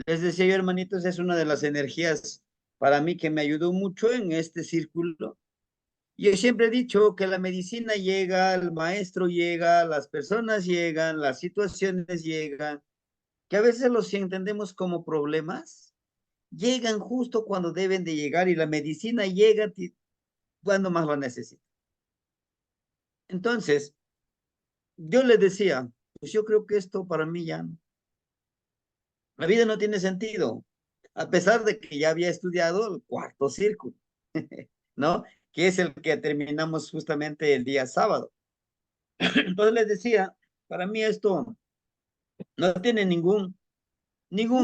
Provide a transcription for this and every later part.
Les decía yo, hermanitos, es una de las energías para mí que me ayudó mucho en este círculo. Yo siempre he dicho que la medicina llega, el maestro llega, las personas llegan, las situaciones llegan, que a veces los entendemos como problemas, llegan justo cuando deben de llegar y la medicina llega cuando más lo necesita. Entonces, yo les decía, pues yo creo que esto para mí ya no. La vida no tiene sentido, a pesar de que ya había estudiado el cuarto círculo, ¿no? Que es el que terminamos justamente el día sábado. Entonces les decía, para mí esto no tiene ningún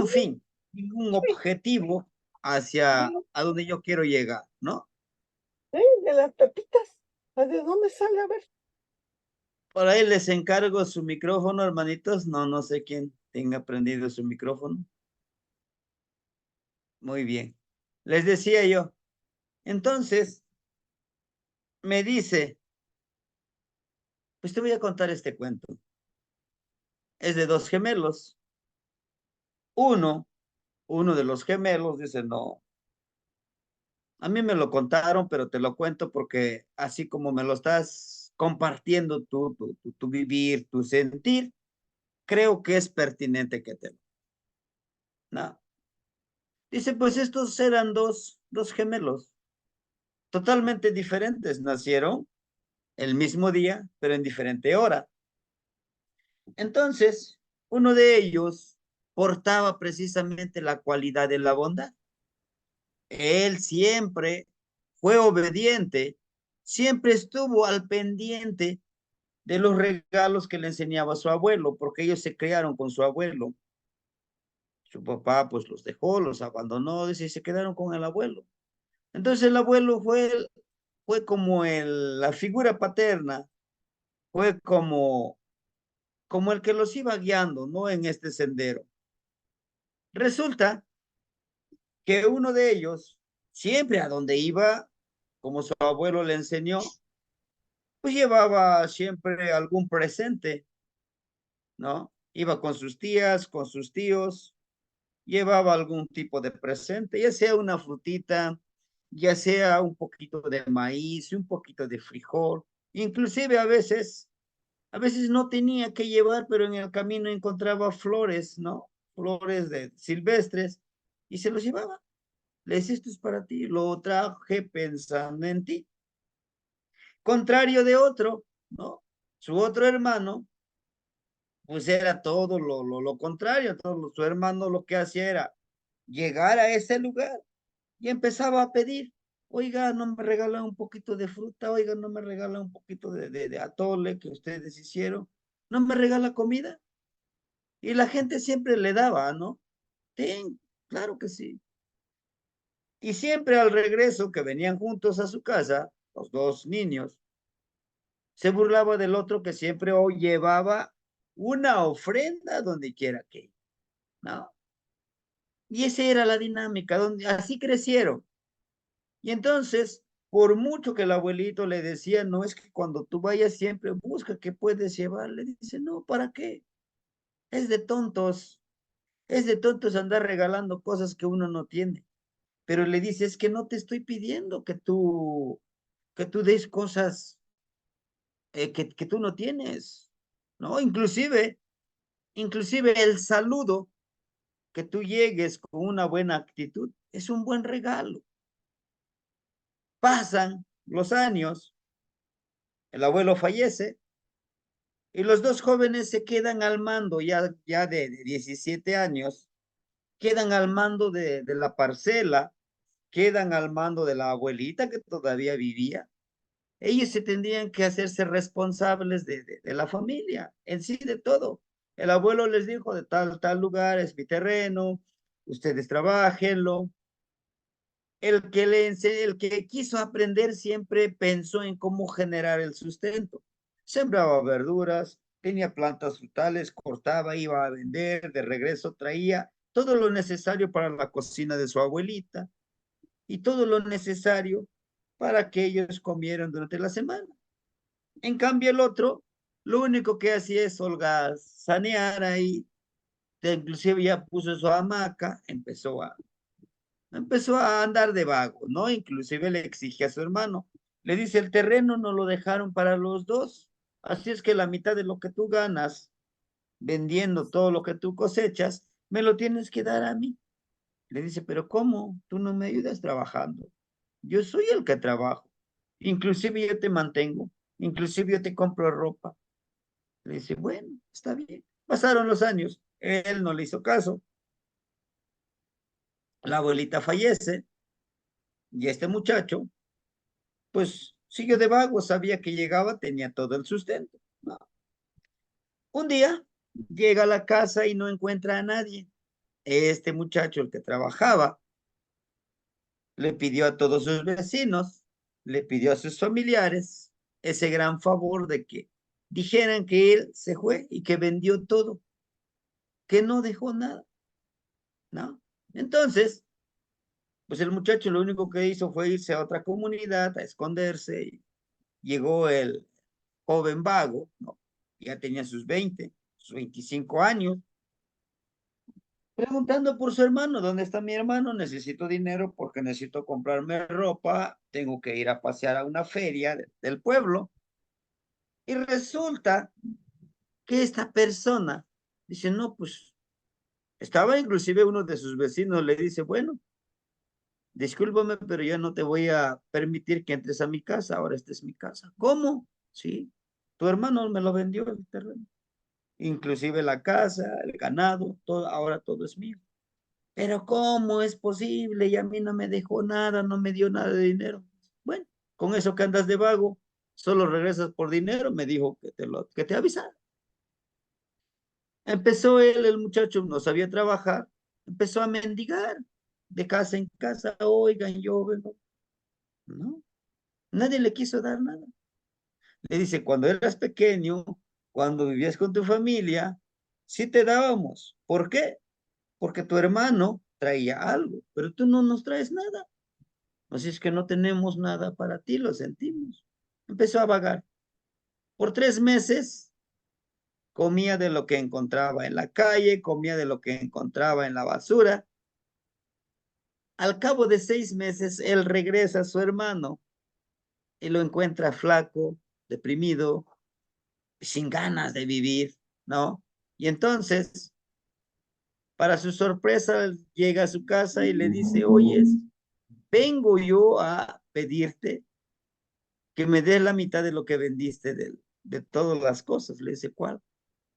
fin, ningún Sí, objetivo de, hacia a donde yo quiero llegar, ¿no? de las pepitas. ¿De dónde sale? A ver. Por ahí les encargo su micrófono, hermanitos. No, no sé quién tenga prendido su micrófono. Muy bien. Les decía yo, entonces me dice, pues te voy a contar este cuento. Es de dos gemelos. Uno, uno de los gemelos dice, no, a mí me lo contaron, pero te lo cuento porque así como me lo estás compartiendo tú, tu vivir, tu sentir, creo que es pertinente que te lo. No. Dice, pues estos eran dos gemelos totalmente diferentes. Nacieron el mismo día, pero en diferente hora. Entonces, uno de ellos portaba precisamente la cualidad de la bondad. Él siempre fue obediente, siempre estuvo al pendiente de los regalos que le enseñaba su abuelo, porque ellos se criaron con su abuelo. Su papá pues los dejó, los abandonó, y se quedaron con el abuelo. Entonces el abuelo fue como la figura paterna, fue como el que los iba guiando, ¿no? En este sendero. Resulta que uno de ellos, siempre a donde iba, como su abuelo le enseñó, pues llevaba siempre algún presente, ¿no? Iba con sus tías, con sus tíos, llevaba algún tipo de presente, ya sea una frutita, ya sea un poquito de maíz, un poquito de frijol, inclusive a veces no tenía que llevar, pero en el camino encontraba flores, ¿no? Flores de silvestres y se los llevaba. Le decía, esto es para ti, lo traje pensando en ti. Contrario de otro, ¿no? Su otro hermano, pues era todo lo contrario, su hermano lo que hacía era llegar a ese lugar y empezaba a pedir, oiga, no me regala un poquito de fruta, oiga, no me regala un poquito de atole que ustedes hicieron, no me regala comida. Y la gente siempre le daba, ¿no? Sí, claro que sí. Y siempre al regreso que venían juntos a su casa, los dos niños, se burlaba del otro que siempre llevaba una ofrenda donde quiera que iba, ¿no? Y esa era la dinámica, donde así crecieron. Y entonces, por mucho que el abuelito le decía, no es que cuando tú vayas siempre busca qué puedes llevar, le dice, no, ¿para qué? Es de tontos, es de tontos andar regalando cosas que uno no tiene. Pero le dice, es que no te estoy pidiendo que tú des cosas que tú no tienes, ¿no? Inclusive el saludo, que tú llegues con una buena actitud, es un buen regalo. Pasan los años, el abuelo fallece y los dos jóvenes se quedan al mando ya de 17 años, quedan al mando de la parcela, quedan al mando de la abuelita que todavía vivía. Ellos se tendrían que hacerse responsables de la familia, en sí de todo. El abuelo les dijo de tal lugar es mi terreno, ustedes trabajenlo. El que quiso aprender siempre pensó en cómo generar el sustento. Sembraba verduras, tenía plantas frutales, cortaba, iba a vender, de regreso traía todo lo necesario para la cocina de su abuelita y todo lo necesario para que ellos comieran durante la semana. En cambio, el otro, lo único que hacía es holgazanear ahí, inclusive ya puso su hamaca, empezó a andar de vago, ¿no? Inclusive le exige a su hermano. Le dice, el terreno no lo dejaron para los dos. Así es que la mitad de lo que tú ganas vendiendo todo lo que tú cosechas, me lo tienes que dar a mí. Le dice, pero ¿cómo? Tú no me ayudas trabajando. Yo soy el que trabajo. Inclusive yo te mantengo. Inclusive yo te compro ropa. Le dice, bueno, está bien. Pasaron los años. Él no le hizo caso. La abuelita fallece y este muchacho, pues, siguió de vago. Sabía que llegaba, tenía todo el sustento. ¿No? Un día llega a la casa y no encuentra a nadie. Este muchacho, el que trabajaba, le pidió a todos sus vecinos, le pidió a sus familiares ese gran favor de que dijeran que él se fue y que vendió todo, que no dejó nada, ¿no? Entonces, pues el muchacho lo único que hizo fue irse a otra comunidad, a esconderse, y llegó el joven vago, ¿no? Ya tenía sus 20, sus 25 años, preguntando por su hermano, ¿dónde está mi hermano? Necesito dinero porque necesito comprarme ropa, tengo que ir a pasear a una feria del pueblo. Y resulta que esta persona dice, no, pues estaba inclusive uno de sus vecinos, le dice, bueno, discúlpame, pero yo no te voy a permitir que entres a mi casa, ahora esta es mi casa. ¿Cómo? Sí, tu hermano me lo vendió el terreno, inclusive la casa, el ganado, todo, ahora todo es mío. Pero ¿cómo es posible? Y a mí no me dejó nada, no me dio nada de dinero. Bueno, con eso que andas de vago, solo regresas por dinero, me dijo que te avisara. Empezó él, el muchacho, no sabía trabajar, empezó a mendigar de casa en casa, oigan, yo vengo, no, nadie le quiso dar nada. Le dice, cuando eras pequeño, cuando vivías con tu familia, sí te dábamos. ¿Por qué? Porque tu hermano traía algo, pero tú no nos traes nada. Así es que no tenemos nada para ti, lo sentimos. Empezó a vagar. Por 3 meses comía de lo que encontraba en la calle, comía de lo que encontraba en la basura. Al cabo de 6 meses, él regresa a su hermano y lo encuentra flaco, deprimido, sin ganas de vivir, ¿no? Y entonces, para su sorpresa, llega a su casa y le dice, oye, vengo yo a pedirte que me des la mitad de lo que vendiste de todas las cosas. Le dice, ¿cuál?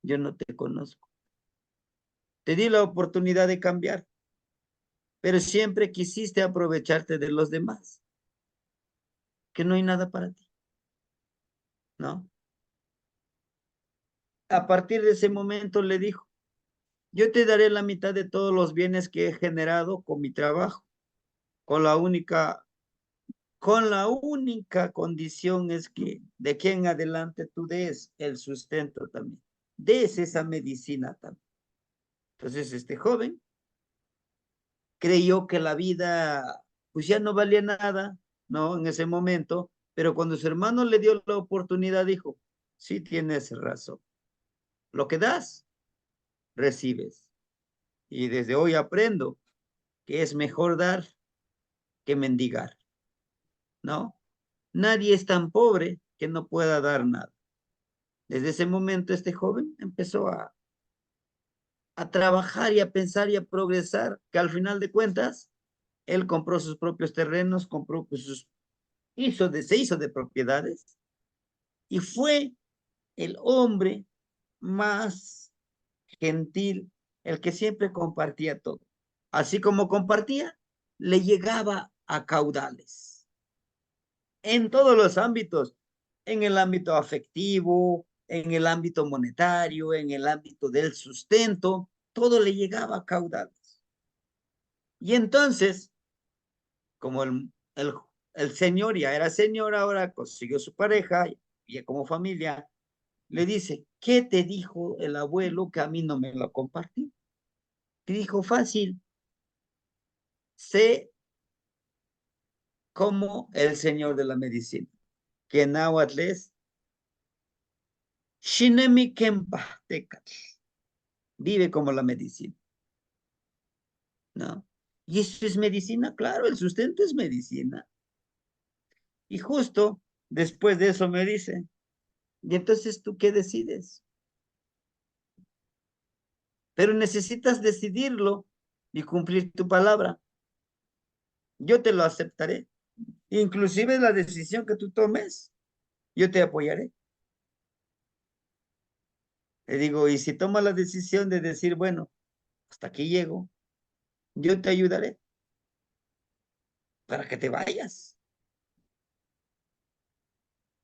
Yo no te conozco. Te di la oportunidad de cambiar, pero siempre quisiste aprovecharte de los demás, que no hay nada para ti, ¿no? A partir de ese momento le dijo, yo te daré la mitad de todos los bienes que he generado con mi trabajo, con la única, con la única condición es que de aquí en adelante tú des el sustento también, des esa medicina también. Entonces este joven creyó que la vida pues ya no valía nada, ¿no? En ese momento, pero cuando su hermano le dio la oportunidad dijo, sí tienes razón, lo que das, recibes. Y desde hoy aprendo que es mejor dar que mendigar, ¿no? Nadie es tan pobre que no pueda dar nada. Desde ese momento este joven empezó a trabajar y a pensar y a progresar, que al final de cuentas, él compró sus propios terrenos, compró pues, se hizo de propiedades y fue el hombre más gentil, el que siempre compartía todo. Así como compartía, le llegaba a caudales en todos los ámbitos, en el ámbito afectivo, en el ámbito monetario, en el ámbito del sustento, todo le llegaba a caudales. Y entonces, como el señor ya era señor, ahora consiguió su pareja, ya como familia, le dice, ¿qué te dijo el abuelo que a mí no me lo compartió? Te dijo fácil, sé como el señor de la medicina, que náhuatl es Shinemi Kempa Tecatl. vive como la medicina, ¿no? ¿Y eso es medicina? Claro, el sustento es medicina. Y justo después de eso me dice, ¿y entonces tú qué decides? Pero necesitas decidirlo y cumplir tu palabra. Yo te lo aceptaré. Inclusive la decisión que tú tomes, yo te apoyaré. Le digo, y si tomas la decisión de decir, bueno, hasta aquí llego, yo te ayudaré para que te vayas.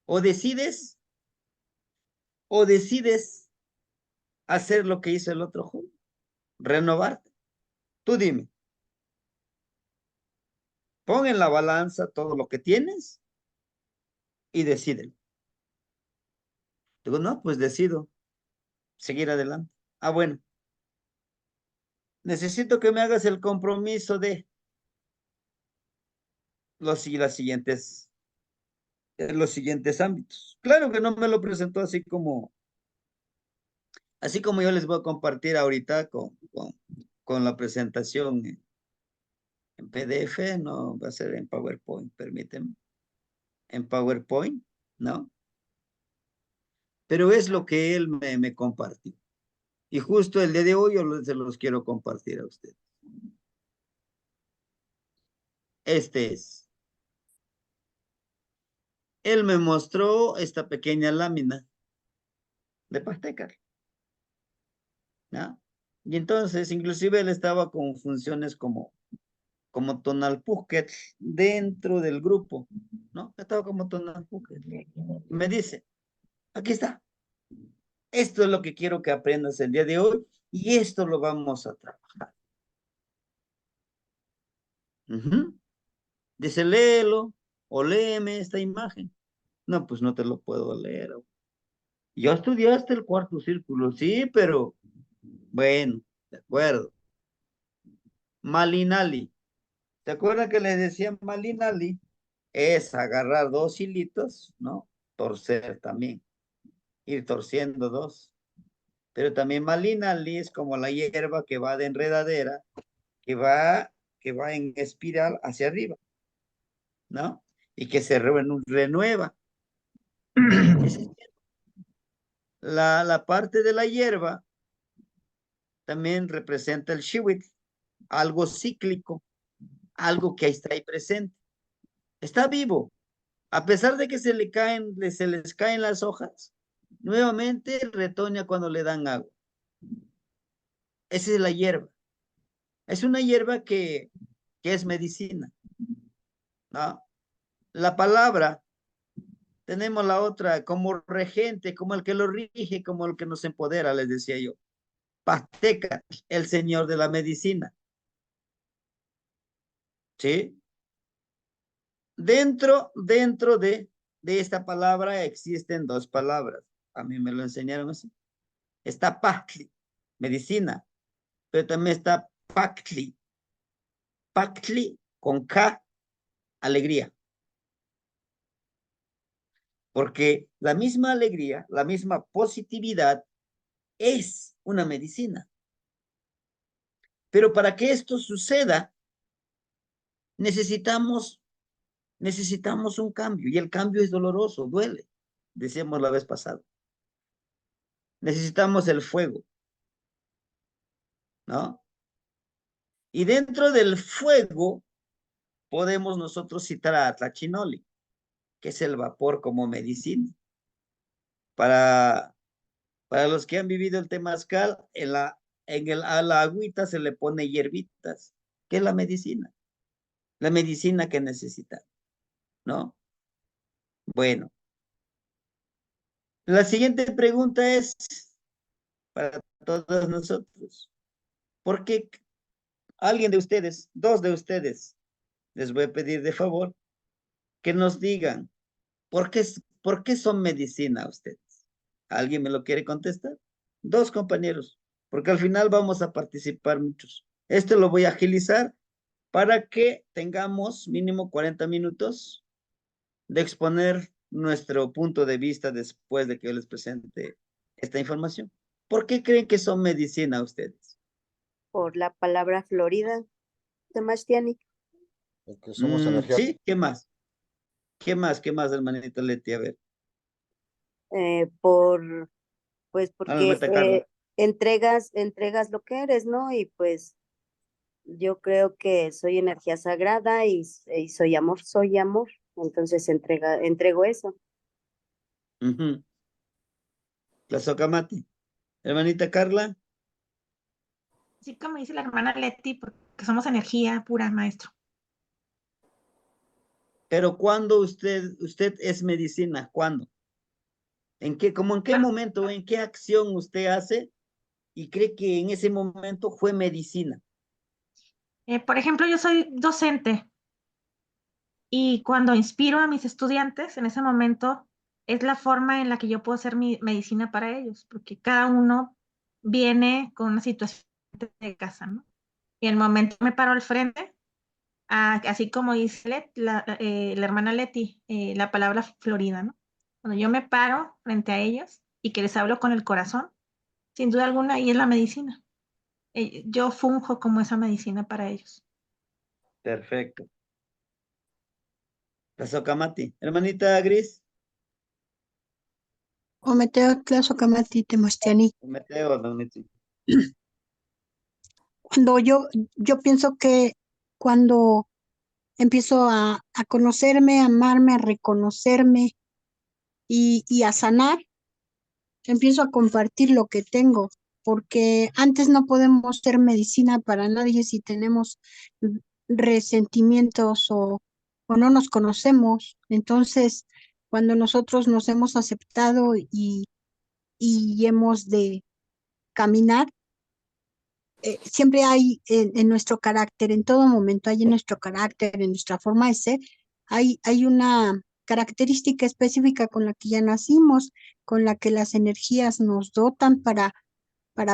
O decides, o decides hacer lo que hizo el otro joven, renovarte. Tú dime, pon en la balanza todo lo que tienes y decídelo. Digo, no, pues decido seguir adelante. Ah, bueno, necesito que me hagas el compromiso de los siguientes ámbitos. Claro que no me lo presentó así como yo les voy a compartir ahorita con la presentación en PDF, no va a ser en PowerPoint, permíteme, en PowerPoint, ¿no? Pero es lo que él me compartió. Y justo el día de hoy se los quiero compartir a ustedes. Este es. Él me mostró esta pequeña lámina de Pastecar, ¿no? Y entonces, inclusive él estaba con funciones como Tonal Pucket dentro del grupo, ¿no? Estaba como Tonal Pucket. Me dice, aquí está, esto es lo que quiero que aprendas el día de hoy y esto lo vamos a trabajar. Dice, léelo o léeme esta imagen. No, pues no te lo puedo leer. Yo estudiaste el cuarto círculo, sí, pero bueno, de acuerdo. Malinali. ¿Te acuerdas que les decía Malinali? Es agarrar dos hilitos, ¿no? Torcer también, ir torciendo dos. Pero también Malinali es como la hierba que va de enredadera, que va en espiral hacia arriba, ¿no? Y que se renueva. La parte de la hierba también representa el shiwit, algo cíclico, algo que está ahí presente. Está vivo. A pesar de que se les caen las hojas, nuevamente retoña cuando le dan agua. Esa es la hierba. Es una hierba que es medicina, ¿no? La palabra, tenemos la otra como regente, como el que lo rige, como el que nos empodera, les decía yo. Pasteca, el señor de la medicina, ¿sí? Dentro de esta palabra existen dos palabras. A mí me lo enseñaron así. Está Pactli, medicina, pero también está Pactli. Pactli con K, alegría. Porque la misma alegría, la misma positividad es una medicina. Pero para que esto suceda, necesitamos, necesitamos un cambio. Y el cambio es doloroso, duele. Decíamos la vez pasada. Necesitamos el fuego, ¿no? Y dentro del fuego podemos nosotros citar a Tlachinoli, que es el vapor como medicina. Para, para los que han vivido el temazcal, a la agüita se le pone hierbitas, que es la medicina que necesita, ¿no? Bueno, la siguiente pregunta es para todos nosotros. ¿Por qué alguien de ustedes, dos de ustedes, les voy a pedir de favor que nos digan por qué son medicina ustedes? ¿Alguien me lo quiere contestar? Dos compañeros, porque al final vamos a participar muchos. Esto lo voy a agilizar para que tengamos mínimo 40 minutos de exponer nuestro punto de vista después de que yo les presente esta información. ¿Por qué creen que son medicina ustedes? Por la palabra Florida, Sebastián. Porque somos energía. Sí, ¿qué más? ¿Qué más? ¿Qué más, hermanita Leti? A ver, Pues ahora me porque mete Carla. entregas lo que eres, ¿no? Y pues yo creo que soy energía sagrada y soy amor. Entonces entrego eso. Ujú. La Socamati. Hermanita Carla, Sí, como dice la hermana Leti, porque somos energía pura, maestro. pero ¿cuándo usted es medicina? ¿Cuándo? ¿En qué Bueno, momento, en qué acción usted hace y cree que en ese momento fue medicina? por ejemplo, yo soy docente y cuando inspiro a mis estudiantes, en ese momento es la forma en la que yo puedo hacer mi medicina para ellos, porque cada uno viene con una situación de casa, ¿no? Y en el momento me paro al frente, así como dice la hermana Leti, la palabra Florida, ¿no? Cuando yo me paro frente a ellos y que les hablo con el corazón, sin duda alguna, ahí es la medicina. Yo funjo como esa medicina para ellos. Perfecto. La Socamati. Hermanita Gris, Ometeo Tlazocamati Temostiani. Mateo, don Mitzi. Cuando yo pienso que cuando empiezo a conocerme, a amarme, a reconocerme y a sanar, empiezo a compartir lo que tengo, porque antes no podemos ser medicina para nadie si tenemos resentimientos o no nos conocemos. Entonces, cuando nosotros nos hemos aceptado y hemos de caminar, siempre hay en nuestro carácter, en todo momento hay en nuestro carácter, en nuestra forma de ser, hay una característica específica con la que ya nacimos, con la que las energías nos dotan para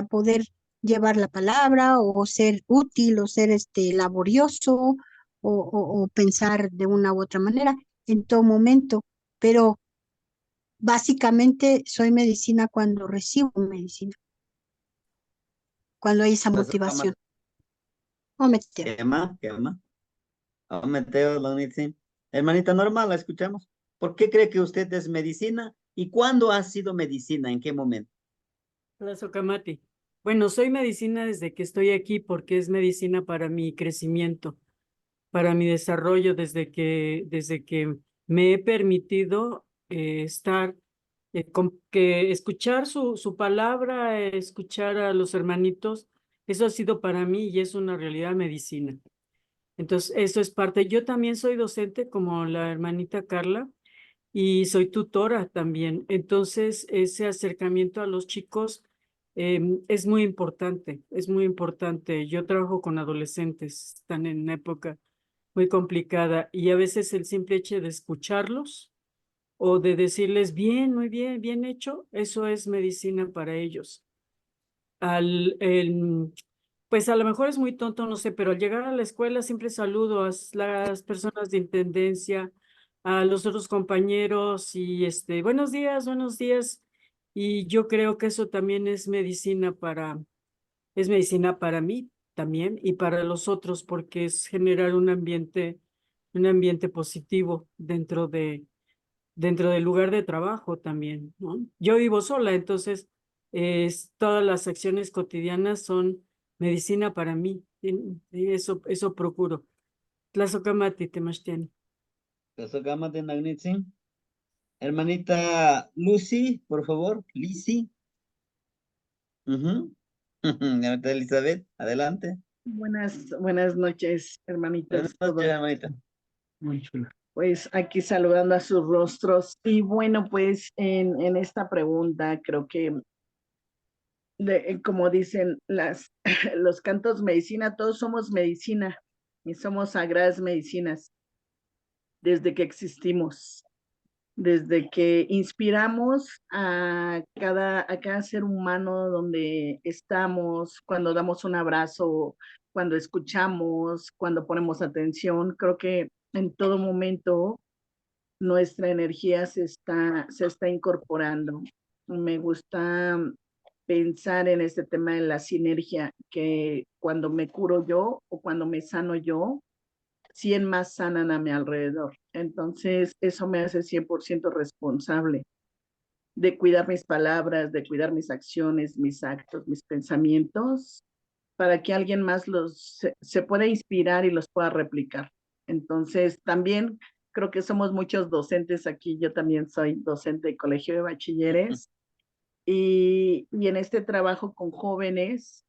poder llevar la palabra o ser útil o ser laborioso o pensar de una u otra manera en todo momento. Pero básicamente soy medicina cuando recibo medicina, cuando hay esa La motivación. Socamati. O meteo. ¿Qué más? ¿Qué más? Oh, Mateo, don Mitzi. Hermanita Norma, la escuchamos. ¿Por qué cree que usted es medicina? ¿Y cuándo ha sido medicina? ¿En qué momento? La Socamati. Bueno, soy medicina desde que estoy aquí porque es medicina para mi crecimiento, para mi desarrollo, desde que me he permitido estar, que escuchar su palabra, escuchar a los hermanitos, eso ha sido para mí y es una realidad medicina. Entonces, eso es parte. Yo también soy docente como la hermanita Carla y soy tutora también. Entonces, ese acercamiento a los chicos es muy importante, es muy importante. Yo trabajo con adolescentes, están en una época muy complicada y a veces el simple hecho de escucharlos o de decirles bien, muy bien, bien hecho, eso es medicina para ellos. Pues a lo mejor es muy tonto, no sé, pero al llegar a la escuela siempre saludo a las personas de intendencia, a los otros compañeros y buenos días, buenos días. Y yo creo que eso también es medicina para mí también y para los otros, porque es generar un ambiente positivo dentro del lugar de trabajo también, ¿no? Yo vivo sola, entonces todas las acciones cotidianas son medicina para mí, y eso procuro. Tlazocamati, Temachtiani. La Socamati, don Mitzi. Hermanita Lucy, por favor. Lizzy. Ujú. Hermanita Elizabeth, adelante. Buenas noches, Buenas hermanitas, noches, todos. hermanita. Muy chulo. Pues aquí saludando a sus rostros. Y bueno, pues en esta pregunta creo que, como dicen los cantos medicina, todos somos medicina y somos sagradas medicinas desde que existimos, desde que inspiramos a cada ser humano donde estamos, cuando damos un abrazo, cuando escuchamos, cuando ponemos atención. Creo que en todo momento nuestra energía se está incorporando. Me gusta pensar en este tema de la sinergia, que cuando me curo yo o cuando me sano yo, 100 más sanan a mi alrededor. Entonces, eso me hace 100% responsable de cuidar mis palabras, de cuidar mis acciones, mis actos, mis pensamientos, para que alguien más se pueda inspirar y los pueda replicar. Entonces, también creo que somos muchos docentes aquí. Yo también soy docente de colegio de bachilleres y en este trabajo con jóvenes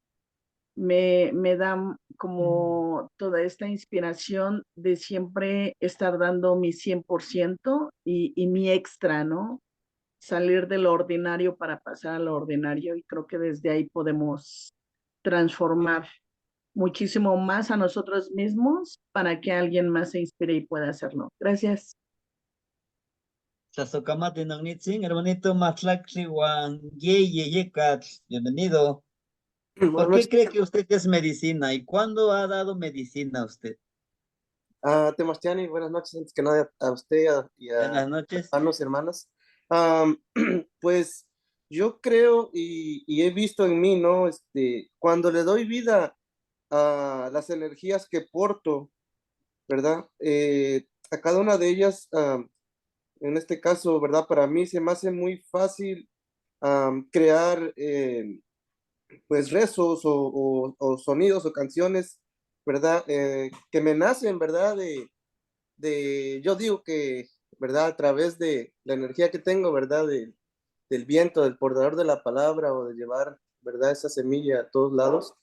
me da como toda esta inspiración de siempre estar dando mi 100% y mi extra, ¿no? Salir de lo ordinario para pasar a lo ordinario y creo que desde ahí podemos transformar muchísimo más a nosotros mismos para que alguien más se inspire y pueda hacerlo. Gracias. Tlazokamati Nognitzin, hermanito Matlactli Juan Yeyeyecatl, bienvenido. ¿Por Buenas qué noches, cree que usted es medicina y cuándo ha dado medicina a usted? Temastiani, buenas noches, antes que nada a usted y a Buenas noches. hermanos y hermanas. Am, pues yo creo y he visto en mí, ¿no? Cuando le doy vida a las energías que porto, ¿verdad? A cada una de ellas, en este caso, ¿verdad? Para mí se me hace muy fácil crear pues rezos o sonidos o canciones, ¿verdad? Que me nacen, ¿verdad? Yo digo que, ¿verdad? A través de la energía que tengo, ¿verdad? Del viento, del portador de la palabra o de llevar, ¿verdad? Esa semilla a todos lados.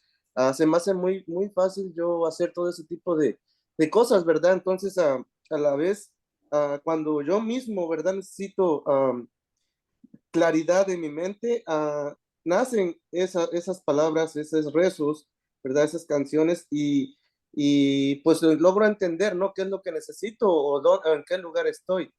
Se me hace muy, muy fácil yo hacer todo ese tipo de cosas, ¿verdad? Entonces, a la vez, cuando yo mismo, ¿verdad? Necesito claridad en mi mente, nacen esas palabras, esos rezos, ¿verdad? Esas canciones y pues logro entender, ¿no? ¿Qué es lo que necesito o en qué lugar estoy?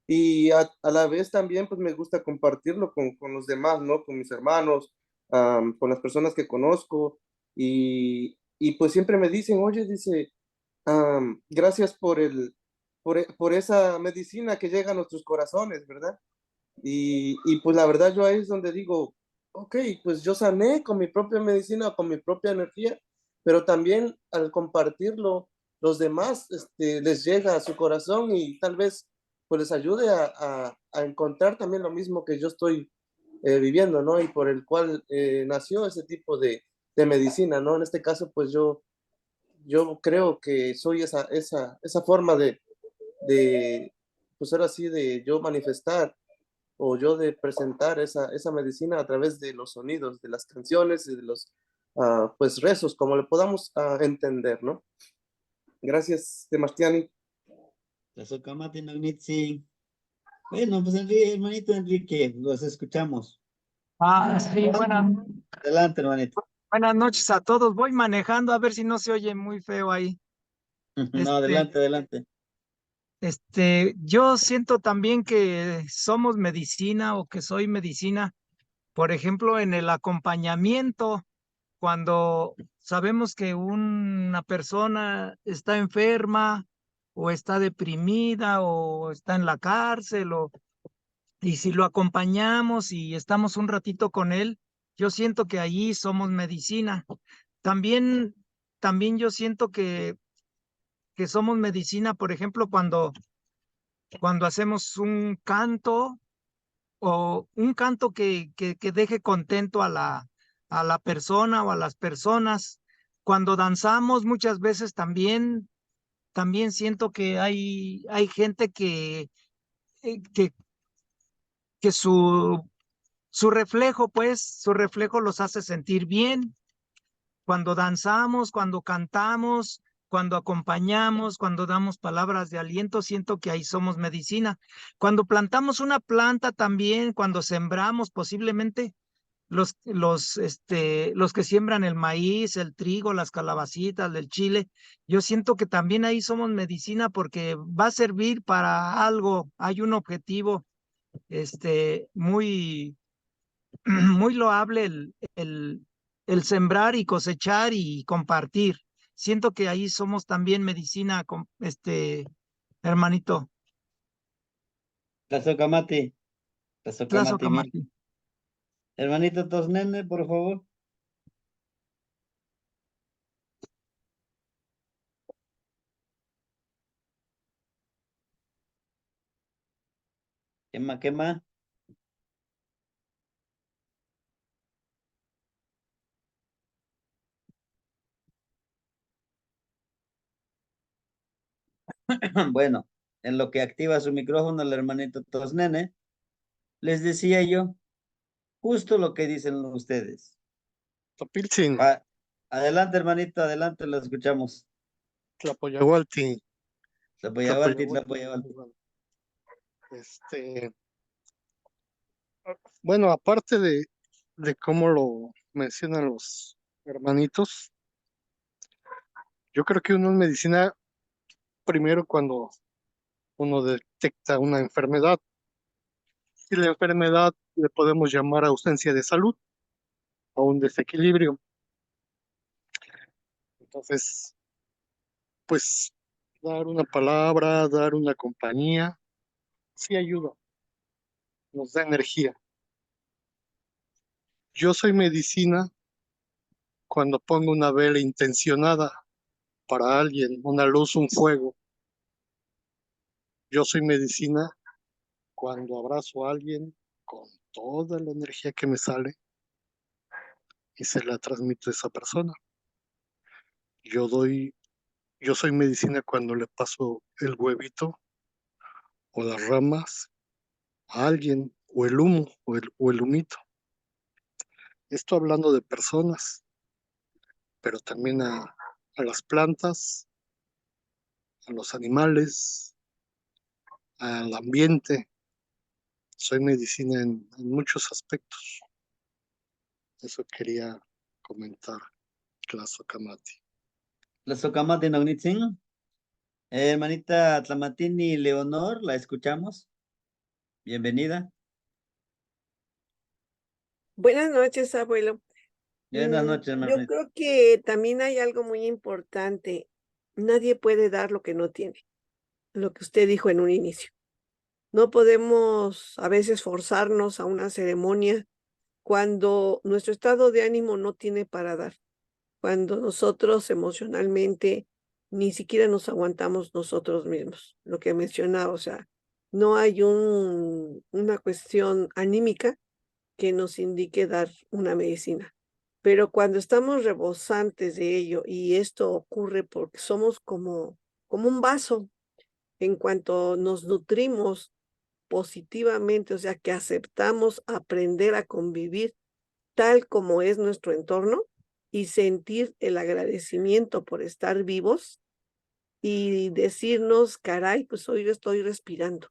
Y a la vez también pues me gusta compartirlo con los demás, ¿no? Con mis hermanos, con las personas que conozco y pues siempre me dicen, oye, dice, gracias por esa medicina que llega a nuestros corazones, ¿verdad? Y pues la verdad yo ahí es donde digo, ok, pues yo sané con mi propia medicina, con mi propia energía, pero también al compartirlo, los demás les llega a su corazón y tal vez pues les ayude a encontrar también lo mismo que yo estoy viviendo, ¿no? Y por el cual nació ese tipo de medicina, ¿no? En este caso, pues yo creo que soy esa forma pues ahora sí, de yo manifestar o yo de presentar esa medicina a través de los sonidos, de las canciones y de los pues rezos, como le podamos entender, ¿no? Gracias, Sebastián. Tlazokamati Nognitzin. Bueno, pues hermanito Enrique, los escuchamos. Sí, Adelante, hermanito. buenas noches a todos. Voy manejando a ver si no se oye muy feo ahí. No, adelante, adelante. Yo siento también que somos medicina o que soy medicina, por ejemplo, en el acompañamiento, cuando sabemos que una persona está enferma o está deprimida o está en la cárcel y si lo acompañamos y estamos un ratito con él, yo siento que allí somos medicina. También, también yo siento que somos medicina, por ejemplo, cuando hacemos un canto o un canto que deje contento a la persona o a las personas. Cuando danzamos, muchas veces también siento que hay gente eh, que, que su reflejo, pues, su reflejo los hace sentir bien. Cuando danzamos, cuando cantamos, cuando acompañamos, cuando damos palabras de aliento, siento que ahí somos medicina. Cuando plantamos una planta también, cuando sembramos, posiblemente los que siembran el maíz, el trigo, las calabacitas, el chile, yo siento que también ahí somos medicina porque va a servir para algo. Hay un objetivo, muy muy loable el sembrar y cosechar y compartir. Siento que ahí somos también medicina, hermanito. Tlazokamati. Tlazokamati, bien. Tlazocamati. Hermanito Tosnene, por favor. ¿Qué más? ¿Qué más? Bueno, en lo que activa su micrófono el hermanito Tosnene, les decía yo justo lo que dicen ustedes. Topiltzin, Adelante, hermanito, adelante, lo escuchamos. Tlapoyahualtin, Tlapoyahualti, Tlapoyahualtin. Tlapoyahualti. Bueno, aparte de cómo lo mencionan los hermanitos, yo creo que uno en medicina, primero cuando uno detecta una enfermedad, y la enfermedad le podemos llamar ausencia de salud o un desequilibrio. Entonces, pues dar una palabra, dar una compañía, sí ayuda, nos da energía. Yo soy medicina cuando pongo una vela intencionada para alguien, una luz, un fuego. Yo soy medicina cuando abrazo a alguien con toda la energía que me sale y se la transmito a esa persona. Yo soy medicina cuando le paso el huevito o las ramas a alguien, o el humo, o el humito. Esto hablando de personas, pero también a las plantas, a los animales, al ambiente. Soy medicina en muchos aspectos. Eso quería comentar, Tlazocamati. Tlazocamati Nognitzin. Hermanita Tlamatini Leonor, la escuchamos. Bienvenida. Buenas noches, abuelo. Buenas noches, Yo hermanita. creo que también hay algo muy importante. Nadie puede dar lo que no tiene, lo que usted dijo en un inicio. No podemos a veces forzarnos a una ceremonia cuando nuestro estado de ánimo no tiene para dar, cuando nosotros emocionalmente ni siquiera nos aguantamos nosotros mismos. Lo que mencionaba, o sea, no hay una cuestión anímica que nos indique dar una medicina. Pero cuando estamos rebosantes de ello, y esto ocurre porque somos como un vaso, en cuanto nos nutrimos positivamente, o sea, que aceptamos aprender a convivir tal como es nuestro entorno y sentir el agradecimiento por estar vivos y decirnos, caray, pues hoy estoy respirando,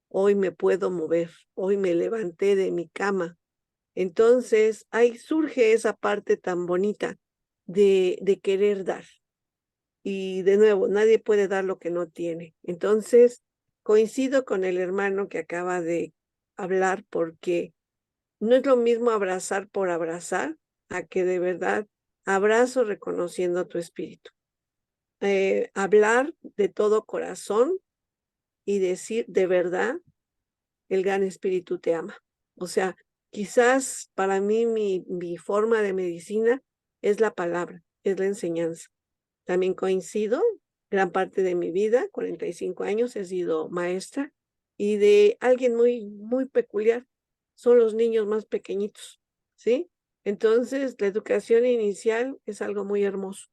hoy me puedo mover, hoy me levanté de mi cama. Entonces, ahí surge esa parte tan bonita de querer dar. Y de nuevo, nadie puede dar lo que no tiene. Entonces, coincido con el hermano que acaba de hablar porque no es lo mismo abrazar por abrazar a que de verdad abrazo reconociendo tu espíritu. Hablar de todo corazón y decir de verdad, el gran espíritu te ama. O sea, quizás para mí mi forma de medicina es la palabra, es la enseñanza. También coincido, gran parte de mi vida, 45 años, he sido maestra y de alguien muy peculiar. Son los niños más pequeñitos, ¿sí? Entonces, la educación inicial es algo muy hermoso.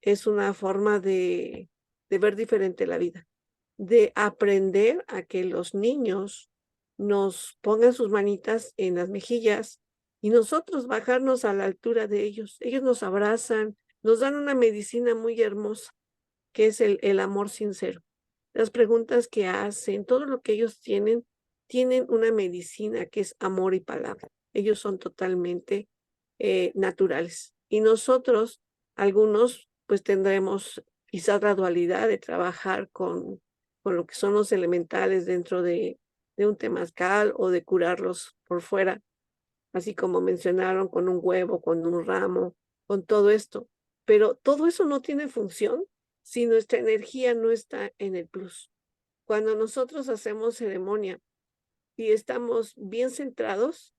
Es una forma de ver diferente la vida, de aprender a que los niños nos pongan sus manitas en las mejillas y nosotros bajarnos a la altura de ellos. Ellos nos abrazan, nos dan una medicina muy hermosa, que es el amor sincero. Las preguntas que hacen, todo lo que ellos tienen una medicina que es amor y palabra. Ellos son totalmente naturales. Y nosotros, algunos, pues tendremos quizás la dualidad de trabajar con lo que son los elementales dentro de un temazcal o de curarlos por fuera, así como mencionaron con un huevo, con un ramo, con todo esto. Pero todo eso no tiene función si nuestra energía no está en el plus. Cuando nosotros hacemos ceremonia y estamos bien centrados,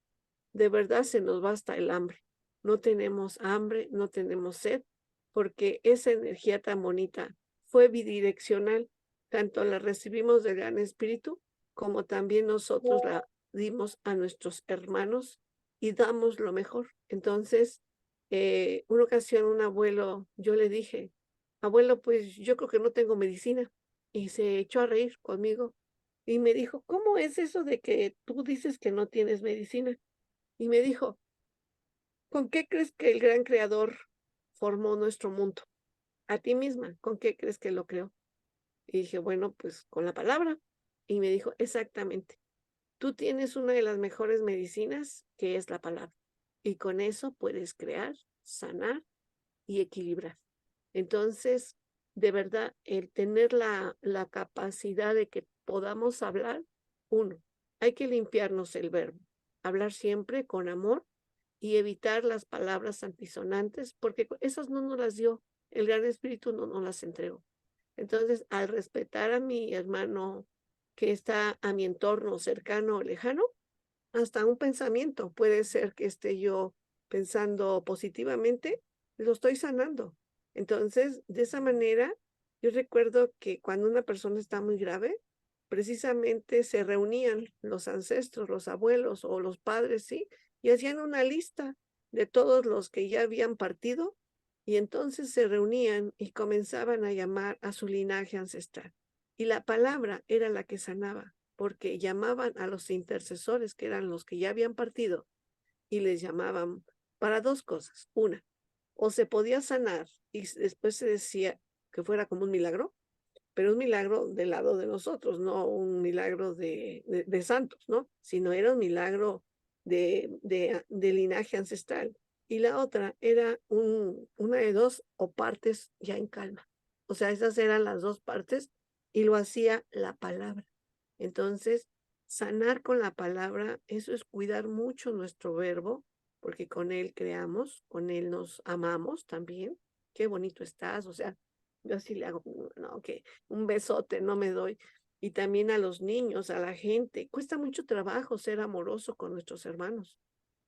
de verdad se nos va hasta el hambre. No tenemos hambre, no tenemos sed, porque esa energía tan bonita fue bidireccional. Tanto la recibimos del Gran Espíritu, como también nosotros la dimos a nuestros hermanos y damos lo mejor. Entonces, una ocasión un abuelo, yo le dije, abuelo, pues yo creo que no tengo medicina. Y se echó a reír conmigo y me dijo, ¿cómo es eso de que tú dices que no tienes medicina? Y me dijo, ¿con qué crees que el gran creador formó nuestro mundo? A ti misma, ¿con qué crees que lo creó? Y dije, bueno, pues con la palabra. Y me dijo, exactamente, tú tienes una de las mejores medicinas, que es la palabra. Y con eso puedes crear, sanar y equilibrar. Entonces, de verdad, el tener la capacidad de que podamos hablar, uno, hay que limpiarnos el verbo, hablar siempre con amor y evitar las palabras antisonantes, porque esas no nos las dio, el Gran Espíritu no nos las entregó. Entonces, al respetar a mi hermano que está a mi entorno cercano o lejano, hasta un pensamiento puede ser que esté yo pensando positivamente, lo estoy sanando. Entonces, de esa manera, yo recuerdo que cuando una persona está muy grave, precisamente se reunían los ancestros, los abuelos o los padres, ¿sí? Y hacían una lista de todos los que ya habían partido y entonces se reunían y comenzaban a llamar a su linaje ancestral. Y la palabra era la que sanaba, porque llamaban a los intercesores, que eran los que ya habían partido, y les llamaban para dos cosas. Una, o se podía sanar y después se decía que fuera como un milagro, pero un milagro del lado de nosotros, no un milagro de santos, ¿no? Sino era un milagro de linaje ancestral. Y la otra era una de dos o partes ya en calma. O sea, esas eran las dos partes y lo hacía la palabra. Entonces, sanar con la palabra, eso es cuidar mucho nuestro verbo, porque con él creamos, con él nos amamos también. Qué bonito estás, o sea, yo así le hago, no, que un besote no me doy. Y también a los niños, a la gente. Cuesta mucho trabajo ser amoroso con nuestros hermanos,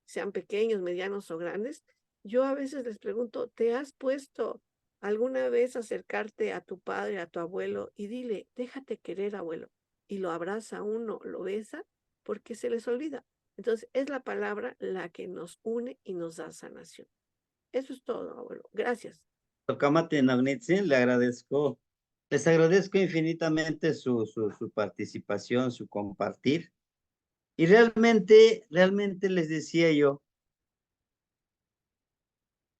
sean pequeños, medianos o grandes. Yo a veces les pregunto, ¿te has puesto alguna vez a acercarte a tu padre, a tu abuelo y dile, déjate querer, abuelo? Y lo abraza uno, lo besa, porque se les olvida. Entonces, es la palabra la que nos une y nos da sanación. Eso es todo, abuelo. Gracias. Tocamate Nagnitsin, les agradezco infinitamente su participación, su compartir. Y realmente les decía yo,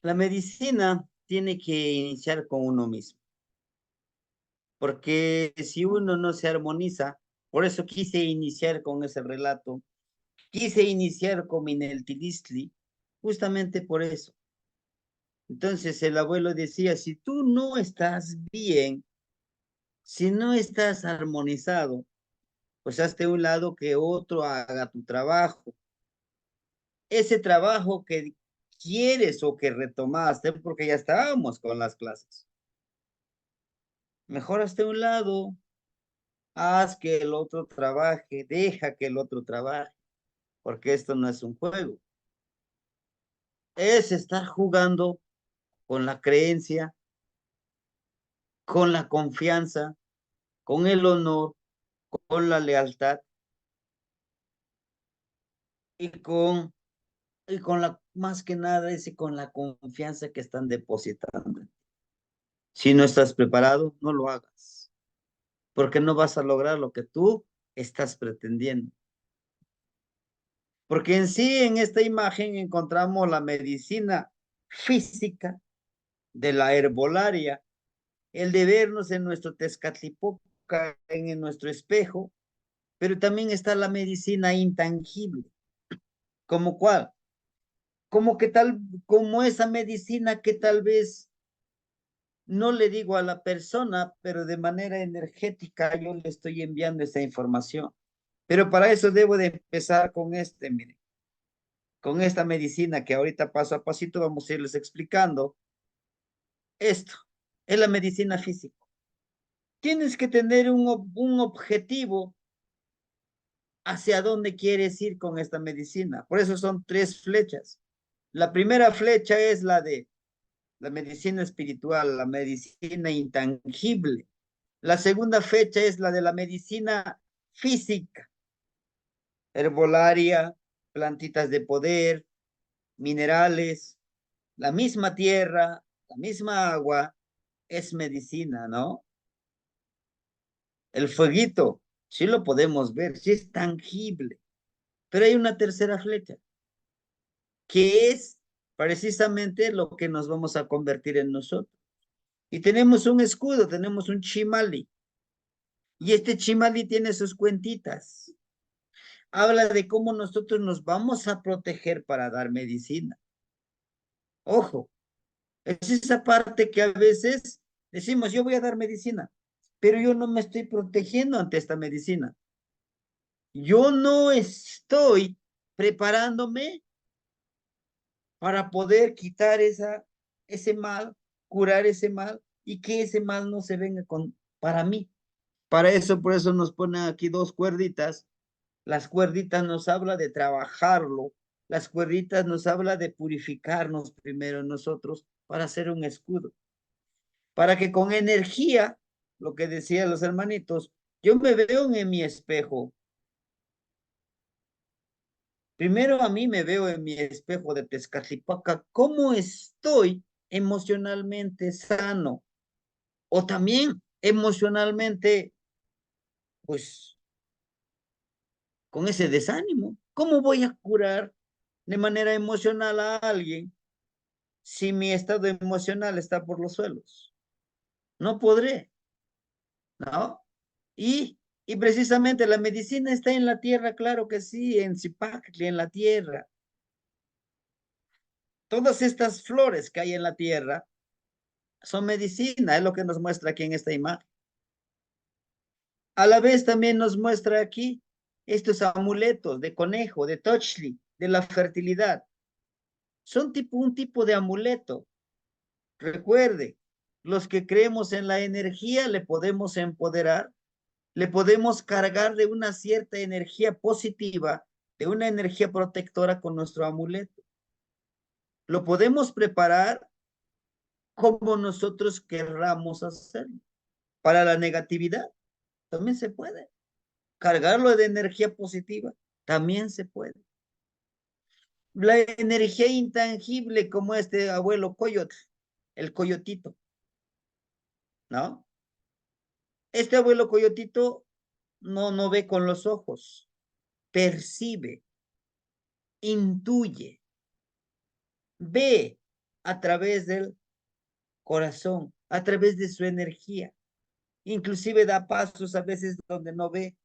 la medicina tiene que iniciar con uno mismo, porque si uno no se armoniza, por eso quise iniciar con ese relato, quise iniciar con Mineltilistli, justamente por eso. Entonces el abuelo decía, si tú no estás bien, si no estás armonizado, pues hazte a un lado que otro haga tu trabajo. Ese trabajo que quieres o que retomaste, porque ya estábamos con las clases. Mejor hazte a un lado, haz que el otro trabaje, deja que el otro trabaje, porque esto no es un juego. Es estar jugando con la creencia, con la confianza, con el honor, con la lealtad y con la, más que nada, con la confianza que están depositando. Si no estás preparado, no lo hagas, porque no vas a lograr lo que tú estás pretendiendo. Porque en sí, en esta imagen encontramos la medicina física de la herbolaria, el de vernos en nuestro Tezcatlipoca, en nuestro espejo, pero también está la medicina intangible. ¿Como cuál? Como esa medicina que tal vez no le digo a la persona, pero de manera energética yo le estoy enviando esa información. Pero para eso debo de empezar con miren, con esta medicina que ahorita paso a pasito vamos a irles explicando. Esto es la medicina física. Tienes que tener un objetivo hacia dónde quieres ir con esta medicina. Por eso son 3 flechas. La primera flecha es la de la medicina espiritual, la medicina intangible. La segunda flecha es la de la medicina física, herbolaria, plantitas de poder, minerales, la misma tierra, la misma agua, es medicina, ¿no? El fueguito, sí lo podemos ver, sí es tangible, pero hay una tercera flecha, que es precisamente lo que nos vamos a convertir en nosotros. Y tenemos un escudo, tenemos un chimali, y este chimali tiene sus cuentitas. Habla de cómo nosotros nos vamos a proteger para dar medicina. Ojo, es esa parte que a veces decimos, yo voy a dar medicina, pero yo no me estoy protegiendo ante esta medicina. Yo no estoy preparándome para poder quitar ese mal, curar ese mal y que ese mal no se venga para mí. Para eso, por eso nos ponen aquí 2 cuerditas. Las cuerditas nos habla de trabajarlo. Las cuerditas nos habla de purificarnos primero nosotros para hacer un escudo. Para que con energía, lo que decían los hermanitos, yo me veo en mi espejo. Primero a mí me veo en mi espejo de Tezcatlipoca, cómo estoy emocionalmente sano o también emocionalmente, pues, con ese desánimo. ¿Cómo voy a curar de manera emocional a alguien si mi estado emocional está por los suelos? No podré, ¿no? Y precisamente la medicina está en la tierra, claro que sí, en Zipacli, en la tierra. Todas estas flores que hay en la tierra son medicina, es lo que nos muestra aquí en esta imagen. A la vez también nos muestra aquí estos amuletos de conejo, de Tochli, de la fertilidad. Son un tipo de amuleto. Recuerde, los que creemos en la energía le podemos empoderar, le podemos cargar de una cierta energía positiva, de una energía protectora con nuestro amuleto. Lo podemos preparar como nosotros querramos hacerlo. Para la negatividad, también se puede. Cargarlo de energía positiva, también se puede. La energía intangible como este abuelo coyote, el coyotito, ¿no? Este abuelo coyotito no ve con los ojos, percibe, intuye, ve a través del corazón, a través de su energía. Inclusive da pasos a veces donde no ve,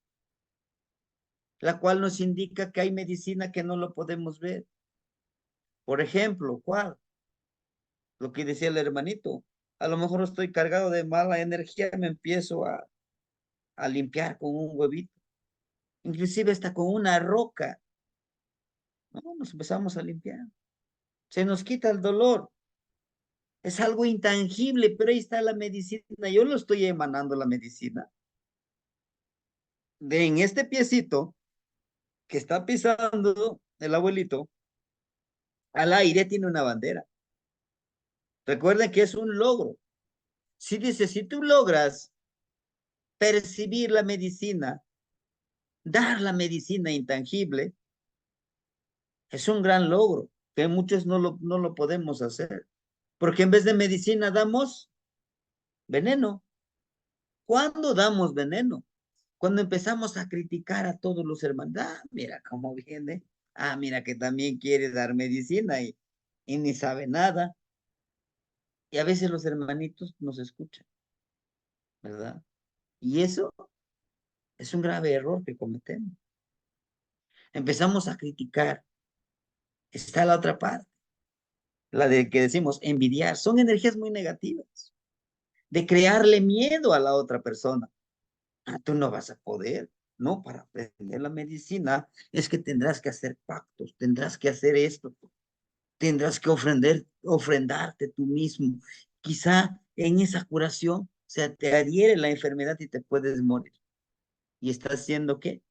la cual nos indica que hay medicina que no lo podemos ver. Por ejemplo, ¿cuál? Lo que decía el hermanito. A lo mejor estoy cargado de mala energía, me empiezo a limpiar con un huevito. Inclusive hasta con una roca. ¿No? Nos empezamos a limpiar. Se nos quita el dolor. Es algo intangible, pero ahí está la medicina. Yo lo estoy emanando la medicina. En este piecito que está pisando el abuelito, al aire tiene una bandera. Recuerden que es un logro. Si dice, si tú logras percibir la medicina, dar la medicina intangible, es un gran logro, que muchos no lo podemos hacer. Porque en vez de medicina damos veneno. ¿Cuándo damos veneno? Cuando empezamos a criticar a todos los hermanos. Ah, mira cómo viene. Ah, mira que también quiere dar medicina y ni sabe nada. Y a veces los hermanitos nos escuchan, ¿verdad? Y eso es un grave error que cometemos. Empezamos a criticar. Está la otra parte, la de que decimos envidiar. Son energías muy negativas, de crearle miedo a la otra persona. Ah, tú no vas a poder, ¿no? Para aprender la medicina es que tendrás que hacer pactos, tendrás que hacer esto, tendrás que ofrendarte tú mismo. Quizá en esa curación se te adhiere la enfermedad y te puedes morir. ¿Y estás haciendo qué?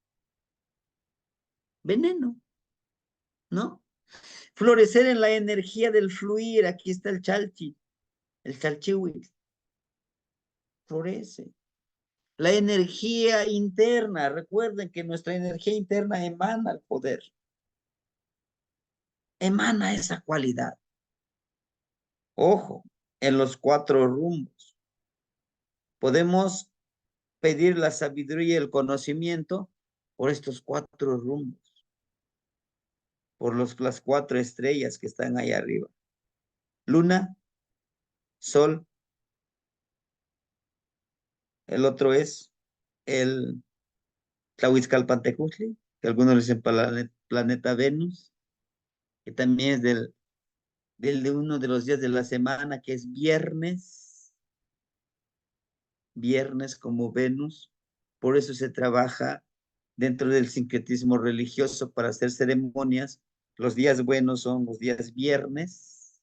veneno, ¿no? Florecer en la energía del fluir, aquí está el chalchi, el chalchihuitl, florece. La energía interna, recuerden que nuestra energía interna emana el poder, emana esa cualidad. Ojo, en los 4 rumbos. Podemos pedir la sabiduría y el conocimiento por estos 4 rumbos, por las 4 estrellas que están ahí arriba. Luna, Sol, el otro es el Tlahuizcalpantecutli, que algunos le dicen planeta Venus, que también es de uno de los días de la semana, que es viernes, viernes como Venus. Por eso se trabaja dentro del sincretismo religioso para hacer ceremonias. Los días buenos son los días viernes,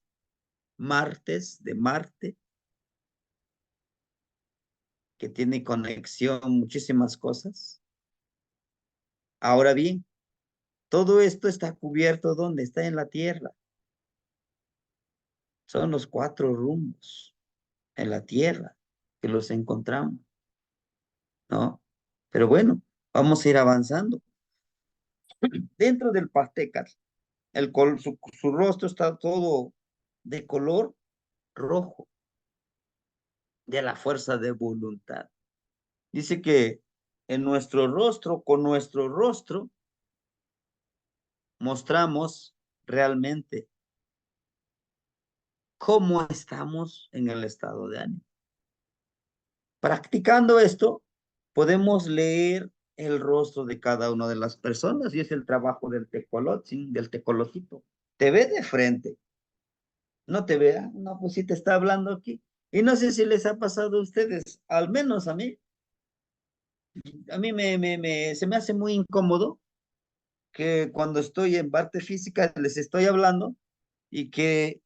martes de Marte, que tiene conexión muchísimas cosas. Ahora bien, todo esto está cubierto ¿dónde? Está en la Tierra. Son los 4 rumbos en la Tierra que los encontramos, ¿no? Pero bueno, vamos a ir avanzando. Dentro del Pastecat, su rostro está todo de color rojo, de la fuerza de voluntad. Dice que en nuestro rostro, con nuestro rostro, mostramos realmente cómo estamos en el estado de ánimo. Practicando esto, podemos leer el rostro de cada una de las personas y es el trabajo del tecolotzin, del tecolotito. Te ve de frente, no te vea, no, pues sí te está hablando aquí. Y no sé si les ha pasado a ustedes, al menos a mí se me hace muy incómodo que cuando estoy en parte física les estoy hablando y que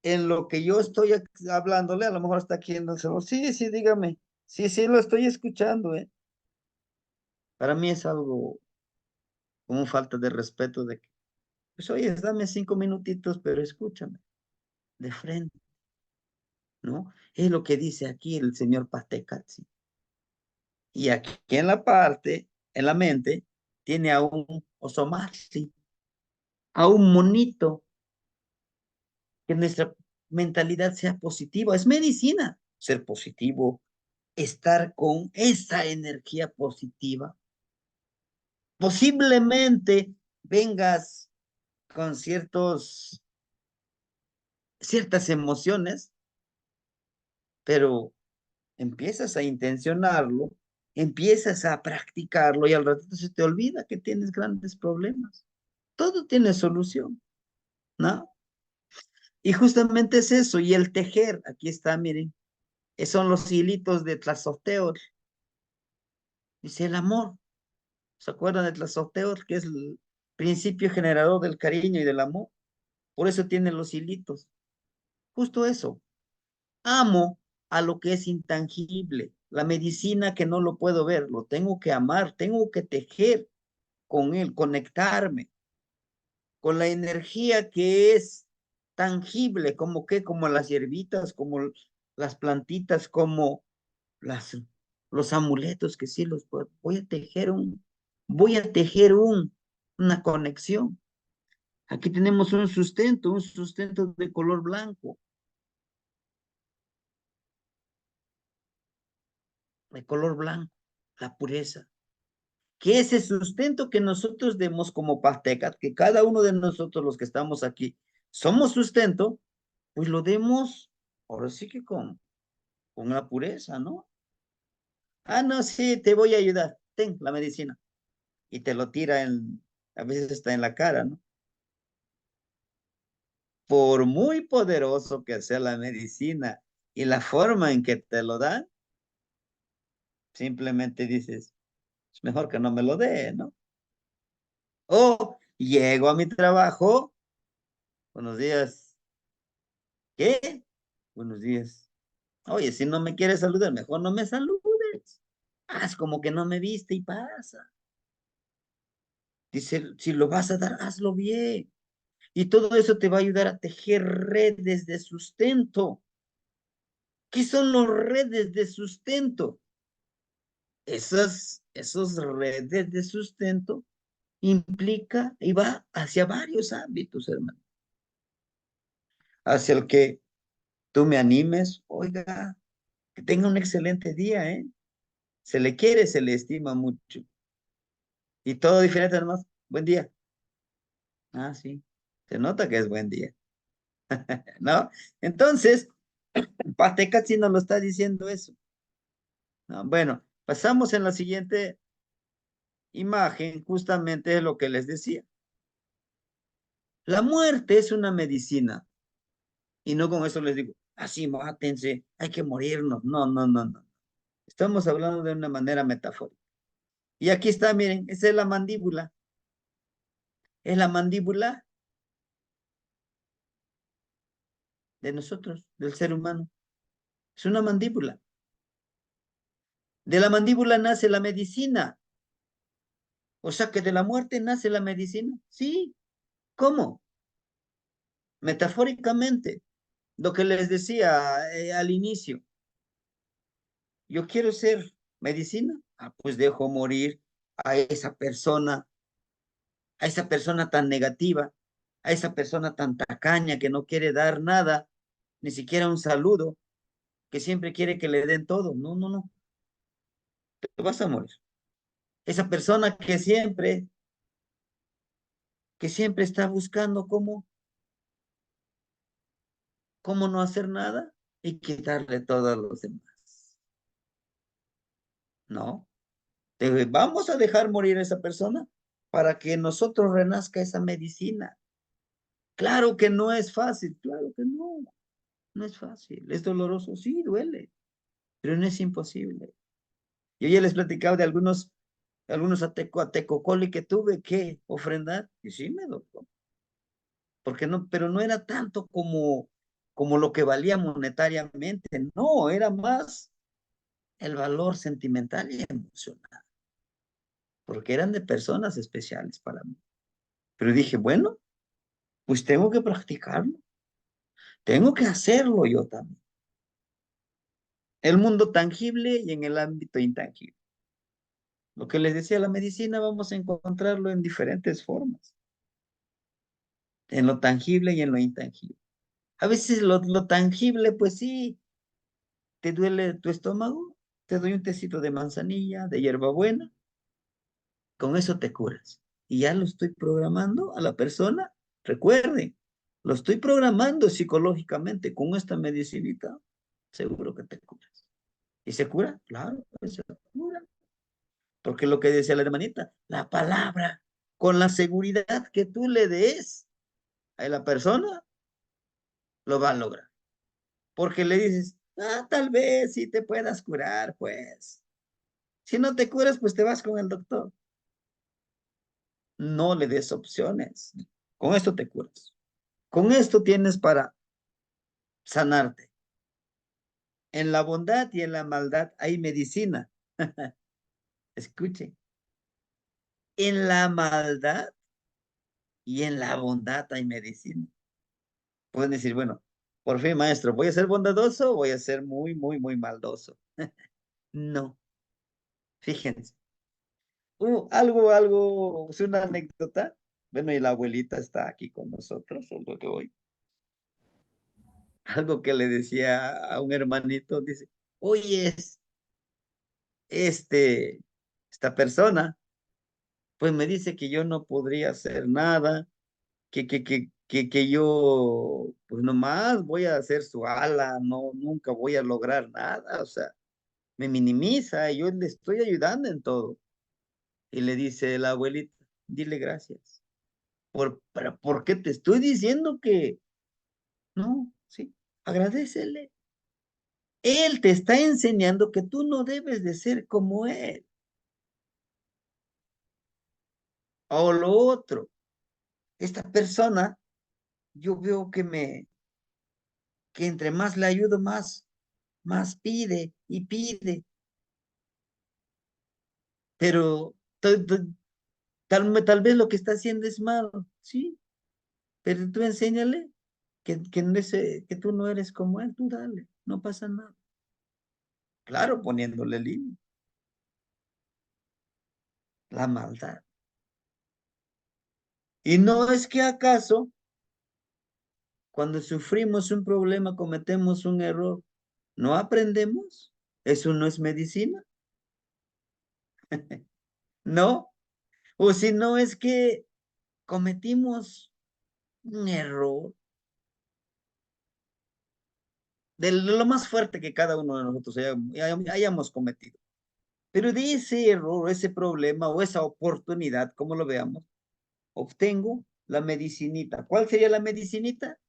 en lo que yo estoy hablándole, a lo mejor está aquí en el celular. Sí, sí, dígame. Sí, sí, lo estoy escuchando, ¿eh? Para mí es algo como falta de respeto de que, pues oye, dame 5 minutitos, pero escúchame, de frente, ¿no? Es lo que dice aquí el señor Patecatsi. Y aquí en la parte, en la mente, tiene a un osomaxi, a un monito, que nuestra mentalidad sea positiva. Es medicina, ser positivo, estar con esa energía positiva. Posiblemente vengas con ciertas emociones, pero empiezas a intencionarlo, empiezas a practicarlo y al ratito se te olvida que tienes grandes problemas. Todo tiene solución, ¿no? Y justamente es eso, y el tejer, aquí está, miren, son los hilitos de Tlazolteotl. Dice el amor. ¿Se acuerdan de Tlazolteotl, que es el principio generador del cariño y del amor? Por eso tiene los hilitos. Justo eso. Amo a lo que es intangible, la medicina que no lo puedo ver, lo tengo que amar, tengo que tejer con él, conectarme con la energía que es tangible, como las hierbitas, como las plantitas, como los amuletos que sí los puedo. Voy a tejer una conexión. Aquí tenemos un sustento de color blanco, de color blanco, la pureza. Que ese sustento que nosotros demos como Pastecat, que cada uno de nosotros los que estamos aquí somos sustento, pues lo demos, ahora sí que con la pureza, ¿no? Ah, no, sí, te voy a ayudar, ten la medicina. Y te lo tira a veces está en la cara, ¿no? Por muy poderoso que sea la medicina y la forma en que te lo dan, simplemente dices, es mejor que no me lo dé, ¿no? O llego a mi trabajo, buenos días, ¿qué? Buenos días. Oye, si no me quieres saludar, mejor no me saludes. Haz como que no me viste y pasa. Dice, si lo vas a dar, hazlo bien. Y todo eso te va a ayudar a tejer redes de sustento. ¿Qué son los redes de sustento? Esos redes de sustento implica y va hacia varios ámbitos, hermano. Hacia el que tú me animes, oiga, que tenga un excelente día, ¿eh? Se le quiere, se le estima mucho. Y todo diferente, hermano. Buen día. Ah, sí. Se nota que es buen día, ¿no? Entonces, Pateca sí nos lo está diciendo eso. ¿No? Bueno, pasamos en la siguiente imagen, justamente es lo que les decía. La muerte es una medicina. Y no con eso les digo, así mátense, hay que morirnos. No, no, no, no. Estamos hablando de una manera metafórica. Y aquí está, miren, esa es la mandíbula. Es la mandíbula de nosotros, del ser humano. Es una mandíbula. De la mandíbula nace la medicina. O sea que de la muerte nace la medicina. Sí. ¿Cómo? Metafóricamente. Lo que les decía al inicio. Yo quiero ser medicina. Ah, pues dejo morir a esa persona tan negativa, a esa persona tan tacaña que no quiere dar nada, ni siquiera un saludo, que siempre quiere que le den todo. No, no, no. Te vas a morir. Esa persona que siempre está buscando cómo no hacer nada y quitarle todo a los demás. No. Vamos a dejar morir a esa persona para que nosotros renazca esa medicina. Claro que no es fácil, claro que no. No es fácil. Es doloroso, sí, duele, pero no es imposible. Yo ya les platicaba de algunos atecocoli que tuve que ofrendar y sí me dolió. Porque no, pero no era tanto como lo que valía monetariamente, no, era más el valor sentimental y emocional, porque eran de personas especiales para mí. Pero dije, bueno, pues tengo que practicarlo, tengo que hacerlo yo también. El mundo tangible y en el ámbito intangible. Lo que les decía, la medicina vamos a encontrarlo en diferentes formas, en lo tangible y en lo intangible. A veces lo tangible, pues sí, te duele tu estómago, te doy un tecito de manzanilla, de hierbabuena, con eso te curas. Y ya lo estoy programando a la persona. Recuerden, lo estoy programando psicológicamente con esta medicinita. Seguro que te curas. ¿Y se cura? Claro, pues se cura. Porque lo que decía la hermanita, la palabra, con la seguridad que tú le des a la persona, lo va a lograr. Porque le dices, tal vez sí te puedas curar, pues. Si no te curas, pues te vas con el doctor. No le des opciones. Con esto te curas. Con esto tienes para sanarte. En la bondad y en la maldad hay medicina. Escuchen. En la maldad y en la bondad hay medicina. Pueden decir, bueno, por fin, maestro, ¿voy a ser bondadoso o voy a ser muy, muy, muy maldoso? No. Fíjense. Algo, es una anécdota. Bueno, y la abuelita está aquí con nosotros, el día de hoy. Algo que le decía a un hermanito, dice, oye, esta persona, pues me dice que yo no podría hacer nada, que yo, pues nomás voy a hacer su ala, no, nunca voy a lograr nada, o sea, me minimiza, y yo le estoy ayudando en todo. Y le dice la abuelita, dile gracias. Pero ¿por qué te estoy diciendo que no? Sí, agradecele. Él te está enseñando que tú no debes de ser como él. O lo otro, esta persona, yo veo que entre más le ayudo, más pide y pide. Pero Tal vez lo que está haciendo es malo, sí, pero tú enséñale que tú no eres como él, tú dale, no pasa nada. Claro, poniéndole límite. La maldad. Y no es que acaso, cuando sufrimos un problema, cometemos un error, ¿no aprendemos? ¿Eso no es medicina? ¿No? O si no es que cometimos un error de lo más fuerte que cada uno de nosotros hayamos cometido. Pero de ese error, ese problema o esa oportunidad, como lo veamos, obtengo la medicinita. ¿Cuál sería la medicinita?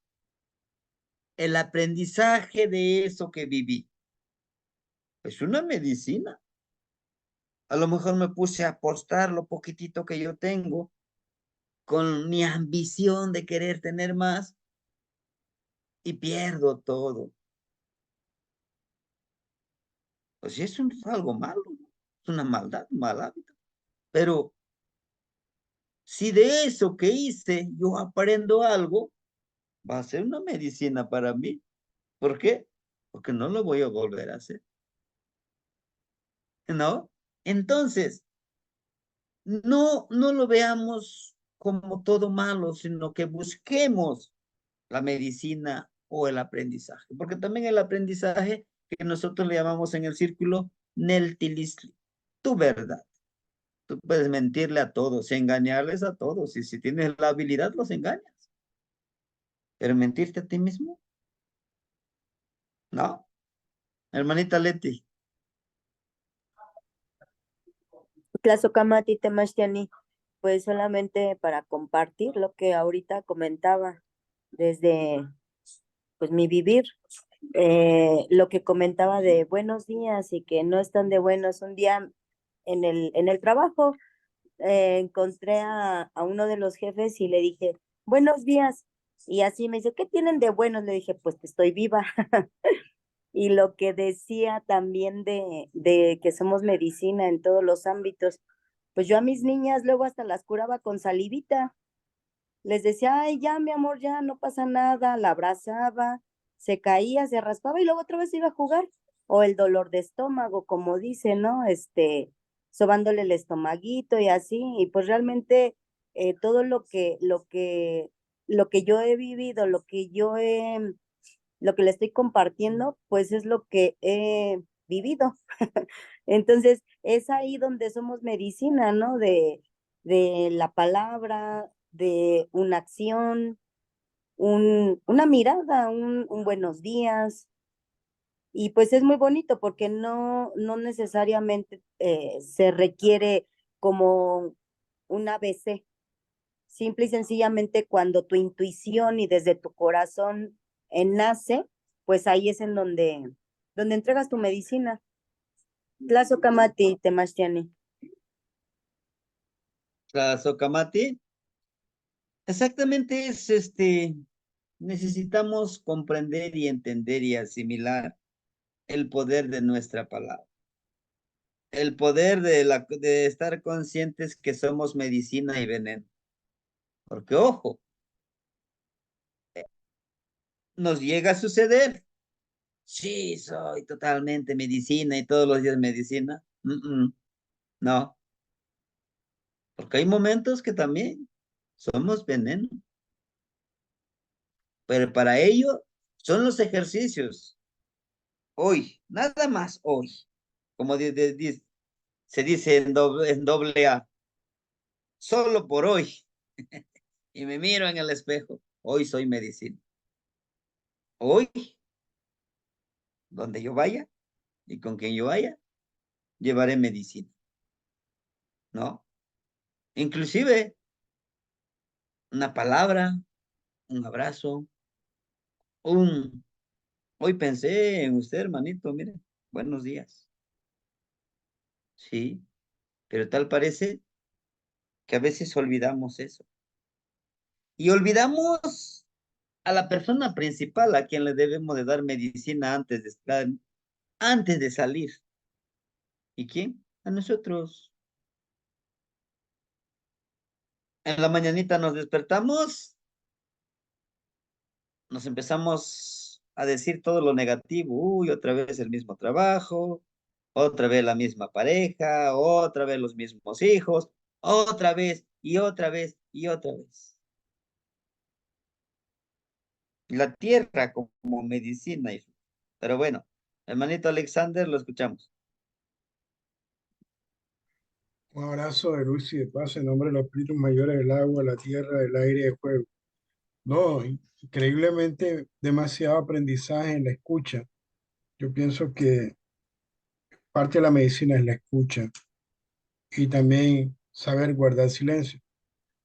El aprendizaje de eso que viví. Es una medicina. A lo mejor me puse a apostar lo poquitito que yo tengo con mi ambición de querer tener más y pierdo todo. Pues sí, algo malo, ¿no? Es una maldad, un mal hábito. Pero si de eso que hice yo aprendo algo, va a ser una medicina para mí. ¿Por qué? Porque no lo voy a volver a hacer. ¿No? Entonces, no lo veamos como todo malo, sino que busquemos la medicina o el aprendizaje. Porque también el aprendizaje que nosotros le llamamos en el círculo Neltilisli, tu verdad. Tú puedes mentirle a todos, engañarles a todos, y si tienes la habilidad, los engañas. Pero mentirte a ti mismo, no. Hermanita Leti. Tlazocamati Temachtiani, pues solamente para compartir lo que ahorita comentaba desde pues mi vivir, lo que comentaba de buenos días y que no están de buenos. Un día en el trabajo encontré a uno de los jefes y le dije, buenos días. Y así me dice, ¿qué tienen de buenos? Le dije, pues que estoy viva. Y lo que decía también de que somos medicina en todos los ámbitos, pues yo a mis niñas luego hasta las curaba con salivita. Les decía, ay, ya, mi amor, ya no pasa nada, la abrazaba, se caía, se raspaba y luego otra vez iba a jugar. O el dolor de estómago, como dice, ¿no? Sobándole el estomaguito y así. Y pues realmente todo lo que yo he vivido, lo que le estoy compartiendo, pues es lo que he vivido. Entonces, es ahí donde somos medicina, ¿no? De la palabra, de una acción, una mirada, un buenos días. Y pues es muy bonito porque no necesariamente se requiere como un ABC. Simple y sencillamente cuando tu intuición y desde tu corazón nace, pues ahí es en donde entregas tu medicina. Tlazocamati, Temachtiani. La Socamati. Exactamente es necesitamos comprender y entender y asimilar el poder de nuestra palabra. El poder de estar conscientes que somos medicina y veneno. Porque, ojo, nos llega a suceder. Sí, soy totalmente medicina y todos los días medicina. No, porque hay momentos que también somos veneno. Pero para ello son los ejercicios. Hoy, nada más hoy. Como se dice en doble A. Solo por hoy. Y me miro en el espejo. Hoy soy medicina. Hoy, donde yo vaya y con quien yo vaya, llevaré medicina. ¿No? Inclusive una palabra, un abrazo, hoy pensé en usted, hermanito, mire, buenos días. Sí, pero tal parece que a veces olvidamos eso. Y olvidamos a la persona principal a quien le debemos de dar medicina antes de salir. ¿Y quién? A nosotros. En la mañanita nos despertamos, nos empezamos a decir todo lo negativo. Uy, otra vez el mismo trabajo, otra vez la misma pareja, otra vez los mismos hijos, otra vez y otra vez y otra vez. La tierra como medicina. Pero bueno, hermanito Alexander, lo escuchamos. Un abrazo de luz y de paz en nombre de los espíritus mayores del agua, la tierra, el aire y el fuego. No, increíblemente demasiado aprendizaje en la escucha. Yo pienso que parte de la medicina es la escucha y también saber guardar silencio,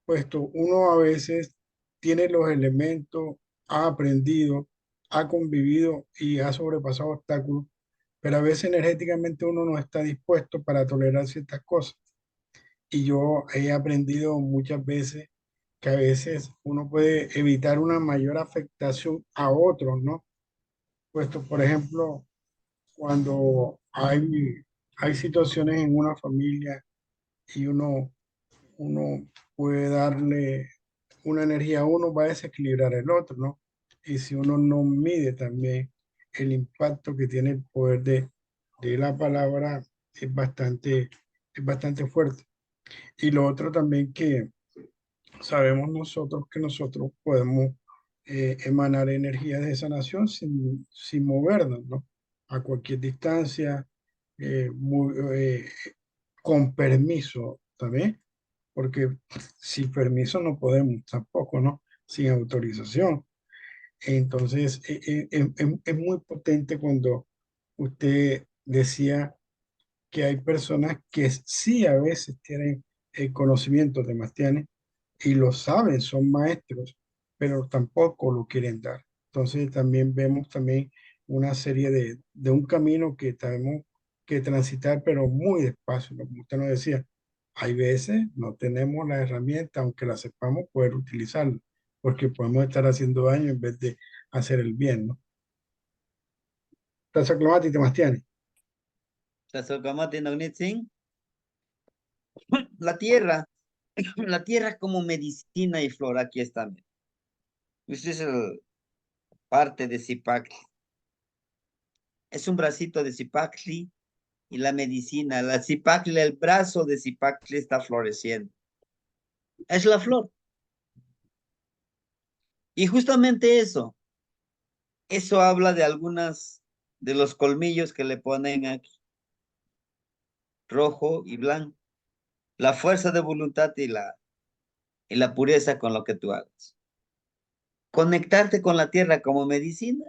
puesto uno a veces tiene los elementos, ha aprendido, ha convivido y ha sobrepasado obstáculos, pero a veces energéticamente uno no está dispuesto para tolerar ciertas cosas. Y yo he aprendido muchas veces que a veces uno puede evitar una mayor afectación a otros, ¿no? Puesto, por ejemplo, cuando hay situaciones en una familia y uno puede darle una energía a uno, va a desequilibrar el otro, ¿no? Y si uno no mide también el impacto que tiene el poder de la palabra, es bastante fuerte. Y lo otro también que sabemos nosotros que nosotros podemos emanar energías de sanación sin movernos, ¿no? A cualquier distancia, con permiso también, porque sin permiso no podemos tampoco, ¿no? Sin autorización. Entonces, es muy potente cuando usted decía que hay personas que sí a veces tienen el conocimiento de Mastianes y lo saben, son maestros, pero tampoco lo quieren dar. Entonces también vemos también una serie de un camino que tenemos que transitar, pero muy despacio, ¿no? Como usted nos decía, hay veces no tenemos la herramienta, aunque la sepamos, poder utilizarla, porque podemos estar haciendo daño en vez de hacer el bien, ¿no? ¿Estás aclamado, Mastianes? La tierra, la tierra como medicina y flor, aquí está. Este es el parte de Zipacli. Es un bracito de Zipacli y la medicina, la Zipacli, el brazo de Zipacli está floreciendo. Es la flor. Y justamente eso habla de algunas de los colmillos que le ponen aquí, rojo y blanco. La fuerza de voluntad y la pureza con lo que tú hagas. Conectarte con la tierra como medicina.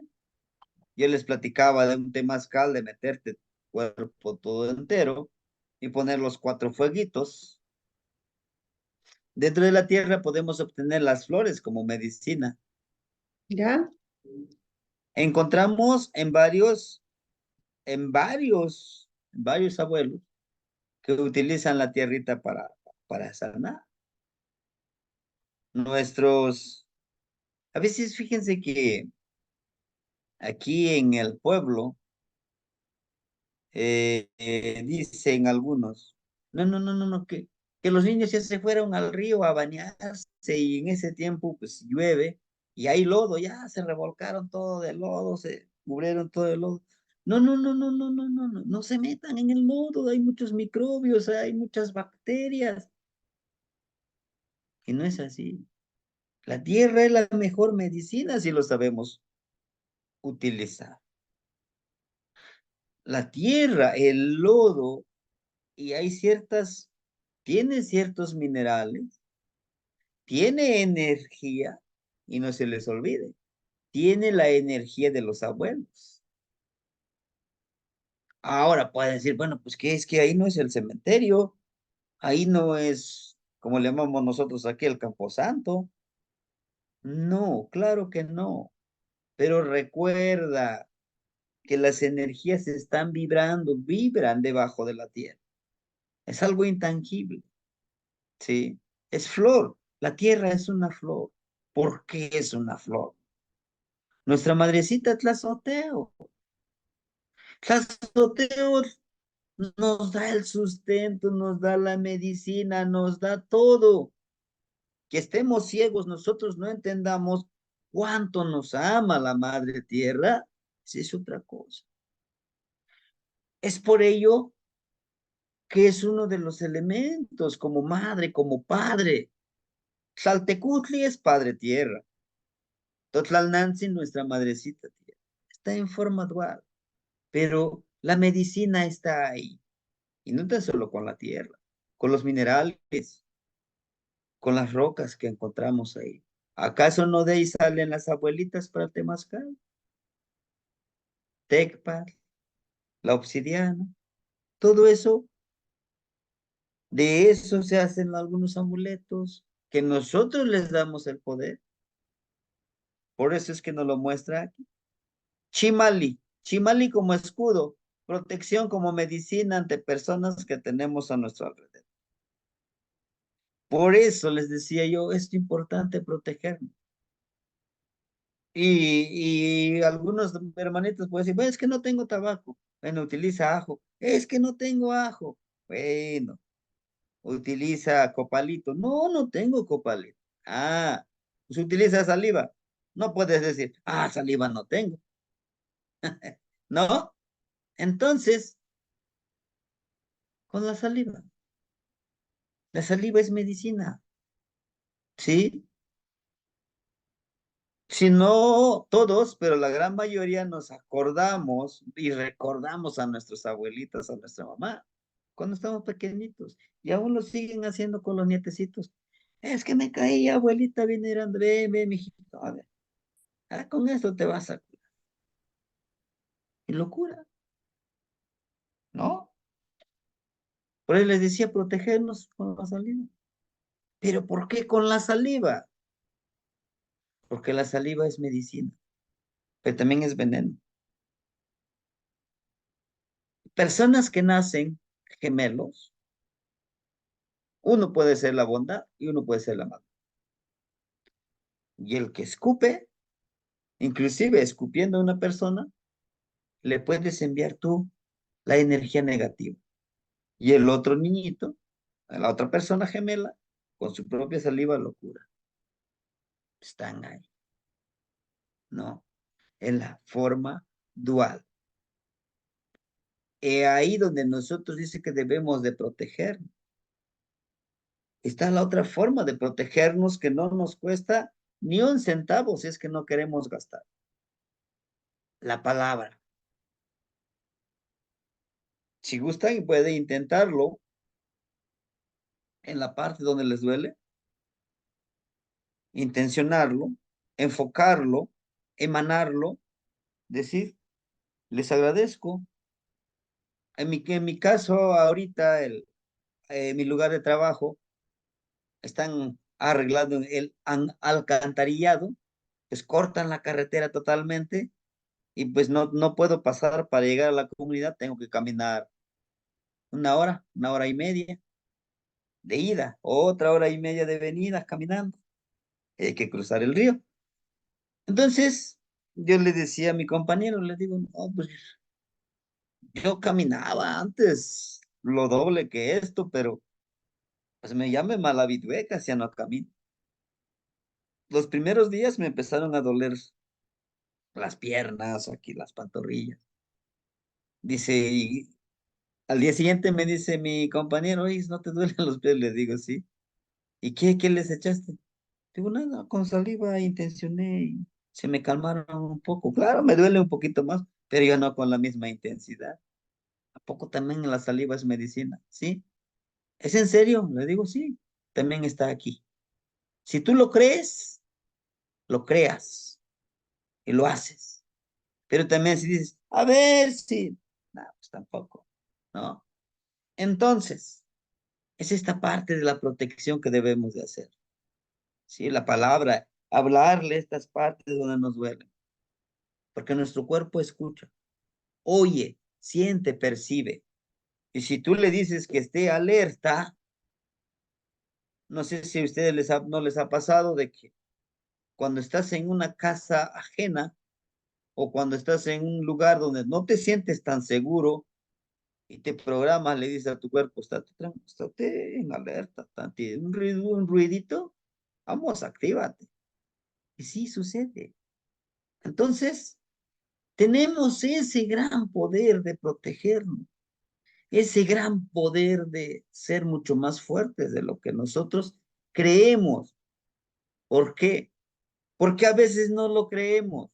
Yo les platicaba de un temazcal de meterte cuerpo todo entero y poner los 4 fueguitos. Dentro de la tierra podemos obtener las flores como medicina. ¿Ya? Encontramos en varios abuelos que utilizan la tierrita para sanar. A veces fíjense que aquí en el pueblo dicen algunos, no, que los niños ya se fueron al río a bañarse y en ese tiempo pues llueve y hay lodo, ya se revolcaron todo de lodo, se cubrieron todo de lodo. No se metan en el lodo, hay muchos microbios, hay muchas bacterias. Y no es así. La tierra es la mejor medicina si lo sabemos utilizar. La tierra, el lodo, y tiene ciertos minerales, tiene energía, y no se les olvide, tiene la energía de los abuelos. Ahora pueden decir, bueno, pues que es que ahí no es el cementerio, ahí no es, como le llamamos nosotros aquí, el camposanto. No, claro que no, pero recuerda que las energías están vibrando, vibran debajo de la tierra. Es algo intangible, ¿sí? Es flor. La tierra es una flor. ¿Por qué es una flor? Nuestra madrecita Tlazoteo. Tlazoteo nos da el sustento, nos da la medicina, nos da todo. que estemos ciegos, nosotros no entendamos cuánto nos ama la Madre Tierra, esa es otra cosa. Es por ello que es uno de los elementos como madre, como padre. Xaltecutli es Padre Tierra. Totlalnanzi, nuestra madrecita tierra. Está en forma dual, pero la medicina está ahí. Y no tan solo con la tierra, con los minerales, con las rocas que encontramos ahí. ¿Acaso no de ahí salen las abuelitas para Temazcal? Tecpat, la obsidiana, todo eso, de eso se hacen algunos amuletos que nosotros les damos el poder. Por eso es que nos lo muestra aquí. Chimali, Chimali como escudo, protección como medicina ante personas que tenemos a nuestro alrededor. Por eso les decía yo, es importante protegernos. Y algunos hermanitos pueden decir, bueno, es que no tengo tabaco. Bueno, utiliza ajo. Es que no tengo ajo. Bueno, utiliza copalito. No, no tengo copalito. Ah, pues utiliza saliva. No puedes decir, saliva no tengo. ¿No? Entonces, con la saliva. La saliva es medicina. ¿Sí? Si no todos, pero la gran mayoría nos acordamos y recordamos a nuestros abuelitos, a nuestra mamá, cuando estábamos pequeñitos. Y aún lo siguen haciendo con los nietecitos. Es que me caí, abuelita, viene André, ve, mijito. A ver, con esto te vas a curar. Y lo cura, ¿no? Por eso les decía protegernos con la saliva. ¿Pero por qué con la saliva? Porque la saliva es medicina, pero también es veneno. Personas que nacen gemelos, uno puede ser la bondad y uno puede ser la maldad. Y el que escupe, inclusive escupiendo a una persona, le puedes enviar tú la energía negativa. Y el otro niñito, la otra persona gemela, con su propia saliva lo cura. Están ahí, ¿no? En la forma dual. Ahí donde nosotros dice que debemos de protegernos. Está la otra forma de protegernos que no nos cuesta ni un centavo si es que no queremos gastar. La palabra. Si gustan, puede intentarlo en la parte donde les duele, intencionarlo, enfocarlo, emanarlo, decir, les agradezco. En mi caso, ahorita, mi lugar de trabajo, están arreglando el alcantarillado, pues cortan la carretera totalmente y pues no puedo pasar para llegar a la comunidad, tengo que caminar una hora y media de ida, otra hora y media de venida caminando, hay que cruzar el río. Entonces, yo le decía a mi compañero, le digo, no, pues yo caminaba antes lo doble que esto, pero pues me llame malhabitué, casi ya no camino. Los primeros días me empezaron a doler las piernas, aquí las pantorrillas. Dice, y al día siguiente me dice mi compañero, oye, ¿no te duelen los pies? Le digo, sí. ¿Y qué les echaste? Digo, nada, con saliva intencioné y se me calmaron un poco. Claro, me duele un poquito más, pero ya no con la misma intensidad. ¿A poco también la saliva es medicina? ¿Sí? ¿Es en serio? Le digo, sí, también está aquí. Si tú lo crees, lo creas y lo haces. Pero también si dices, a ver si, no, pues tampoco, ¿no? Entonces, es esta parte de la protección que debemos de hacer. ¿Sí? La palabra, hablarle estas partes donde nos duelen. Porque nuestro cuerpo escucha, oye, siente, percibe. Y si tú le dices que esté alerta, no sé si a ustedes no les ha pasado de que cuando estás en una casa ajena o cuando estás en un lugar donde no te sientes tan seguro y te programas, le dices a tu cuerpo, estate en alerta, un ruidito, Vamos, actívate. Y sí sucede. Entonces, tenemos ese gran poder de protegernos, ese gran poder de ser mucho más fuertes de lo que nosotros creemos. ¿Por qué? Porque a veces no lo creemos.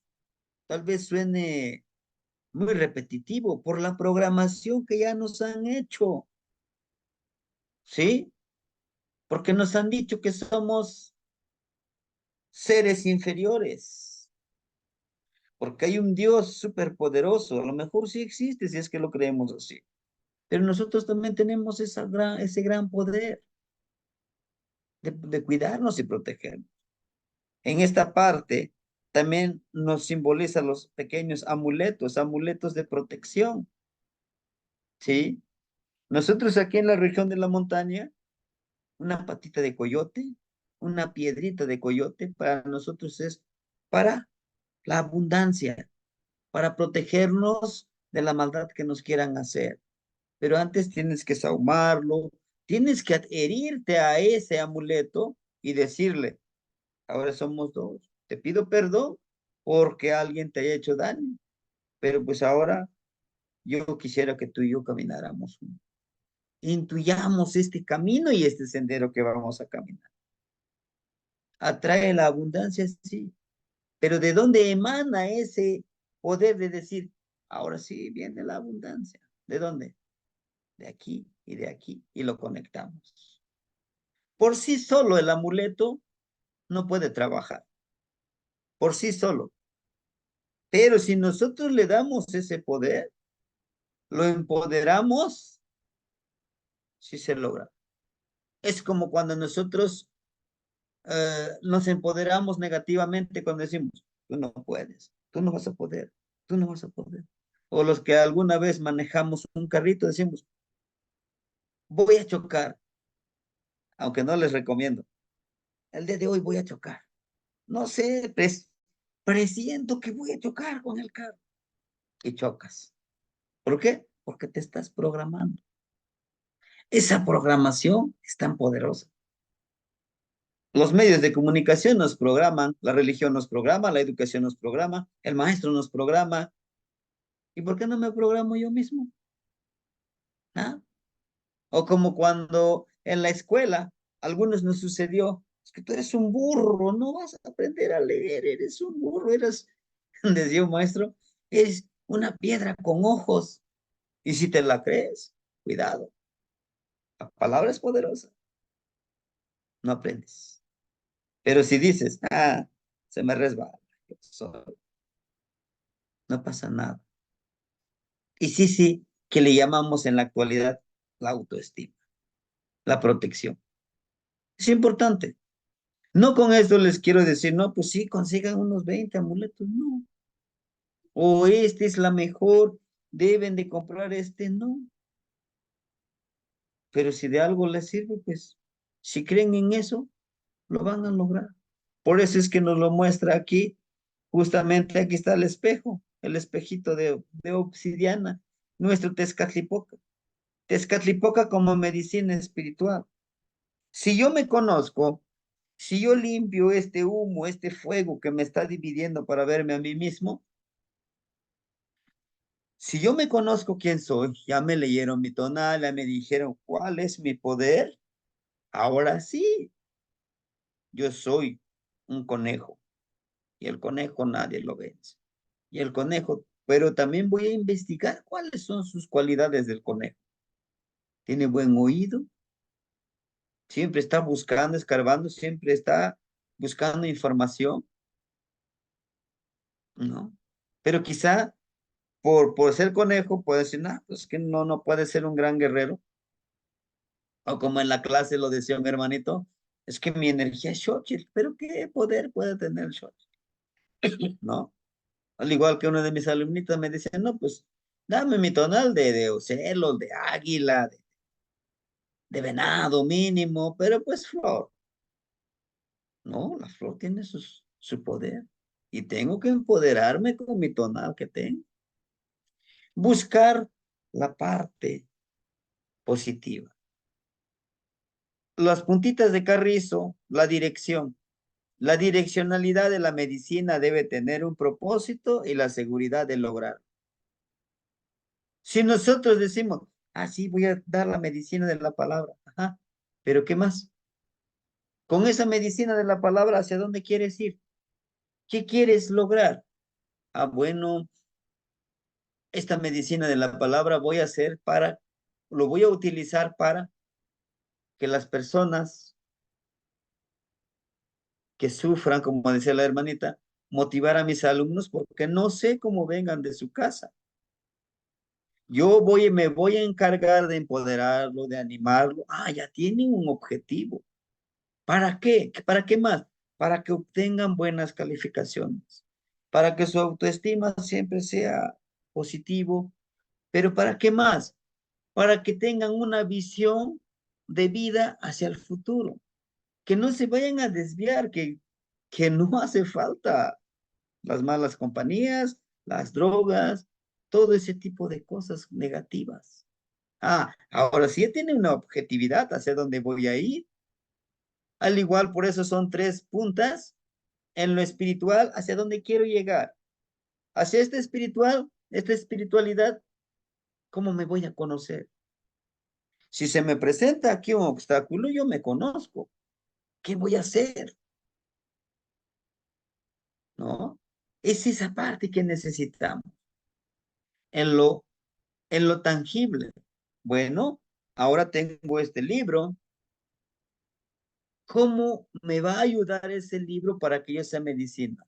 Tal vez suene muy repetitivo por la programación que ya nos han hecho. ¿Sí? Porque nos han dicho que somos seres inferiores. Porque hay un Dios superpoderoso. A lo mejor sí existe si es que lo creemos así. Pero nosotros también tenemos ese gran poder de cuidarnos y protegernos. En esta parte también nos simboliza los pequeños amuletos, amuletos de protección. ¿Sí? Nosotros aquí en la región de la montaña, una patita de coyote, una piedrita de coyote, para nosotros es para la abundancia, para protegernos de la maldad que nos quieran hacer. Pero antes tienes que saumarlo, tienes que adherirte a ese amuleto y decirle, ahora somos dos, te pido perdón porque alguien te haya hecho daño, pero pues ahora yo quisiera que tú y yo camináramos juntos. Intuyamos este camino y este sendero que vamos a caminar. Atrae la abundancia, sí, pero ¿de dónde emana ese poder de decir, ahora sí viene la abundancia? ¿De dónde? De aquí y de aquí, y lo conectamos. Por sí solo el amuleto no puede trabajar, por sí solo. Pero si nosotros le damos ese poder, lo empoderamos, sí se logra. Es como cuando nosotros nos empoderamos negativamente cuando decimos, tú no puedes, tú no vas a poder, tú no vas a poder. O los que alguna vez manejamos un carrito decimos, voy a chocar, aunque no les recomiendo. El día de hoy voy a chocar. No sé, presiento que voy a chocar con el carro. Y chocas. ¿Por qué? Porque te estás programando. Esa programación es tan poderosa. Los medios de comunicación nos programan, la religión nos programa, la educación nos programa, el maestro nos programa. ¿Y por qué no me programo yo mismo? ¿Ah? O como cuando en la escuela, a algunos nos sucedió, es que tú eres un burro, no vas a aprender a leer, eres un burro, decía un maestro, eres una piedra con ojos. Y si te la crees, cuidado, la palabra es poderosa, no aprendes. Pero si dices, se me resbala, no pasa nada. Y sí, que le llamamos en la actualidad la autoestima, la protección. Es importante. No con esto les quiero decir, no, pues sí, consigan unos 20 amuletos, no. O este es la mejor, deben de comprar este, no. Pero si de algo les sirve, pues, si creen en eso, lo van a lograr. Por eso es que nos lo muestra aquí, justamente aquí está el espejito de obsidiana, nuestro Tezcatlipoca. Tezcatlipoca como medicina espiritual. Si yo me conozco, si yo limpio este humo, este fuego que me está dividiendo para verme a mí mismo, si yo me conozco quién soy, ya me leyeron mi tonal, ya me dijeron cuál es mi poder, ahora sí, yo soy un conejo y el conejo nadie lo vence. Y el conejo, pero también voy a investigar cuáles son sus cualidades del conejo. Tiene buen oído, siempre está buscando, escarbando, siempre está buscando información, ¿no? Pero quizá por ser conejo puede decir, no, pues que no puede ser un gran guerrero. O como en la clase lo decía un hermanito, es que mi energía es Xochitl, pero ¿qué poder puede tener Xochitl? ¿No? Al igual que uno de mis alumnitos me decía, no, pues dame mi tonal de ocelo, de águila, de venado mínimo, pero pues flor. No, la flor tiene su poder y tengo que empoderarme con mi tonal que tengo. Buscar la parte positiva. las puntitas de carrizo, la dirección. La direccionalidad de la medicina debe tener un propósito y la seguridad de lograr. Si nosotros decimos, ah, sí, voy a dar la medicina de la palabra, ajá, pero ¿qué más? Con esa medicina de la palabra, ¿hacia dónde quieres ir? ¿Qué quieres lograr? Ah, bueno, esta medicina de la palabra voy a hacer para, lo voy a utilizar para que las personas que sufran, como decía la hermanita, motivar a mis alumnos porque no sé cómo vengan de su casa. Yo me voy a encargar de empoderarlo, de animarlo. Ah, ya tiene un objetivo. ¿Para qué? ¿Para qué más? Para que obtengan buenas calificaciones, para que su autoestima siempre sea positivo. ¿Pero para qué más? Para que tengan una visión de vida hacia el futuro, que no se vayan a desviar, que no hace falta las malas compañías, las drogas, todo ese tipo de cosas negativas. Ah, ahora sí tiene una objetividad hacia dónde voy a ir. Al igual, por eso son 3 puntas en lo espiritual, hacia dónde quiero llegar. Hacia este espiritual, esta espiritualidad, ¿cómo me voy a conocer? Si se me presenta aquí un obstáculo, yo me conozco. ¿Qué voy a hacer? ¿No? Es esa parte que necesitamos. En lo, en lo tangible. Bueno, ahora tengo este libro. ¿Cómo me va a ayudar ese libro para que yo sea medicina?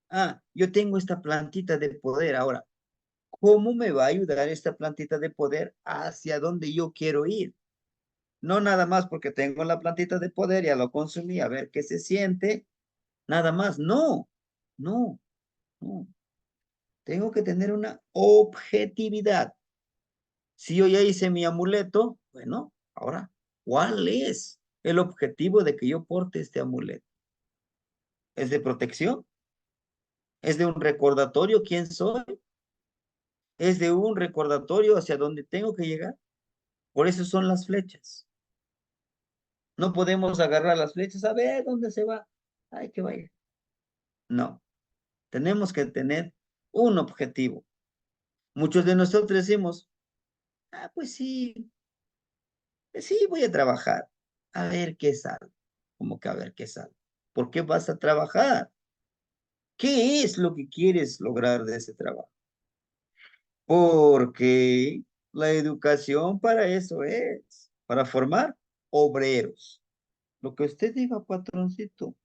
Ah, yo tengo esta plantita de poder ahora. ¿Cómo me va a ayudar esta plantita de poder hacia donde yo quiero ir? No nada más porque tengo la plantita de poder, ya lo consumí, a ver qué se siente. Nada más, no, no, no. Tengo que tener una objetividad. Si yo ya hice mi amuleto, bueno, ahora, ¿cuál es el objetivo de que yo porte este amuleto? ¿Es de protección? ¿Es de un recordatorio quién soy? ¿Es de un recordatorio hacia dónde tengo que llegar? Por eso son las flechas. No podemos agarrar las flechas a ver dónde se va. Ay, que vaya. No, tenemos que tener un objetivo. Muchos de nosotros decimos, ah, pues sí, voy a trabajar. A ver qué sale. ¿Cómo que a ver qué sale? ¿Por qué vas a trabajar? ¿Qué es lo que quieres lograr de ese trabajo? Porque la educación para eso es, para formar obreros. Lo que usted diga, patroncito.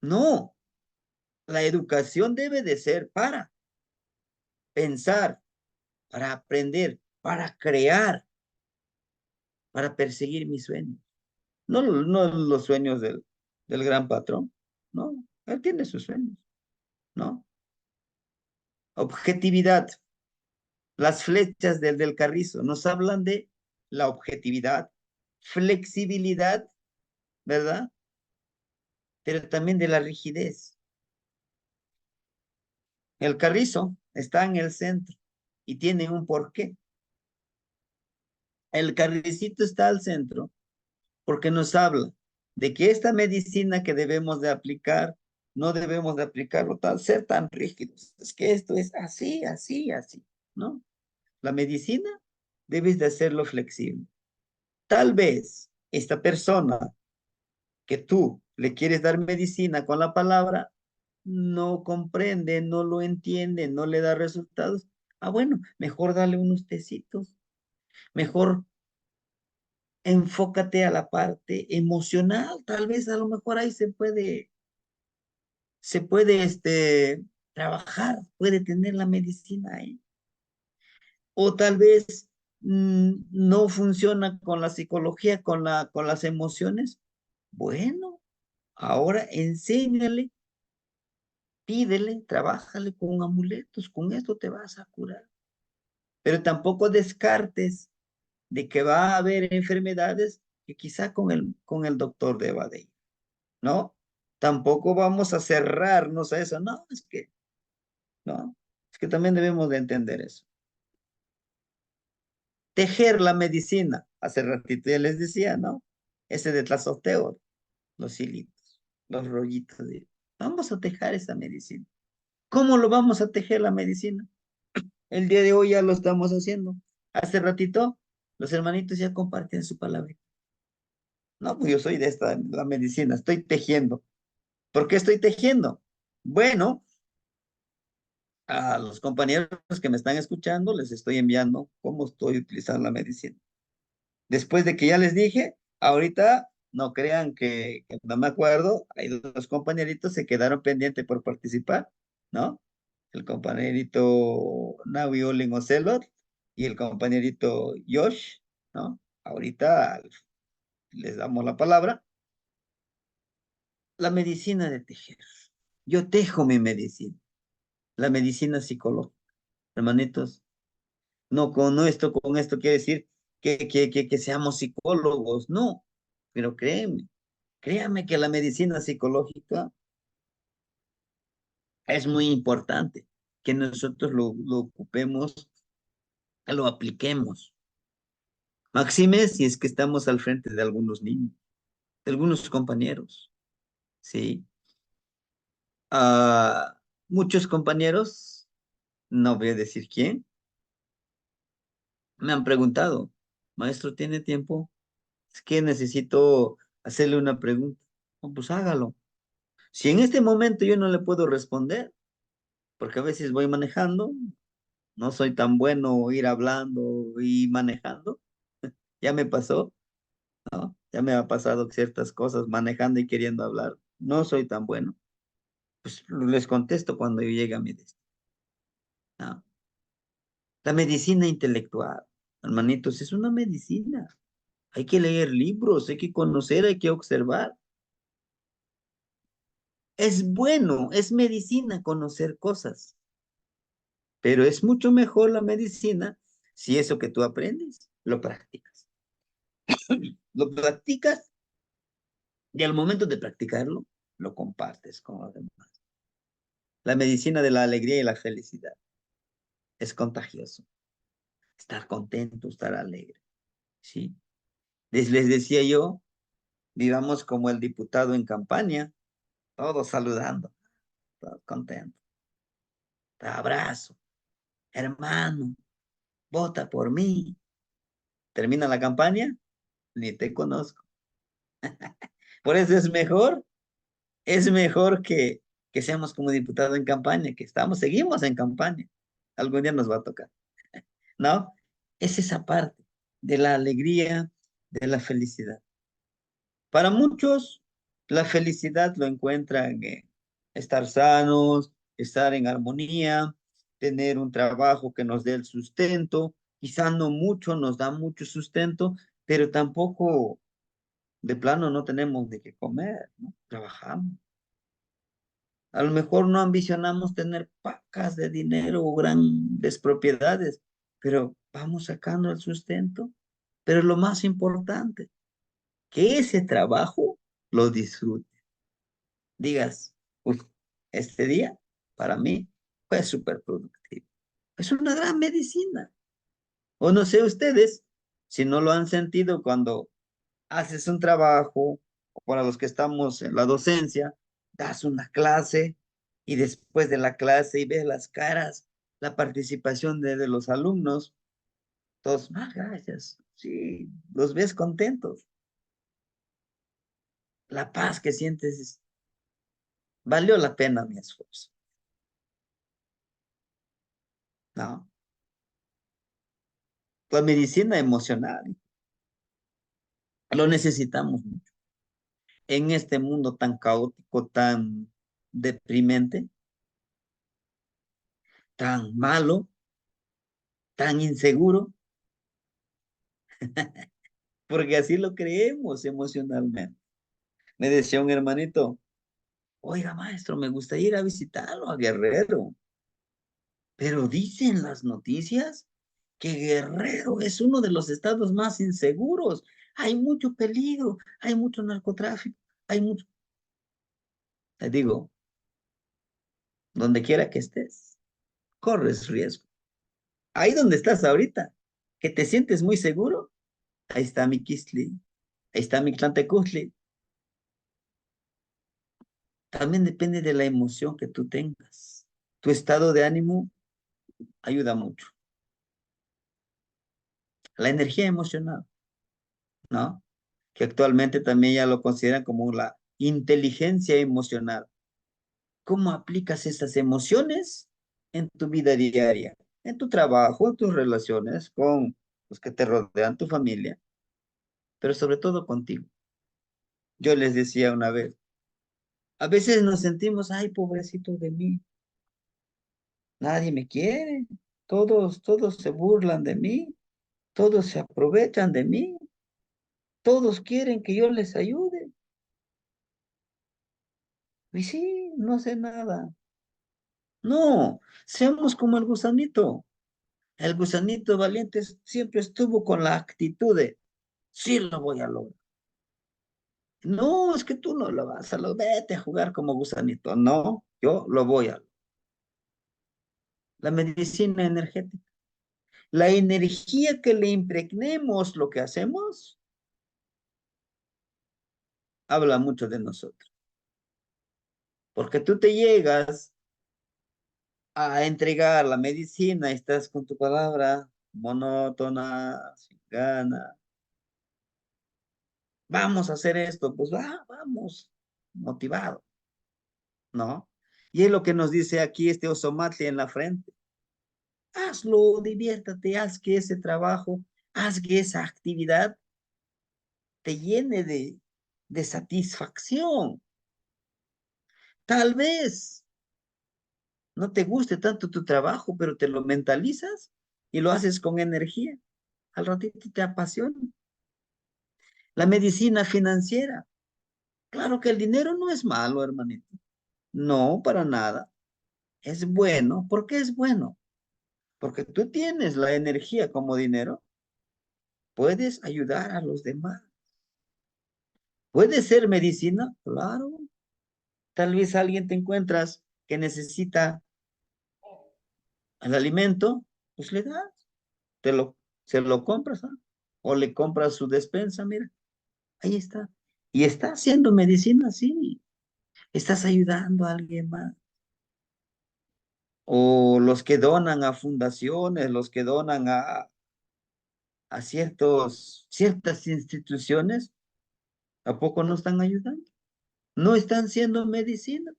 No, la educación debe de ser para pensar, para aprender, para crear, para perseguir mis sueños. No, no los sueños del gran patrón, no, él tiene sus sueños, ¿no? Objetividad. Las flechas del carrizo nos hablan de la objetividad, flexibilidad, ¿verdad? Pero también de la rigidez. El carrizo está en el centro y tiene un porqué. El carricito está al centro porque nos habla de que esta medicina que debemos de aplicar, no debemos de aplicarlo ser tan rígidos. Es que esto es así, así, así, ¿no? La medicina debes de hacerlo flexible. Tal vez esta persona que tú le quieres dar medicina con la palabra, no comprende, no lo entiende, no le da resultados. Ah, bueno, mejor dale unos tecitos, mejor enfócate a la parte emocional, tal vez a lo mejor ahí se puede trabajar, puede tener la medicina ahí. O tal vez no funciona con la psicología, con las emociones. Bueno, ahora enséñale, pídele, trabájale con amuletos, con esto te vas a curar. Pero tampoco descartes de que va a haber enfermedades que quizá con el doctor deba de ir, ¿no? Tampoco vamos a cerrarnos a eso, no, no, es que también debemos de entender eso. Tejer la medicina, hace ratito ya les decía, ¿no? ese de tlazoteo, los hilitos, los rollitos. Vamos a tejer esa medicina. ¿Cómo lo vamos a tejer la medicina? El día de hoy ya lo estamos haciendo. Hace ratito, los hermanitos ya comparten su palabra. No, pues yo soy de la medicina, estoy tejiendo. ¿Por qué estoy tejiendo? Bueno, a los compañeros que me están escuchando, les estoy enviando cómo estoy utilizando la medicina. Después de que ya les dije, ahorita no crean que no me acuerdo, ahí los compañeritos se quedaron pendientes por participar, ¿no? El compañerito Nawi Olin Ocelot y el compañerito Josh, ¿no? Ahorita les damos la palabra. La medicina de tejer. Yo tejo mi medicina, la medicina psicológica. Hermanitos, no con esto quiere decir que seamos psicólogos, no, pero créame que la medicina psicológica es muy importante, que nosotros lo ocupemos, lo apliquemos. Máxime si es que estamos al frente de algunos niños, de algunos compañeros, ¿sí? Muchos compañeros, no voy a decir quién, me han preguntado, maestro, ¿tiene tiempo? Es que necesito hacerle una pregunta. No, pues hágalo. Si en este momento yo no le puedo responder, porque a veces voy manejando, no soy tan bueno ir hablando y manejando, ya me pasó, ¿no? Ya me ha pasado ciertas cosas manejando y queriendo hablar, no soy tan bueno, pues les contesto cuando yo llegue a mi destino, ¿no? La medicina intelectual, hermanitos, es una medicina. Hay que leer libros, hay que conocer, hay que observar. Es bueno, es medicina conocer cosas, pero es mucho mejor la medicina si eso que tú aprendes lo practicas. Lo practicas y al momento de practicarlo, lo compartes con los demás. La medicina de la alegría y la felicidad es contagioso. Estar contento, estar alegre, ¿sí? Les decía yo, vivamos como el diputado en campaña, todos saludando, todos contentos. Te abrazo, hermano, vota por mí. Termina la campaña, ni te conozco. Por eso es mejor que seamos como diputado en campaña, que seguimos en campaña. Algún día nos va a tocar, ¿no? Es esa parte de la alegría, de la felicidad. Para muchos, la felicidad lo encuentran en estar sanos, estar en armonía, tener un trabajo que nos dé el sustento, quizá no mucho, nos da mucho sustento, pero tampoco de plano no tenemos de qué comer, ¿no? Trabajamos. A lo mejor no ambicionamos tener pacas de dinero o grandes propiedades, pero vamos sacando el sustento. Pero lo más importante, que ese trabajo lo disfrute. Digas, "Uf, este día para mí fue súper productivo". Es una gran medicina. O no sé ustedes si no lo han sentido cuando haces un trabajo, o para los que estamos en la docencia, das una clase y después de la clase y ves las caras, la participación de los alumnos, todos, gracias, sí, los ves contentos. La paz que sientes, valió la pena mi esfuerzo, ¿no? La medicina emocional, lo necesitamos mucho. En este mundo tan caótico, tan deprimente, tan malo, tan inseguro, porque así lo creemos emocionalmente. Me decía un hermanito, oiga maestro, me gustaría ir a visitarlo a Guerrero, pero dicen las noticias que Guerrero es uno de los estados más inseguros. Hay mucho peligro, hay mucho narcotráfico, hay mucho... Te digo, donde quiera que estés, corres riesgo. Ahí donde estás ahorita, que te sientes muy seguro, ahí está mi Kistli. Ahí está Mictlantecutli. También depende de la emoción que tú tengas. Tu estado de ánimo ayuda mucho. La energía emocional, ¿no? Que actualmente también ya lo consideran como la inteligencia emocional. ¿Cómo aplicas esas emociones en tu vida diaria? En tu trabajo, en tus relaciones con los que te rodean, tu familia, pero sobre todo contigo. Yo les decía una vez, a veces nos sentimos, ay, pobrecito de mí, nadie me quiere, todos se burlan de mí, todos se aprovechan de mí, todos quieren que yo les ayude. Y sí, no sé nada. No, seamos como el gusanito. El gusanito valiente siempre estuvo con la actitud de, sí lo voy a lograr. No, es que tú no lo vas a lograr, vete a jugar como gusanito. No, yo lo voy a lograr. La medicina energética. La energía que le impregnemos lo que hacemos, habla mucho de nosotros. Porque tú te llegas a entregar la medicina y estás con tu palabra monótona, sin gana. Vamos a hacer esto, pues vamos, motivado, ¿no? Y es lo que nos dice aquí este Osomatli en la frente. Hazlo, diviértate, haz que ese trabajo, haz que esa actividad te llene de satisfacción. Tal vez no te guste tanto tu trabajo, pero te lo mentalizas y lo haces con energía. Al ratito te apasiona. La medicina financiera. Claro que el dinero no es malo, hermanito. No, para nada. Es bueno. ¿Por qué es bueno? Porque tú tienes la energía como dinero. Puedes ayudar a los demás. ¿Puede ser medicina? Claro. Tal vez alguien te encuentras que necesita el alimento, pues le das, se lo compras, ¿ah? O le compras su despensa, mira, ahí está. Y está haciendo medicina, sí. Estás ayudando a alguien más. O los que donan a fundaciones, los que donan a ciertas instituciones, ¿a poco no están ayudando? No están haciendo medicina,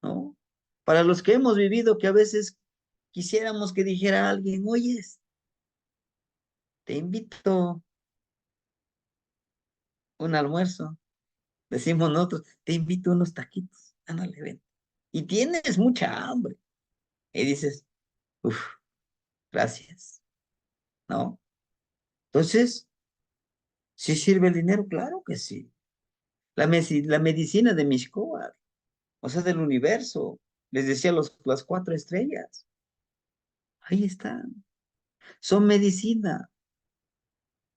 ¿no? Para los que hemos vivido que a veces quisiéramos que dijera alguien, oye, te invito un almuerzo. Decimos nosotros, te invito unos taquitos. Ándale, ven. Y tienes mucha hambre. Y dices, uff, gracias, ¿no? Entonces, ¿sí sirve el dinero? Claro que sí. La medicina de Mishkoa, o sea, del universo. Les decía las 4 estrellas. Ahí están. Son medicina,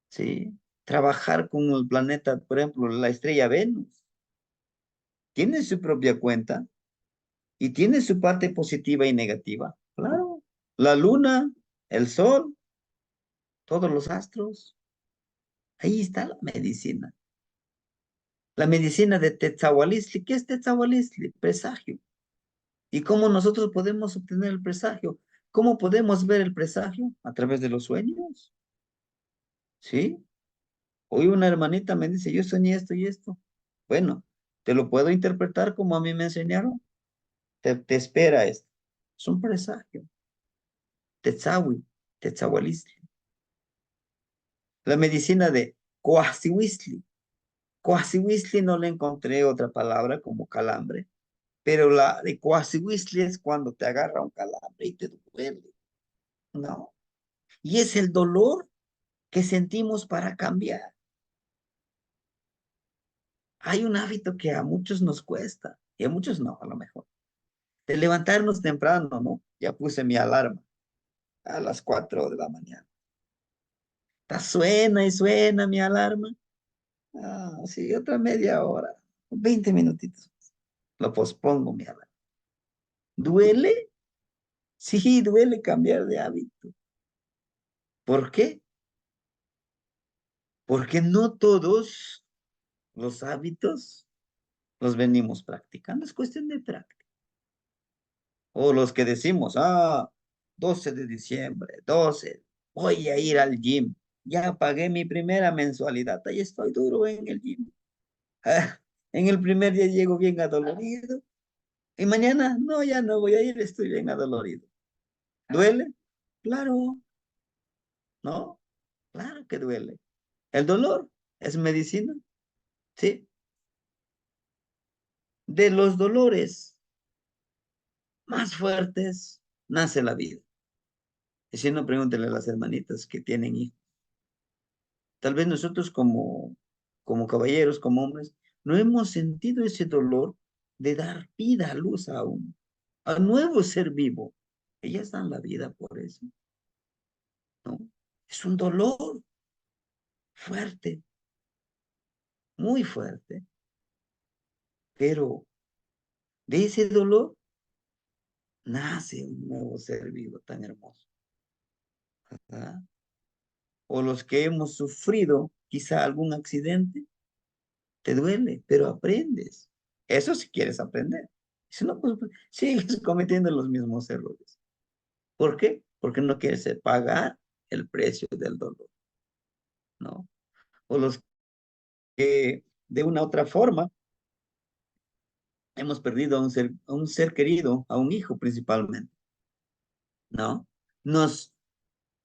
¿sí? Trabajar con el planeta, por ejemplo, la estrella Venus. Tiene su propia cuenta y tiene su parte positiva y negativa. Claro. La luna, el sol, todos los astros. Ahí está la medicina. La medicina de Tetzahualistli. ¿Qué es Tetzahualistli? Presagio. ¿Y cómo nosotros podemos obtener el presagio? ¿Cómo podemos ver el presagio? A través de los sueños. ¿Sí? Hoy una hermanita me dice, yo soñé esto y esto. Bueno, te lo puedo interpretar como a mí me enseñaron. Te espera esto. Es un presagio. Tetzahui, Tetzahualistli. La medicina de Coahuistli. Coahuistli no le encontré otra palabra como calambre, pero la de Coahuistli es cuando te agarra un calambre y te duele, ¿no? Y es el dolor que sentimos para cambiar. Hay un hábito que a muchos nos cuesta, y a muchos no, a lo mejor. De levantarnos temprano, ¿no? Ya puse mi alarma a las 4 de la mañana. Está suena y suena mi alarma. Ah, sí, otra media hora, 20 minutitos. Lo pospongo mi alarma. ¿Duele? Sí, duele cambiar de hábito. ¿Por qué? Porque no todos los hábitos los venimos practicando, es cuestión de práctica. O los que decimos, 12 de diciembre, 12, voy a ir al gym. Ya pagué mi primera mensualidad, ahí estoy duro en el gym. En el primer día llego bien adolorido. Y mañana, no, ya no voy a ir, estoy bien adolorido. ¿Duele? Claro, ¿no? Claro que duele. El dolor es medicina, ¿sí? De los dolores más fuertes nace la vida. Y si no, pregúntele a las hermanitas que tienen hijos. Tal vez nosotros como caballeros, como hombres, no hemos sentido ese dolor de dar vida a luz a un nuevo ser vivo. Ellas dan la vida por eso, ¿no? Es un dolor fuerte, muy fuerte, pero de ese dolor nace un nuevo ser vivo tan hermoso, ¿verdad? O los que hemos sufrido quizá algún accidente, te duele, pero aprendes. Eso si quieres aprender. Si no, pues sigues cometiendo los mismos errores. ¿Por qué? Porque no quieres pagar el precio del dolor, ¿no? O los que de una otra forma hemos perdido a un ser querido, a un hijo principalmente, ¿no? Nos,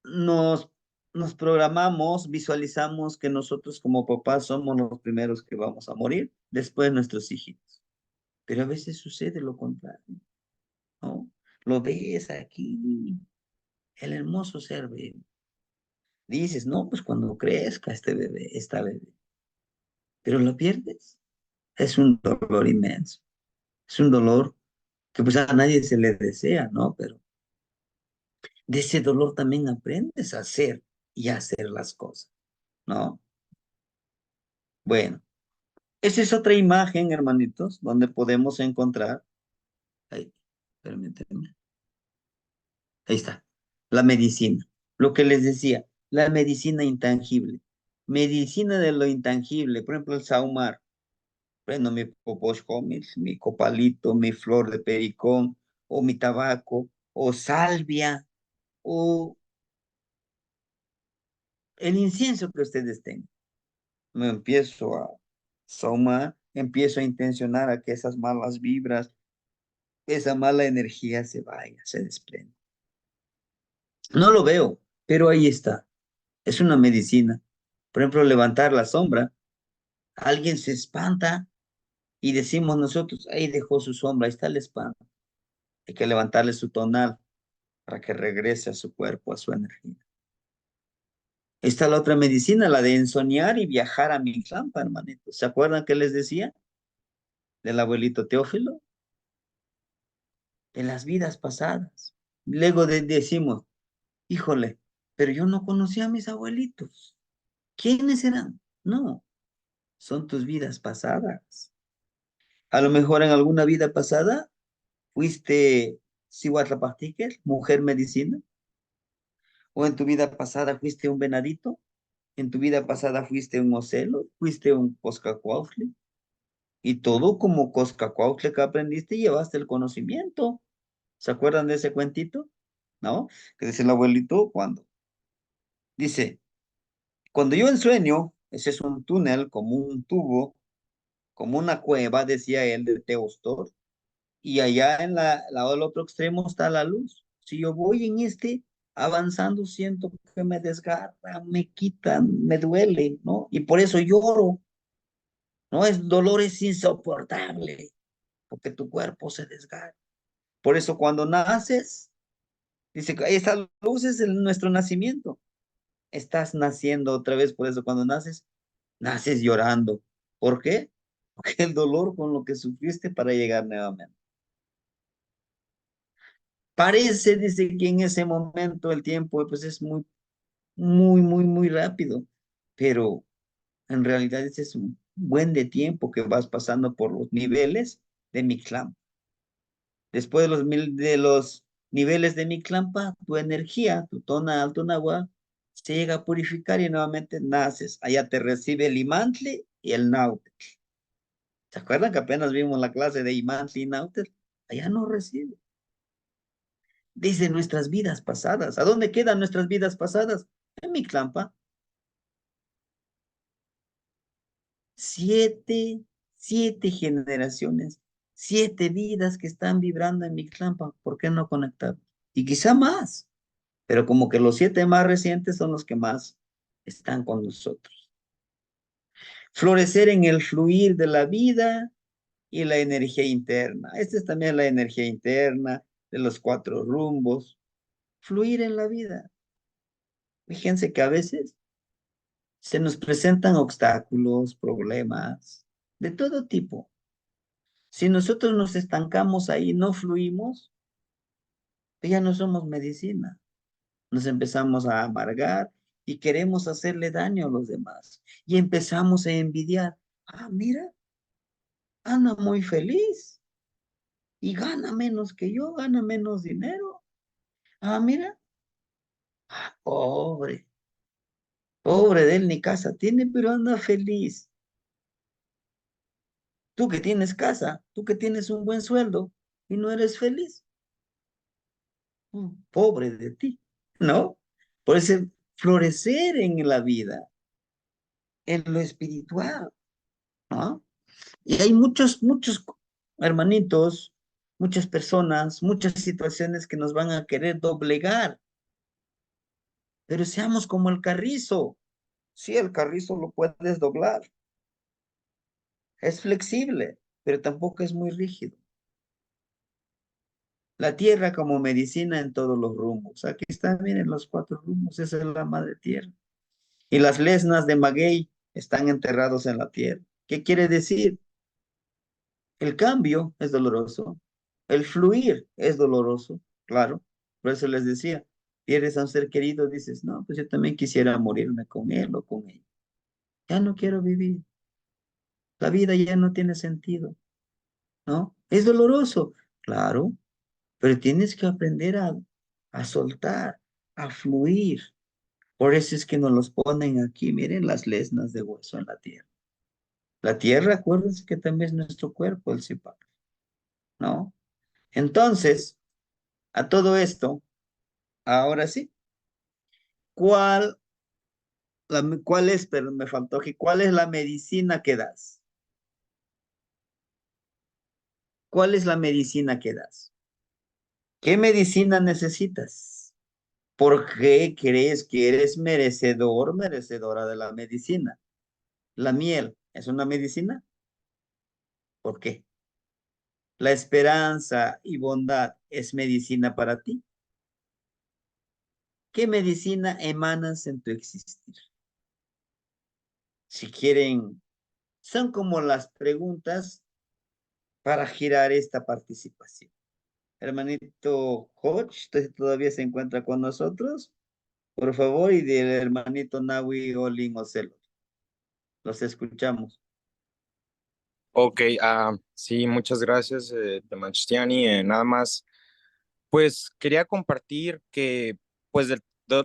nos, nos programamos, visualizamos que nosotros como papás somos los primeros que vamos a morir, después nuestros hijitos. Pero a veces sucede lo contrario, ¿no? Lo ves aquí, el hermoso ser bebé. Dices, no, pues cuando crezca este bebé, esta bebé. Pero lo pierdes. Es un dolor inmenso. Es un dolor que pues a nadie se le desea, ¿no? Pero de ese dolor también aprendes a hacer y a hacer las cosas, ¿no? Bueno, esa es otra imagen, hermanitos, donde podemos encontrar, ahí, permítanme, ahí está, la medicina. Lo que les decía, la medicina intangible. Medicina de lo intangible, por ejemplo, el saumar. Prendo mi poposco, mi copalito, mi flor de pericón, o mi tabaco, o salvia, o el incienso que ustedes tengan. Me empiezo a saumar, empiezo a intencionar a que esas malas vibras, esa mala energía se vaya, se desprenda. No lo veo, pero ahí está. Es una medicina. Por ejemplo, levantar la sombra. Alguien se espanta y decimos nosotros, ahí dejó su sombra, ahí está el espanto. Hay que levantarle su tonal para que regrese a su cuerpo, a su energía. Está la otra medicina, la de ensoñar y viajar a Mictlampa, hermanito. ¿Se acuerdan que les decía del abuelito Teófilo? En las vidas pasadas. Luego decimos, híjole, pero yo no conocía a mis abuelitos. ¿Quiénes eran? No, son tus vidas pasadas. A lo mejor en alguna vida pasada fuiste Cihuatlapastiquer, mujer medicina, o en tu vida pasada fuiste un venadito, en tu vida pasada fuiste un ocelo, fuiste un coscacuautle, y todo como coscacuautle que aprendiste llevaste el conocimiento. ¿Se acuerdan de ese cuentito? ¿No? Que dice el abuelito cuando dice, cuando yo ensueño, ese es un túnel como un tubo, como una cueva, decía él, de Teostor, y allá en el otro extremo está la luz. Si yo voy en este avanzando, siento que me desgarra, me quitan, me duele, ¿no? Y por eso lloro, ¿no? El dolor es insoportable, porque tu cuerpo se desgarra. Por eso cuando naces, dice, esa luz es nuestro nacimiento. Estás naciendo otra vez, por eso cuando naces, naces llorando. ¿Por qué? Porque el dolor con lo que sufriste para llegar nuevamente. Parece, dice que en ese momento el tiempo pues es muy rápido, pero en realidad ese es un buen de tiempo que vas pasando por los niveles de Mictlampa. Después de los niveles de Mictlampa, tu energía, tu tona alto en agua, se llega a purificar y nuevamente naces. Allá te recibe el Imantli y el Nautli. ¿Se acuerdan que apenas vimos la clase de Imantli y Nautli? Allá no recibe. Desde nuestras vidas pasadas. ¿A dónde quedan nuestras vidas pasadas? En Mictlampa. 7 generaciones, 7 vidas que están vibrando en Mictlampa. ¿Por qué no conectar? Y quizá más, pero como que los 7 más recientes son los que más están con nosotros. Florecer en el fluir de la vida y la energía interna. Esta es también la energía interna de los 4 rumbos. Fluir en la vida. Fíjense que a veces se nos presentan obstáculos, problemas, de todo tipo. Si nosotros nos estancamos ahí, no fluimos, ya no somos medicina. Nos empezamos a amargar y queremos hacerle daño a los demás. Y empezamos a envidiar. Ah, mira, anda muy feliz y gana menos que yo, gana menos dinero. Ah, mira, pobre, pobre de él, ni casa tiene, pero anda feliz. Tú que tienes casa, tú que tienes un buen sueldo y no eres feliz. Pobre de ti, ¿no? Por eso florecer en la vida, en lo espiritual, ¿no? Y hay muchos hermanitos, muchas personas, muchas situaciones que nos van a querer doblegar, pero seamos como el carrizo. Sí, el carrizo lo puedes doblar. Es flexible, pero tampoco es muy rígido. La tierra como medicina en todos los rumbos. Aquí están, miren, los 4 rumbos. Esa es la madre tierra. Y las lesnas de maguey están enterrados en la tierra. ¿Qué quiere decir? El cambio es doloroso. El fluir es doloroso, claro. Por eso les decía, pierdes a un ser querido, dices, no, pues yo también quisiera morirme con él o con ella. Ya no quiero vivir. La vida ya no tiene sentido, ¿no? Es doloroso, claro, pero tienes que aprender a soltar, a fluir. Por eso es que nos los ponen aquí, miren las lesnas de hueso en la tierra. La tierra, acuérdense que también es nuestro cuerpo, el Zipac, ¿no? Entonces, a todo esto, ahora sí, ¿cuál, cuál es, pero me faltó aquí, cuál es la medicina que das? ¿Cuál es la medicina que das? ¿Qué medicina necesitas? ¿Por qué crees que eres merecedor, merecedora de la medicina? ¿La miel es una medicina? ¿Por qué? ¿La esperanza y bondad es medicina para ti? ¿Qué medicina emanas en tu existir? Si quieren, son como las preguntas para girar esta participación. Hermanito Hodge, todavía se encuentra con nosotros, por favor, y del hermanito Nawi Olin Ocelo. Los escuchamos. Ok, sí, muchas gracias, Temachtani. Nada más, pues quería compartir que, pues, de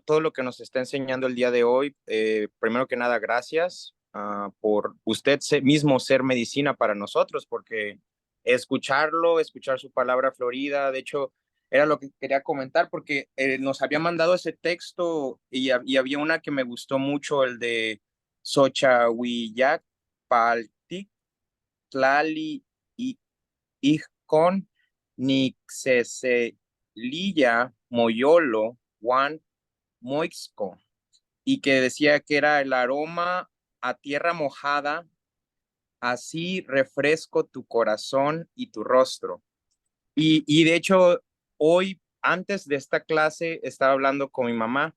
todo lo que nos está enseñando el día de hoy, primero que nada, gracias por usted mismo ser medicina para nosotros, porque escuchar su palabra florida, de hecho, era lo que quería comentar, porque nos había mandado ese texto y había una que me gustó mucho, el de Xochahuillac Paltic Tlali y Ijcon Nixeselilla Moyolo Juan Moixco, y que decía que era el aroma a tierra mojada, así refresco tu corazón y tu rostro. Y de hecho, hoy, antes de esta clase, estaba hablando con mi mamá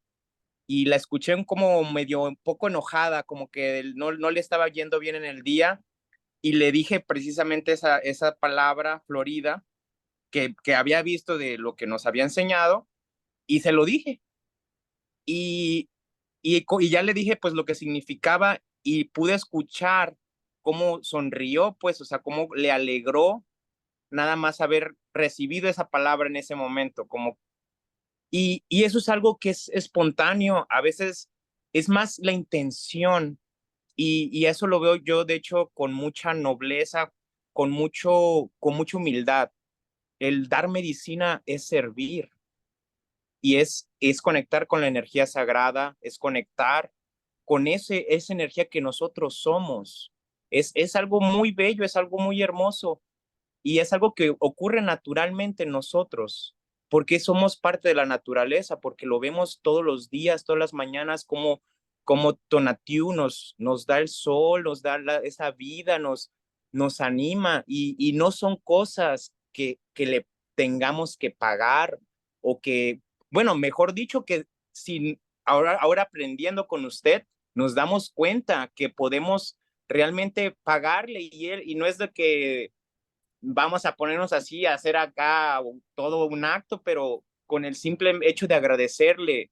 y la escuché como medio un poco enojada, como que no le estaba yendo bien en el día, y le dije precisamente esa palabra florida que había visto de lo que nos había enseñado, y se lo dije. Y ya le dije pues lo que significaba, y pude escuchar cómo sonrió, pues, o sea, cómo le alegró nada más haber recibido esa palabra en ese momento, como, Y eso es algo que es espontáneo, a veces es más la intención y eso lo veo yo, de hecho, con mucha nobleza, con mucha humildad. El dar medicina es servir y es conectar con la energía sagrada, es conectar con esa energía que nosotros somos. Es algo muy bello, es algo muy hermoso y es algo que ocurre naturalmente en nosotros, porque somos parte de la naturaleza, porque lo vemos todos los días, todas las mañanas, como Tonatiuh nos da el sol, nos da esa vida, nos anima y no son cosas que le tengamos que pagar o que, bueno, mejor dicho, que si ahora aprendiendo con usted, nos damos cuenta que podemos realmente pagarle y no es de que vamos a ponernos así a hacer acá todo un acto, pero con el simple hecho de agradecerle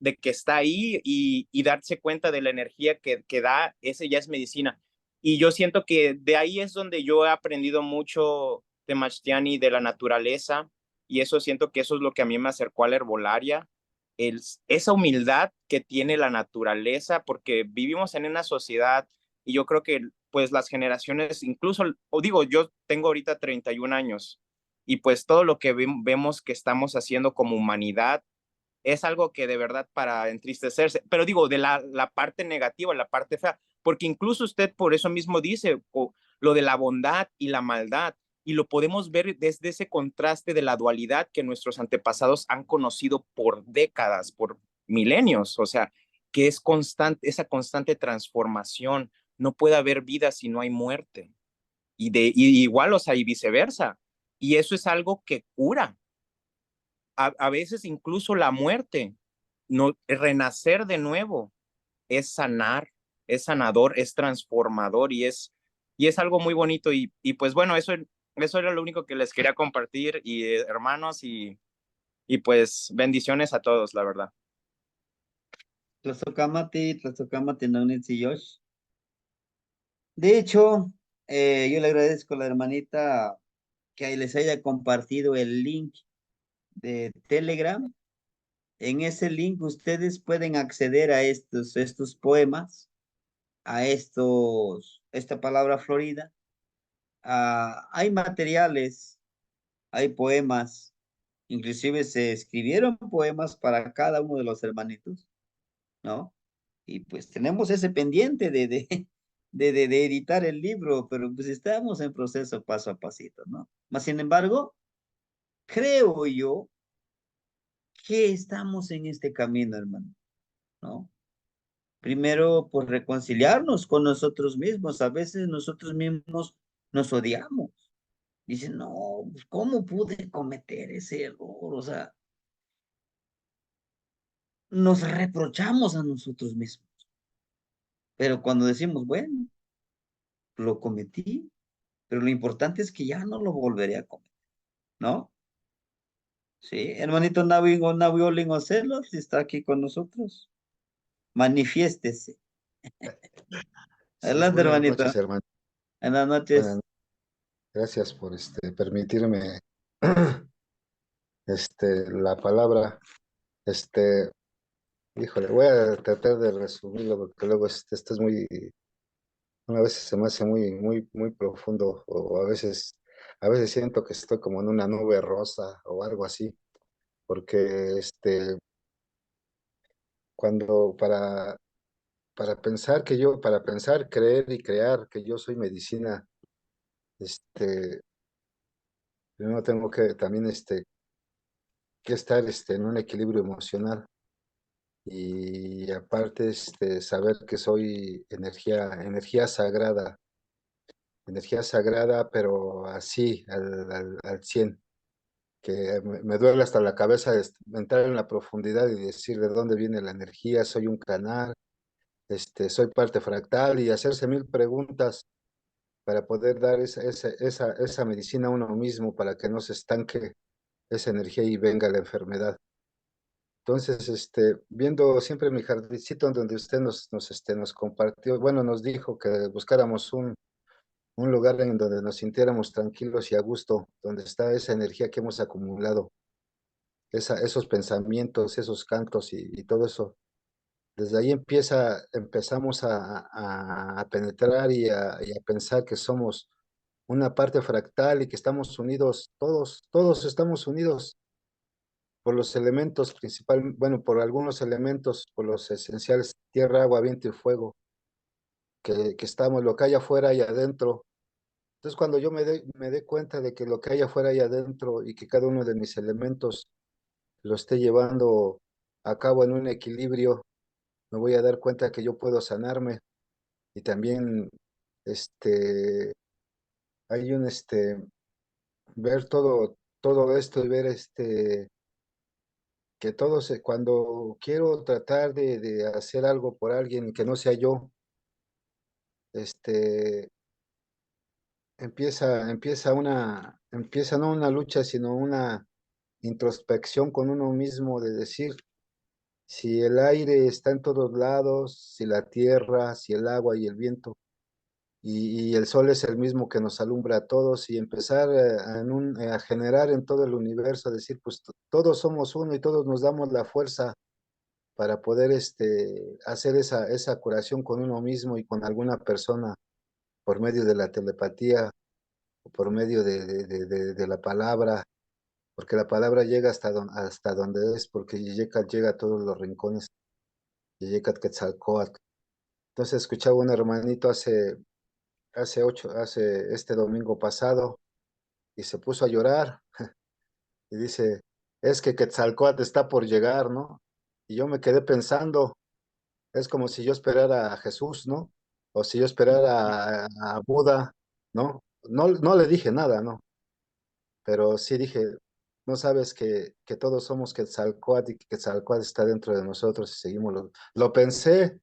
de que está ahí y darse cuenta de la energía que da, ese ya es medicina. Y yo siento que de ahí es donde yo he aprendido mucho de Machtiani, de la naturaleza, y eso siento que eso es lo que a mí me acercó a la herbolaria, esa humildad que tiene la naturaleza, porque vivimos en una sociedad y yo creo que pues las generaciones, incluso, o digo, yo tengo ahorita 31 años y pues todo lo que vemos que estamos haciendo como humanidad es algo que de verdad para entristecerse, pero digo, de la parte negativa, la parte fea, porque incluso usted por eso mismo dice lo de la bondad y la maldad, y lo podemos ver desde ese contraste de la dualidad que nuestros antepasados han conocido por décadas, por milenios, o sea, que es constante, esa constante transformación, no puede haber vida si no hay muerte, y igual, o sea, y viceversa, y eso es algo que cura, a veces incluso la muerte, no, renacer de nuevo es sanar, es sanador, es transformador y es algo muy bonito y pues bueno, eso era lo único que les quería compartir y hermanos y pues bendiciones a todos, la verdad. Tlazocámate, Naunitzi Yosh. De hecho, yo le agradezco a la hermanita que les haya compartido el link de Telegram. En ese link ustedes pueden acceder a estos poemas, esta palabra florida. Hay materiales, hay poemas, inclusive se escribieron poemas para cada uno de los hermanitos, ¿no? Y pues tenemos ese pendiente de editar el libro, pero pues estamos en proceso paso a pasito, ¿no? Mas, sin embargo, creo yo que estamos en este camino, hermano, ¿no? Primero, pues reconciliarnos con nosotros mismos. A veces nosotros mismos nos odiamos. Dicen, no, pues, ¿cómo pude cometer ese error? O sea, nos reprochamos a nosotros mismos. Pero cuando decimos, bueno, lo cometí, pero lo importante es que ya no lo volveré a cometer, ¿no? Sí, hermanito Navi o Navi Olin Ocelos, si está aquí con nosotros, manifiéstese. Sí, Adelante, buenas hermanito. noches, hermano. Buenas Buenas, noches. gracias por permitirme la palabra. Híjole, voy a tratar de resumirlo porque luego esto es muy, una vez se me hace muy profundo o a veces siento que estoy como en una nube rosa o algo así, porque cuando para pensar, creer y crear que yo soy medicina, primero tengo que también que estar en un equilibrio emocional y aparte saber que soy energía sagrada, pero así al 100, que me duele hasta la cabeza entrar en la profundidad y decir de dónde viene la energía, soy un canal, soy parte fractal y hacerse mil preguntas para poder dar esa medicina a uno mismo para que no se estanque esa energía y venga la enfermedad. Entonces, viendo siempre mi jardincito donde usted nos compartió, bueno, nos dijo que buscáramos un lugar en donde nos sintiéramos tranquilos y a gusto, donde está esa energía que hemos acumulado. esos pensamientos, esos cantos y todo eso. Desde ahí empezamos a penetrar y a pensar que somos una parte fractal y que estamos unidos, todos estamos unidos por los elementos principales, bueno, por algunos elementos, por los esenciales, tierra, agua, viento y fuego, que estamos, lo que hay afuera y adentro. Entonces, cuando yo me dé cuenta de que lo que hay afuera y adentro y que cada uno de mis elementos lo esté llevando a cabo en un equilibrio, me voy a dar cuenta que yo puedo sanarme y también, hay ver todo esto y ver, que cuando quiero tratar de hacer algo por alguien y que no sea yo, este, empieza no una lucha, sino una introspección con uno mismo de decir, si el aire está en todos lados, si la tierra, si el agua y el viento, y el sol es el mismo que nos alumbra a todos, y empezar a generar en todo el universo, a decir, pues todos somos uno y todos nos damos la fuerza para poder hacer esa curación con uno mismo y con alguna persona por medio de la telepatía o por medio de la palabra, porque la palabra llega hasta donde es, porque llega a todos los rincones, llega a Quetzalcóatl. Entonces escuchaba un hermanito hace este domingo pasado y se puso a llorar y dice, es que Quetzalcóatl está por llegar, ¿no? Y yo me quedé pensando, es como si yo esperara a Jesús, ¿no? O si yo esperara a Buda, ¿no? No le dije nada, ¿no? Pero sí dije, no sabes que todos somos Quetzalcóatl y que Quetzalcóatl está dentro de nosotros y seguimos. Lo pensé,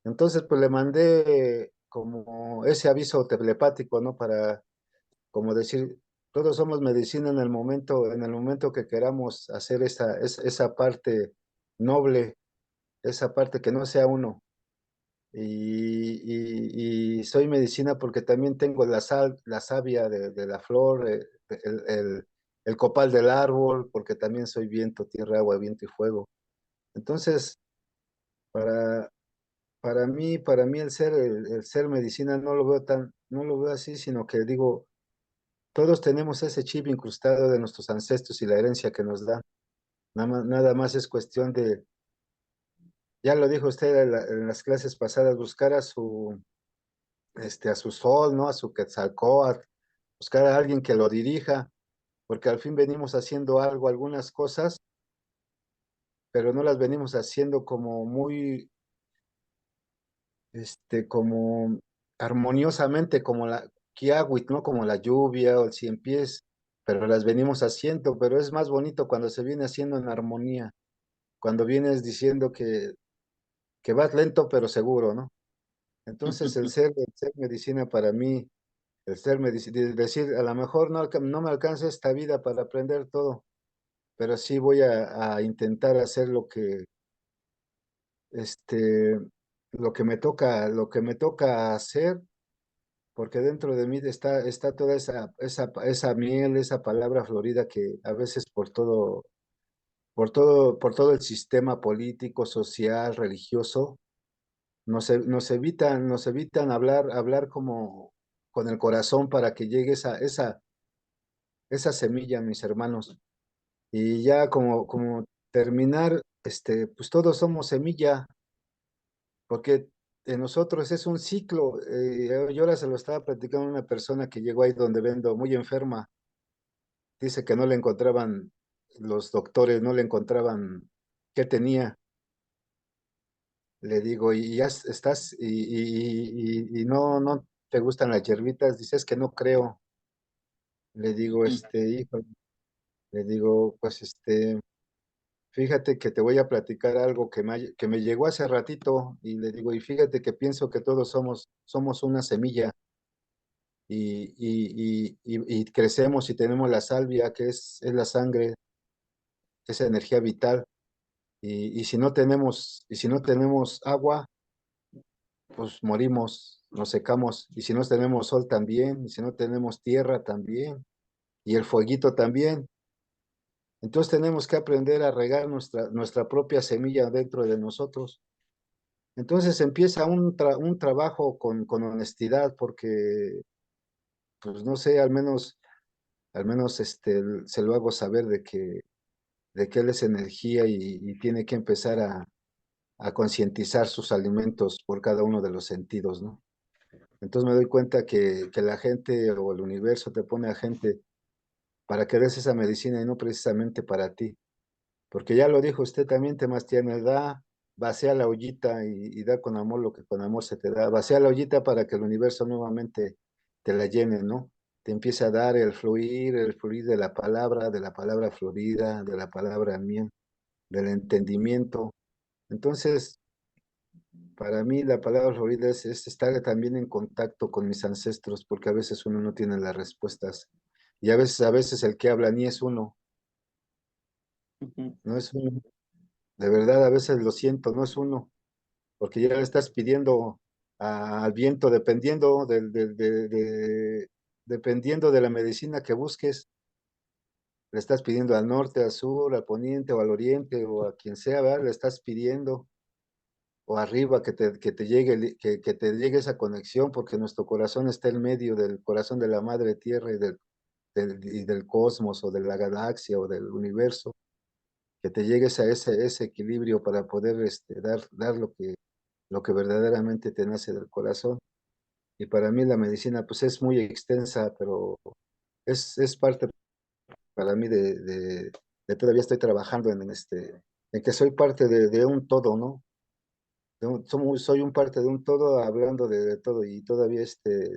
entonces pues le mandé como ese aviso telepático, ¿no? Para como decir, todos somos medicina en el momento que queramos hacer esa parte noble, esa parte que no sea uno. Y soy medicina porque también tengo la savia de la flor, el copal del árbol, porque también soy viento, tierra, agua, viento y fuego. Entonces, para, para mí el ser medicina no lo veo así, sino que digo, todos tenemos ese chip incrustado de nuestros ancestros y la herencia que nos dan. Nada más es cuestión de, ya lo dijo usted en las clases pasadas, buscar a su sol, ¿no? A su Quetzalcóatl, buscar a alguien que lo dirija, porque al fin venimos haciendo algo, algunas cosas, pero no las venimos haciendo como muy, como armoniosamente, como la Kiawit, ¿no? Como la lluvia o el cien pies, pero las venimos haciendo, pero es más bonito cuando se viene haciendo en armonía, cuando vienes diciendo que vas lento pero seguro, ¿no? Entonces el ser medicina para mí, el ser medicina, decir, a lo mejor no me alcanza esta vida para aprender todo, pero sí voy a intentar hacer este, lo que me toca hacer, porque dentro de mí está toda esa miel, esa palabra florida que a veces por todo el sistema político, social, religioso, nos evitan hablar como con el corazón para que llegue esa semilla, mis hermanos. Y ya como terminar, pues todos somos semilla, porque en nosotros es un ciclo. Yo ahora se lo estaba platicando a una persona que llegó ahí donde vendo, muy enferma. Dice que no le encontraban, los doctores no le encontraban qué tenía. Le digo, y ya estás, y no te gustan las hierbitas. Dices que no creo. Le digo, hijo, le digo, pues fíjate que te voy a platicar algo que me llegó hace ratito, y le digo, y fíjate que pienso que todos somos una semilla, y crecemos y tenemos la salvia, que es la sangre, esa energía vital, y si no tenemos agua, pues morimos, nos secamos, y si no tenemos sol también, y si no tenemos tierra también, y el fueguito también. Entonces tenemos que aprender a regar nuestra propia semilla dentro de nosotros. Entonces empieza un trabajo con honestidad, porque, pues no sé, al menos se lo hago saber de que él es energía y tiene que empezar a concientizar sus alimentos por cada uno de los sentidos, ¿no? Entonces me doy cuenta que la gente o el universo te pone a gente para que des esa medicina y no precisamente para ti. Porque ya lo dijo usted también, Temastiana, da, vacía la ollita y da con amor lo que con amor se te da. Vacía la ollita para que el universo nuevamente te la llene, ¿no? Te empieza a dar el fluir de la palabra fluida, de la palabra miel, del entendimiento. Entonces, para mí la palabra fluida es estar también en contacto con mis ancestros, porque a veces uno no tiene las respuestas. Y a veces el que habla ni es uno, no es uno. De verdad, a veces lo siento, no es uno, porque ya le estás pidiendo al viento, dependiendo de la medicina que busques, le estás pidiendo al norte, al sur, al poniente o al oriente o a quien sea, ¿verdad? Le estás pidiendo, o arriba que te llegue esa conexión, porque nuestro corazón está en medio del corazón de la madre tierra y del cosmos o de la galaxia o del universo, que te llegues a ese equilibrio para poder dar lo que verdaderamente te nace del corazón. Y para mí la medicina pues es muy extensa, pero es parte para mí de todavía estoy trabajando en que soy parte de un todo, ¿no? Soy un parte de un todo hablando de todo y todavía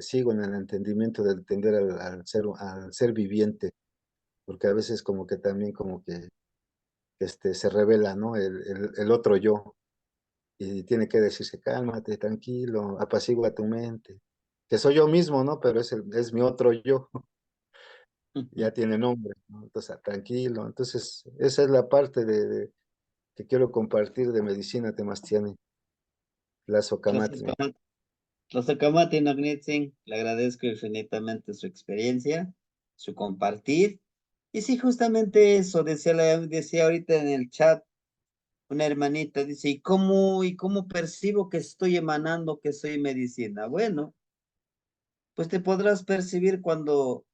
sigo en el entendimiento de entender al ser viviente, porque a veces como que también como que se revela, ¿no? El otro yo y tiene que decirse, cálmate, tranquilo, apacigua tu mente, que soy yo mismo, ¿no? Pero es mi otro yo, ya tiene nombre, ¿no? Entonces, tranquilo. Entonces, esa es la parte que quiero compartir de medicina temastiana, la socamatl. Tlazohcamati Nognitzin, le agradezco infinitamente su experiencia, su compartir. Y sí, justamente eso, decía ahorita en el chat una hermanita, dice, y cómo percibo que estoy emanando que soy medicina? Bueno, pues te podrás percibir cuando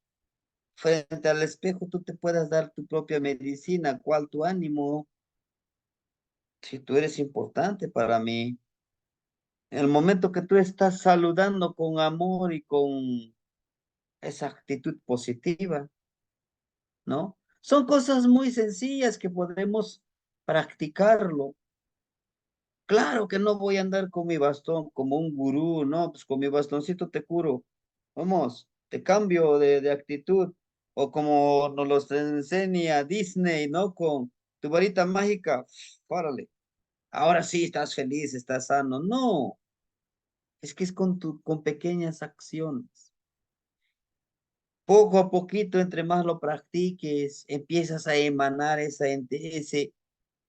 frente al espejo tú te puedas dar tu propia medicina, cuál tu ánimo, si tú eres importante para mí. En el momento que tú estás saludando con amor y con esa actitud positiva, ¿no? Son cosas muy sencillas que podemos practicarlo. Claro que no voy a andar con mi bastón como un gurú, ¿no? Pues con mi bastoncito te curo. Vamos, te cambio de actitud. O como nos los enseña Disney, ¿no? Con tu varita mágica, órale. Ahora sí estás feliz, estás sano. No, es que es con pequeñas acciones. Poco a poquito, entre más lo practiques, empiezas a emanar ese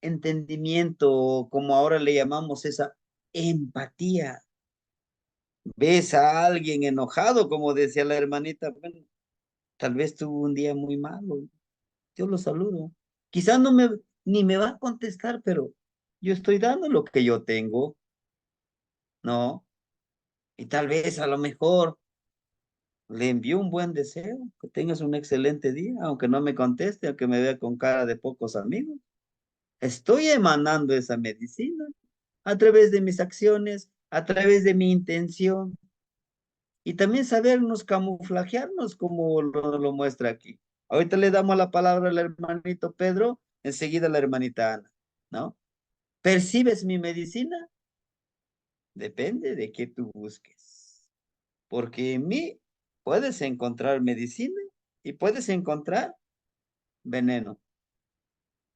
entendimiento, como ahora le llamamos esa empatía. Ves a alguien enojado, como decía la hermanita, bueno, tal vez tuvo un día muy malo. Yo lo saludo. Quizás ni me va a contestar, pero yo estoy dando lo que yo tengo, ¿no? Y tal vez a lo mejor le envío un buen deseo, que tengas un excelente día, aunque no me conteste, aunque me vea con cara de pocos amigos. Estoy emanando esa medicina a través de mis acciones, a través de mi intención y también sabernos camuflajearnos como lo muestra aquí. Ahorita le damos la palabra al hermanito Pedro, enseguida a la hermanita Ana, ¿no? ¿Percibes mi medicina? Depende de qué tú busques, porque en mí puedes encontrar medicina y puedes encontrar veneno,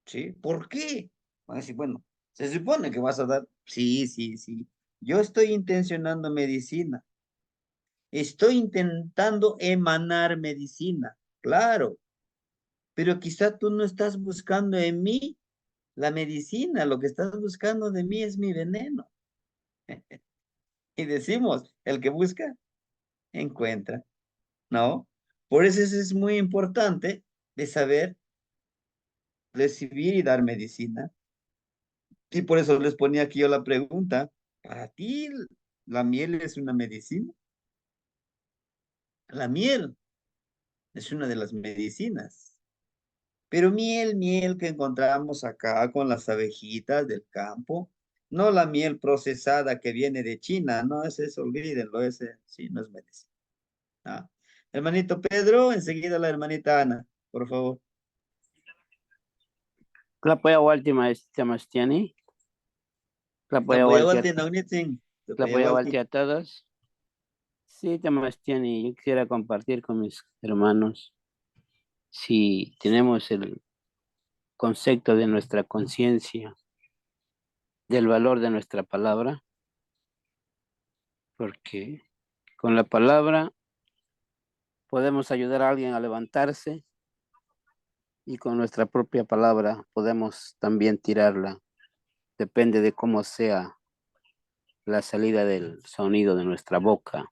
¿sí? ¿Por qué? Van a decir, bueno, se supone que vas a dar, sí, sí, sí. Yo estoy intencionando medicina, estoy intentando emanar medicina, claro, pero quizá tú no estás buscando en mí la medicina, lo que estás buscando de mí es mi veneno. Y decimos, el que busca, encuentra, ¿no? Por eso es muy importante de saber recibir y dar medicina. Y por eso les ponía aquí yo la pregunta, ¿para ti la miel es una medicina? La miel es una de las medicinas. Pero miel que encontramos acá con las abejitas del campo, no la miel procesada que viene de China, no, ese es, olvídenlo, ese sí no es medicina. Ah. Hermanito Pedro, enseguida la hermanita Ana, por favor. Tlapoya walti Tamastiani. Tlapoya walti a todos. Sí, Tamastiani, yo quisiera compartir con mis hermanos. Si tenemos el concepto de nuestra conciencia, del valor de nuestra palabra, porque con la palabra podemos ayudar a alguien a levantarse y con nuestra propia palabra podemos también tirarla. Depende de cómo sea la salida del sonido de nuestra boca,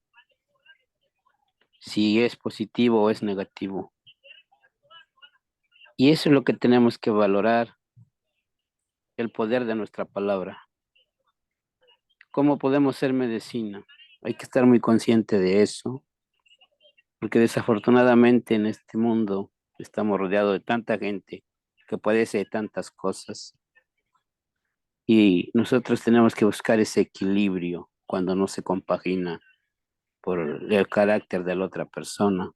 si es positivo o es negativo. Y eso es lo que tenemos que valorar, el poder de nuestra palabra. ¿Cómo podemos ser medicina? Hay que estar muy consciente de eso, porque desafortunadamente en este mundo estamos rodeados de tanta gente que padece de tantas cosas. Y nosotros tenemos que buscar ese equilibrio cuando no se compagina por el carácter de la otra persona.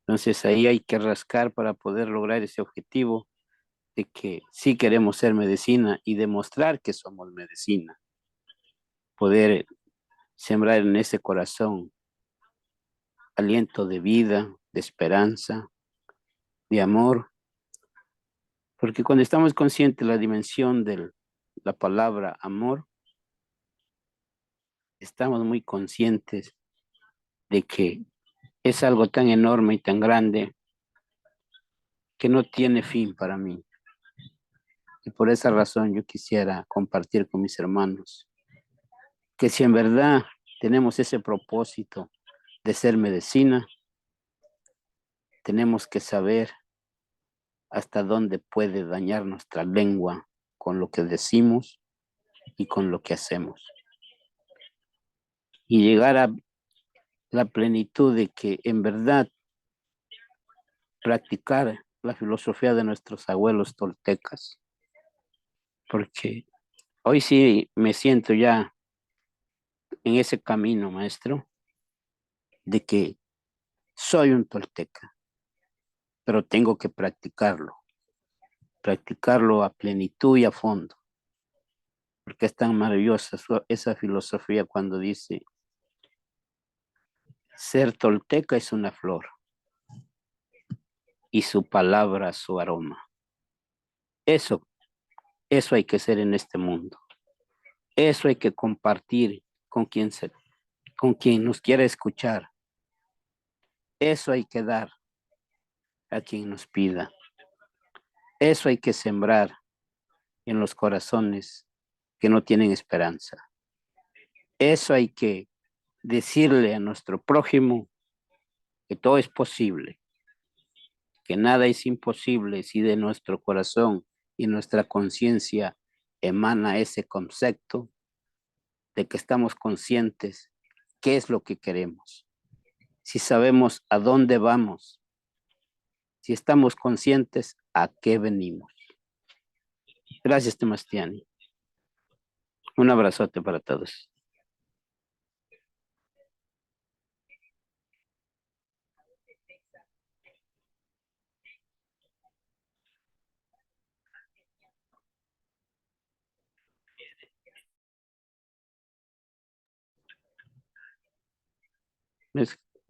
Entonces ahí hay que rascar para poder lograr ese objetivo de que sí queremos ser medicina y demostrar que somos medicina. Poder sembrar en ese corazón aliento de vida, de esperanza, de amor. Porque cuando estamos conscientes de la dimensión de la palabra amor, estamos muy conscientes de que es algo tan enorme y tan grande que no tiene fin para mí. Y por esa razón yo quisiera compartir con mis hermanos que si en verdad tenemos ese propósito de ser medicina, tenemos que saber hasta dónde puede dañar nuestra lengua con lo que decimos y con lo que hacemos. Y llegar a la plenitud de que en verdad practicar la filosofía de nuestros abuelos toltecas, porque hoy sí me siento ya en ese camino, maestro, de que soy un tolteca, pero tengo que practicarlo a plenitud y a fondo, porque es tan maravillosa esa filosofía cuando dice, ser tolteca es una flor y su palabra su aroma. Eso hay que ser en este mundo. Eso hay que compartir con quien nos quiera escuchar. Eso hay que dar a quien nos pida. Eso hay que sembrar en los corazones que no tienen esperanza. Eso hay que decirle a nuestro prójimo que todo es posible, que nada es imposible si de nuestro corazón y nuestra conciencia emana ese concepto de que estamos conscientes qué es lo que queremos, si sabemos a dónde vamos, si estamos conscientes a qué venimos. Gracias, Temastiani. Un abrazote para todos.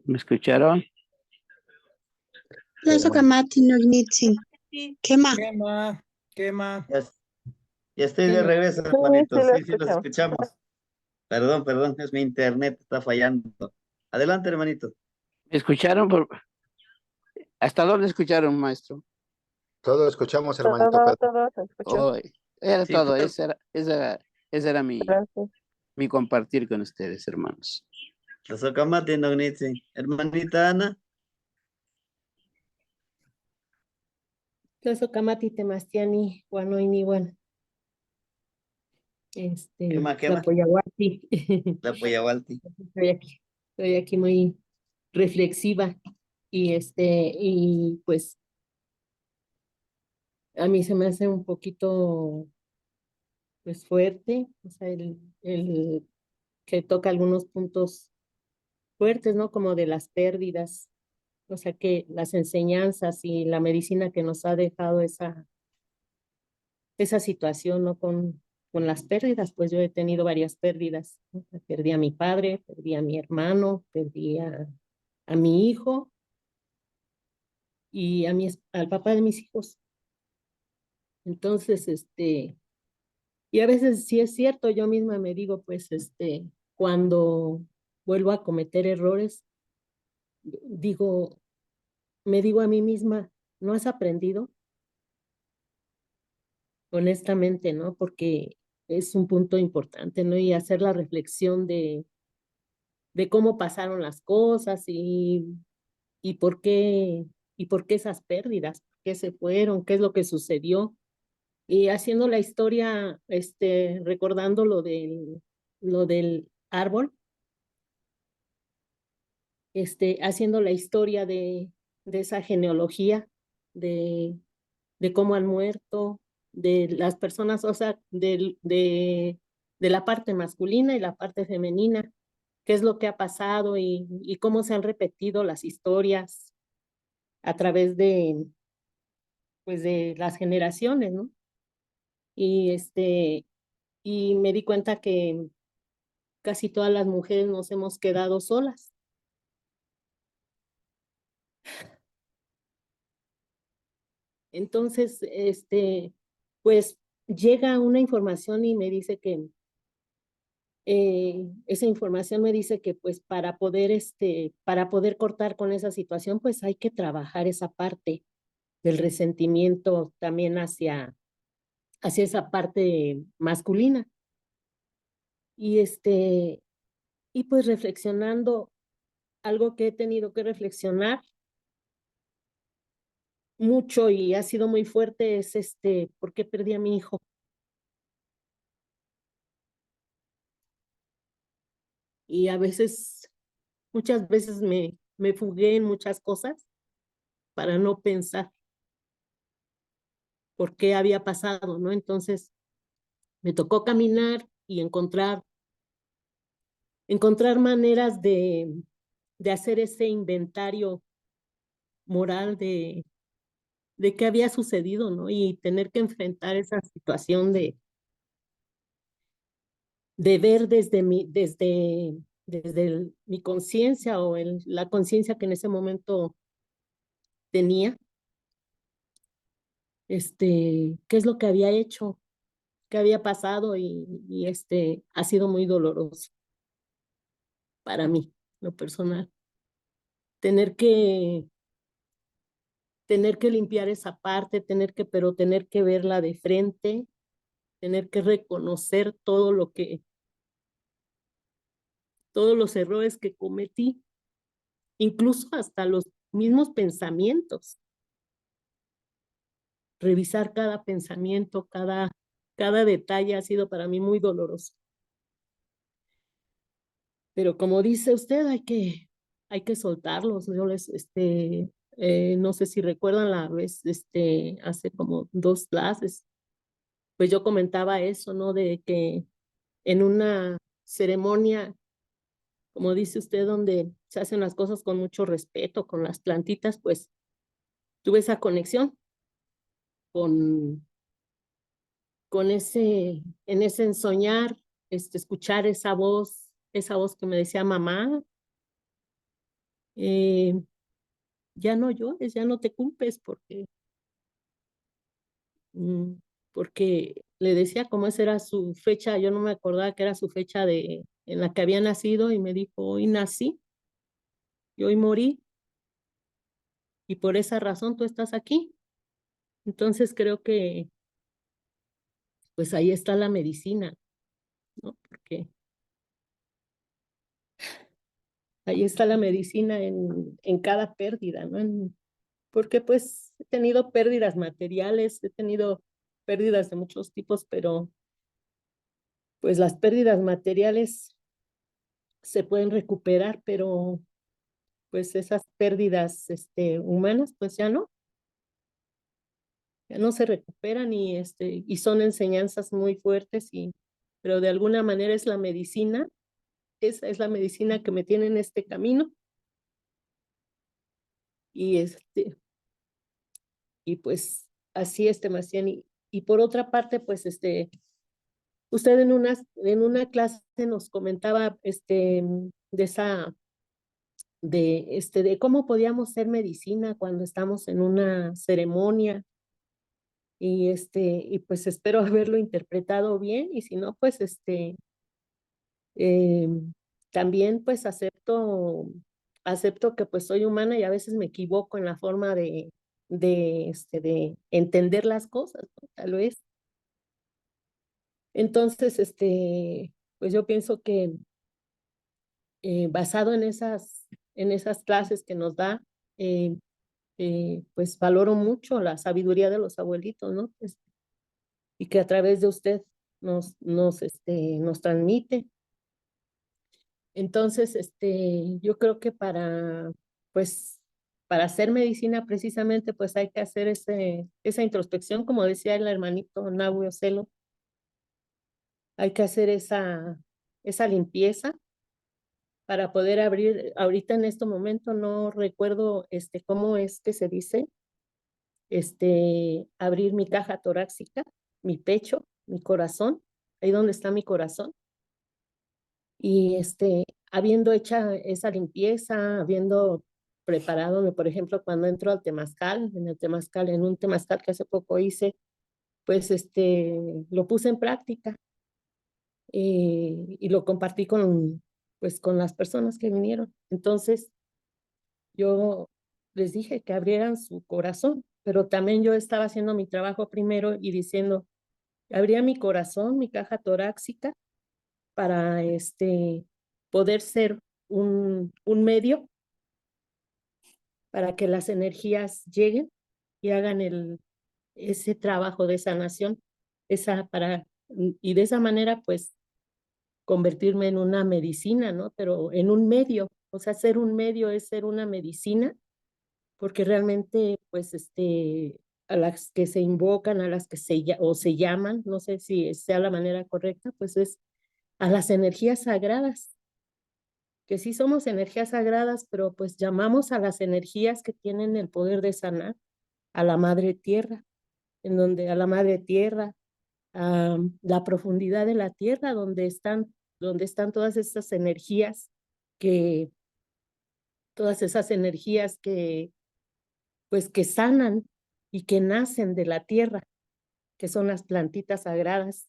¿Me escucharon? Lazo kamati no ignitsin. Quema. Quema. Ya estoy de regreso, hermanito. Sí, los escuchamos. Perdón, es mi internet, está fallando. Adelante, hermanito. ¿Me escucharon? ¿Hasta dónde escucharon, maestro? Todo escuchamos, hermanito Pedro. Todo se escuchó. Era Sí, todo, pues. ese era mi compartir con ustedes, hermanos. La socamate no ignitsin. Hermanita Ana. Tlazo Kamati Temastiani, Guanoiniwan, Quema, quema. Tlapoyahualti. La Poyahualti. Estoy aquí muy reflexiva y pues a mí se me hace un poquito pues fuerte, o sea, el que toca algunos puntos fuertes, ¿no? Como de las pérdidas, o sea, que las enseñanzas y la medicina que nos ha dejado esa situación, ¿no? Con las pérdidas, pues yo he tenido varias pérdidas, ¿no? Perdí a mi padre, perdí a mi hermano, perdí a mi hijo y al papá de mis hijos. Entonces, y a veces sí es cierto, yo misma me digo, pues, cuando vuelvo a cometer errores, me digo a mí misma, ¿no has aprendido? Honestamente, ¿no? Porque es un punto importante, ¿no? Y hacer la reflexión de cómo pasaron las cosas y y por qué esas pérdidas, por qué se fueron, qué es lo que sucedió. Y haciendo la historia, recordando lo del árbol, haciendo la historia de esa genealogía, de cómo han muerto, de las personas, o sea, de la parte masculina y la parte femenina, qué es lo que ha pasado y cómo se han repetido las historias a través pues de las generaciones, ¿no? Y y me di cuenta que casi todas las mujeres nos hemos quedado solas. Entonces, pues llega una información y me dice que esa información me dice que pues para poder cortar con esa situación, pues hay que trabajar esa parte del resentimiento también hacia esa parte masculina. Y y pues reflexionando, algo que he tenido que reflexionar mucho y ha sido muy fuerte es ¿por qué perdí a mi hijo? Y a veces, muchas veces me fugué en muchas cosas para no pensar por qué había pasado, ¿no? Entonces, me tocó caminar y encontrar maneras de hacer ese inventario moral de qué había sucedido, ¿no? Y tener que enfrentar esa situación de ver desde mi conciencia o la conciencia que en ese momento tenía, qué es lo que había hecho, qué había pasado y ha sido muy doloroso para mí, lo personal. Tener que limpiar esa parte, pero tener que verla de frente, tener que reconocer todos los errores que cometí, incluso hasta los mismos pensamientos. Revisar cada pensamiento, cada detalle ha sido para mí muy doloroso. Pero como dice usted, hay que soltarlos. Yo no sé si recuerdan la vez, hace como 2 clases, pues yo comentaba eso, ¿no? De que en una ceremonia, como dice usted, donde se hacen las cosas con mucho respeto, con las plantitas, pues tuve esa conexión con en ese ensoñar, escuchar esa voz que me decía mamá, ya no llores, ya no te culpes, porque le decía como esa era su fecha, yo no me acordaba que era su fecha en la que había nacido y me dijo, hoy nací y hoy morí y por esa razón tú estás aquí. Entonces creo que pues ahí está la medicina, ¿no? Porque ahí está la medicina en cada pérdida, ¿no? porque pues he tenido pérdidas materiales, he tenido pérdidas de muchos tipos, pero pues las pérdidas materiales se pueden recuperar, pero pues esas pérdidas humanas pues ya no se recuperan y son enseñanzas muy fuertes pero de alguna manera es la medicina, esa es la medicina que me tiene en este camino y y pues así Macián y por otra parte pues usted en una clase nos comentaba de cómo podíamos ser medicina cuando estamos en una ceremonia y pues espero haberlo interpretado bien y si no pues eh, también pues acepto que pues soy humana y a veces me equivoco en la forma de entender las cosas, ¿no? Tal vez. Entonces, pues yo pienso que basado en esas clases que nos da, pues valoro mucho la sabiduría de los abuelitos, ¿no? Pues, y que a través de usted nos transmite. Entonces, yo creo que pues, para hacer medicina precisamente, pues hay que hacer esa introspección, como decía el hermanito Nahui Ocelo, hay que hacer esa limpieza para poder abrir, ahorita en este momento no recuerdo cómo es que se dice, abrir mi caja torácica, mi pecho, mi corazón, ahí donde está mi corazón. Y habiendo hecho esa limpieza, habiendo preparado, por ejemplo, cuando entro al temazcal, en un temazcal que hace poco hice, pues lo puse en práctica y lo compartí pues con las personas que vinieron. Entonces, yo les dije que abrieran su corazón, pero también yo estaba haciendo mi trabajo primero y diciendo, abría mi corazón, mi caja torácica, para poder ser un medio para que las energías lleguen y hagan ese trabajo de sanación, y de esa manera pues convertirme en una medicina, ¿no? Pero en un medio, o sea, ser un medio es ser una medicina, porque realmente pues a las que se invocan, a las que se llaman, no sé si sea la manera correcta, pues es a las energías sagradas, que sí somos energías sagradas, pero pues llamamos a las energías que tienen el poder de sanar a la madre tierra, a la madre tierra, a la profundidad de la tierra, donde están que, todas esas energías pues que sanan y que nacen de la tierra, que son las plantitas sagradas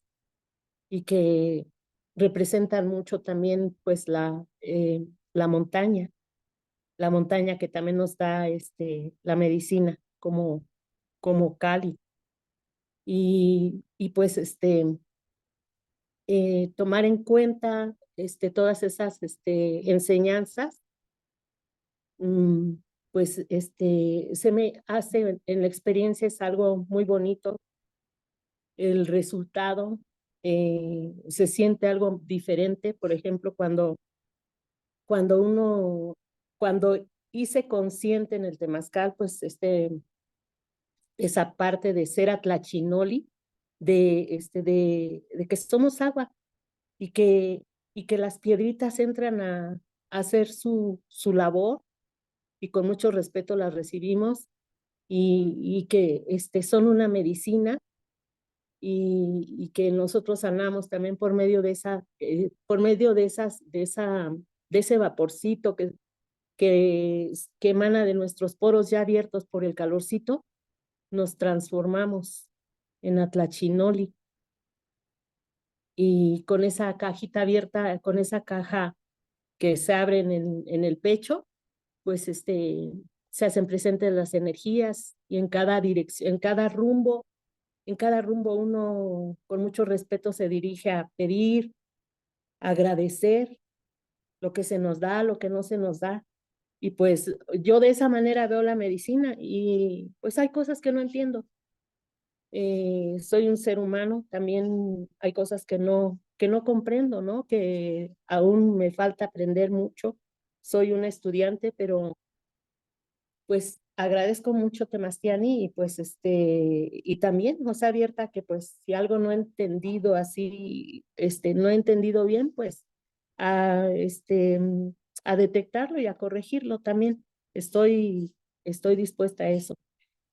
y que representan mucho también pues la montaña que también nos da la medicina como Cali. Y pues tomar en cuenta todas esas enseñanzas, pues se me hace en la experiencia es algo muy bonito. El resultado se siente algo diferente, por ejemplo, cuando hice consciente en el temazcal, pues esa parte de ser atlachinoli, de que somos agua y que las piedritas entran a hacer su labor y con mucho respeto las recibimos y que son una medicina y que nosotros sanamos también por medio de ese vaporcito que emana de nuestros poros ya abiertos por el calorcito, nos transformamos en atlachinoli. Y con esa cajita abierta, con esa caja que se abre en el pecho, pues se hacen presentes las energías y en cada dirección, en cada rumbo uno con mucho respeto se dirige a pedir, a agradecer lo que se nos da, lo que no se nos da, Y pues yo de esa manera veo la medicina y pues hay cosas que no entiendo. Soy un ser humano, también hay cosas que no comprendo, ¿no? Que aún me falta aprender mucho. Soy una estudiante, pero pues agradezco mucho Temastiani y pues y también, o sea, abierta que pues si algo no he entendido así, no he entendido bien, pues a, a detectarlo y a corregirlo también. Estoy, estoy dispuesta a eso.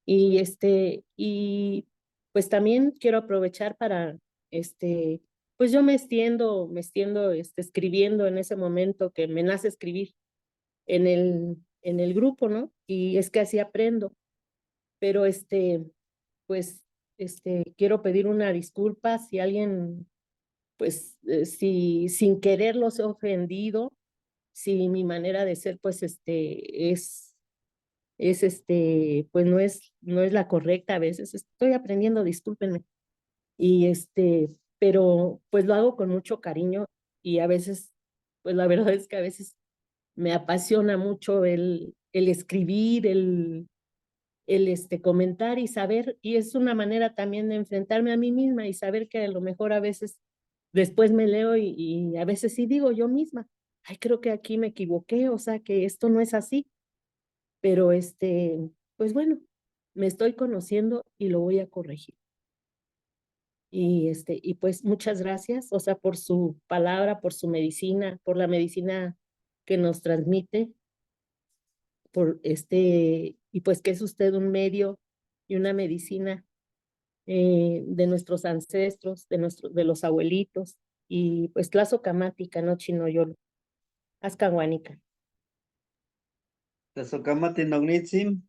Y pues también quiero aprovechar para, pues yo me extiendo, escribiendo en ese momento que me nace escribir en el grupo, ¿no? Y es que así aprendo. Pero pues, quiero pedir una disculpa si alguien, pues, si sin querer los he ofendido, si mi manera de ser, pues, pues no es la correcta a veces. Estoy aprendiendo, discúlpenme. Y pero pues lo hago con mucho cariño y a veces, pues la verdad es que a veces me apasiona mucho el escribir, el comentar y saber, y es una manera también de enfrentarme a mí misma y saber que a lo mejor a veces después me leo y a veces sí digo yo misma, ay, creo que aquí me equivoqué, o sea, que esto no es así, pero pues bueno, me estoy conociendo y lo voy a corregir. Y pues muchas gracias, o sea, por su palabra, por su medicina, por la medicina que nos transmite, y pues que es usted un medio y una medicina de nuestros ancestros, de los abuelitos, y pues tlazocamática, no chinoyolo, ascahuánica. Tlazocamate Nognitzin,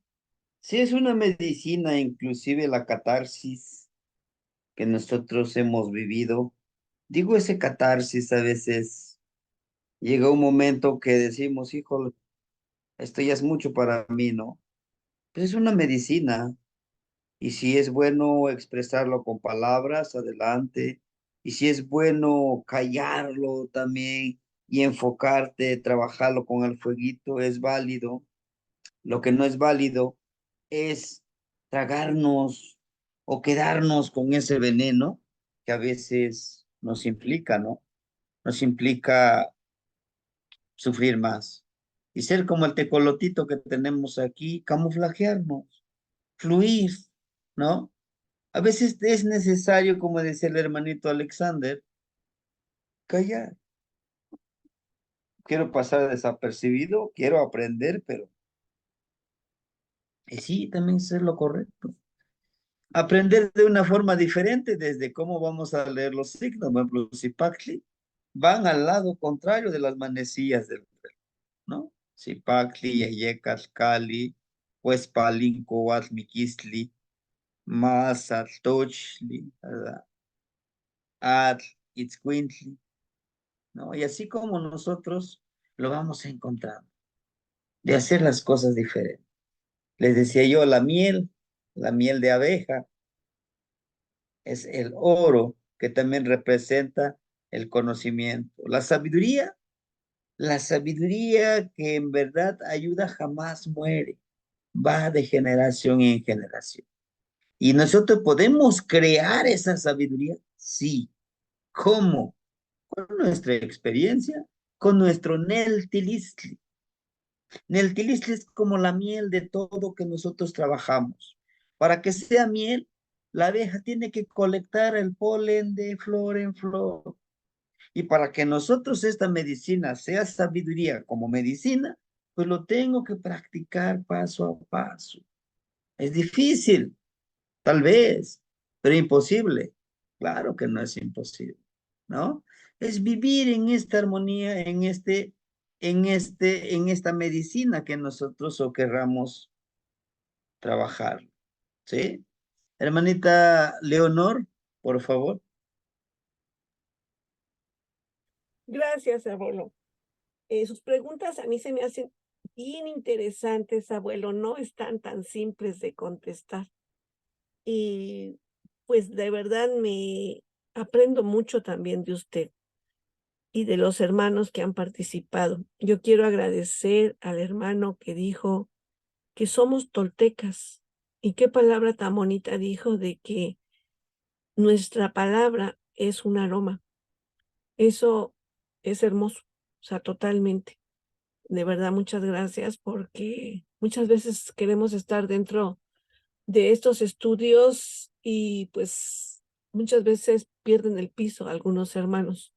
sí es una medicina, inclusive la catarsis que nosotros hemos vivido. Digo, ese catarsis a veces llega un momento que decimos, híjole, esto ya es mucho para mí, ¿no? Pues es una medicina, y si es bueno expresarlo con palabras, adelante. Y si es bueno callarlo también y enfocarte, trabajarlo con el fueguito, es válido. Lo que no es válido es tragarnos o quedarnos con ese veneno que a veces nos implica, ¿no? Nos implica sufrir más. Y ser como el tecolotito que tenemos aquí, camuflajearnos, fluir, ¿no? A veces es necesario, como decía el hermanito Alexander, callar. Quiero pasar desapercibido, quiero aprender, pero y sí, también es lo correcto. Aprender de una forma diferente desde cómo vamos a leer los signos. Por ejemplo, Zipacli van al lado contrario de las manecillas del verbo, ¿no? Zipacli, Yeyecatl, Cali, Huespalinco, Atmiquistli, Mazatl, Tochli, ¿verdad? Atl, Itzcuintli, ¿no? Y así como nosotros lo vamos encontrando, de hacer las cosas diferentes. Les decía yo, la miel de abeja, es el oro que también representa el conocimiento. La sabiduría que en verdad ayuda jamás muere, va de generación en generación. ¿Y nosotros podemos crear esa sabiduría? Sí. ¿Cómo? Con nuestra experiencia, con nuestro Neltilistli. Neltilistli es como la miel de todo que nosotros trabajamos. Para que sea miel, la abeja tiene que colectar el polen de flor en flor. Y para que nosotros esta medicina sea sabiduría como medicina, pues lo tengo que practicar paso a paso. Es difícil, tal vez, pero imposible. Claro que no es imposible, ¿no? Es vivir en esta armonía, en esta medicina que nosotros o querramos trabajar, ¿sí? Hermanita Leonor, por favor. Gracias, abuelo. Sus preguntas a mí se me hacen bien interesantes, abuelo. No están tan simples de contestar. Y pues de verdad me aprendo mucho también de usted. y de los hermanos que han participado. Yo quiero agradecer al hermano que dijo que somos toltecas. Y qué palabra tan bonita dijo de que nuestra palabra es un aroma. Eso es hermoso, o sea, totalmente. De verdad, muchas gracias, porque muchas veces queremos estar dentro de estos estudios y pues muchas veces pierden el piso algunos hermanos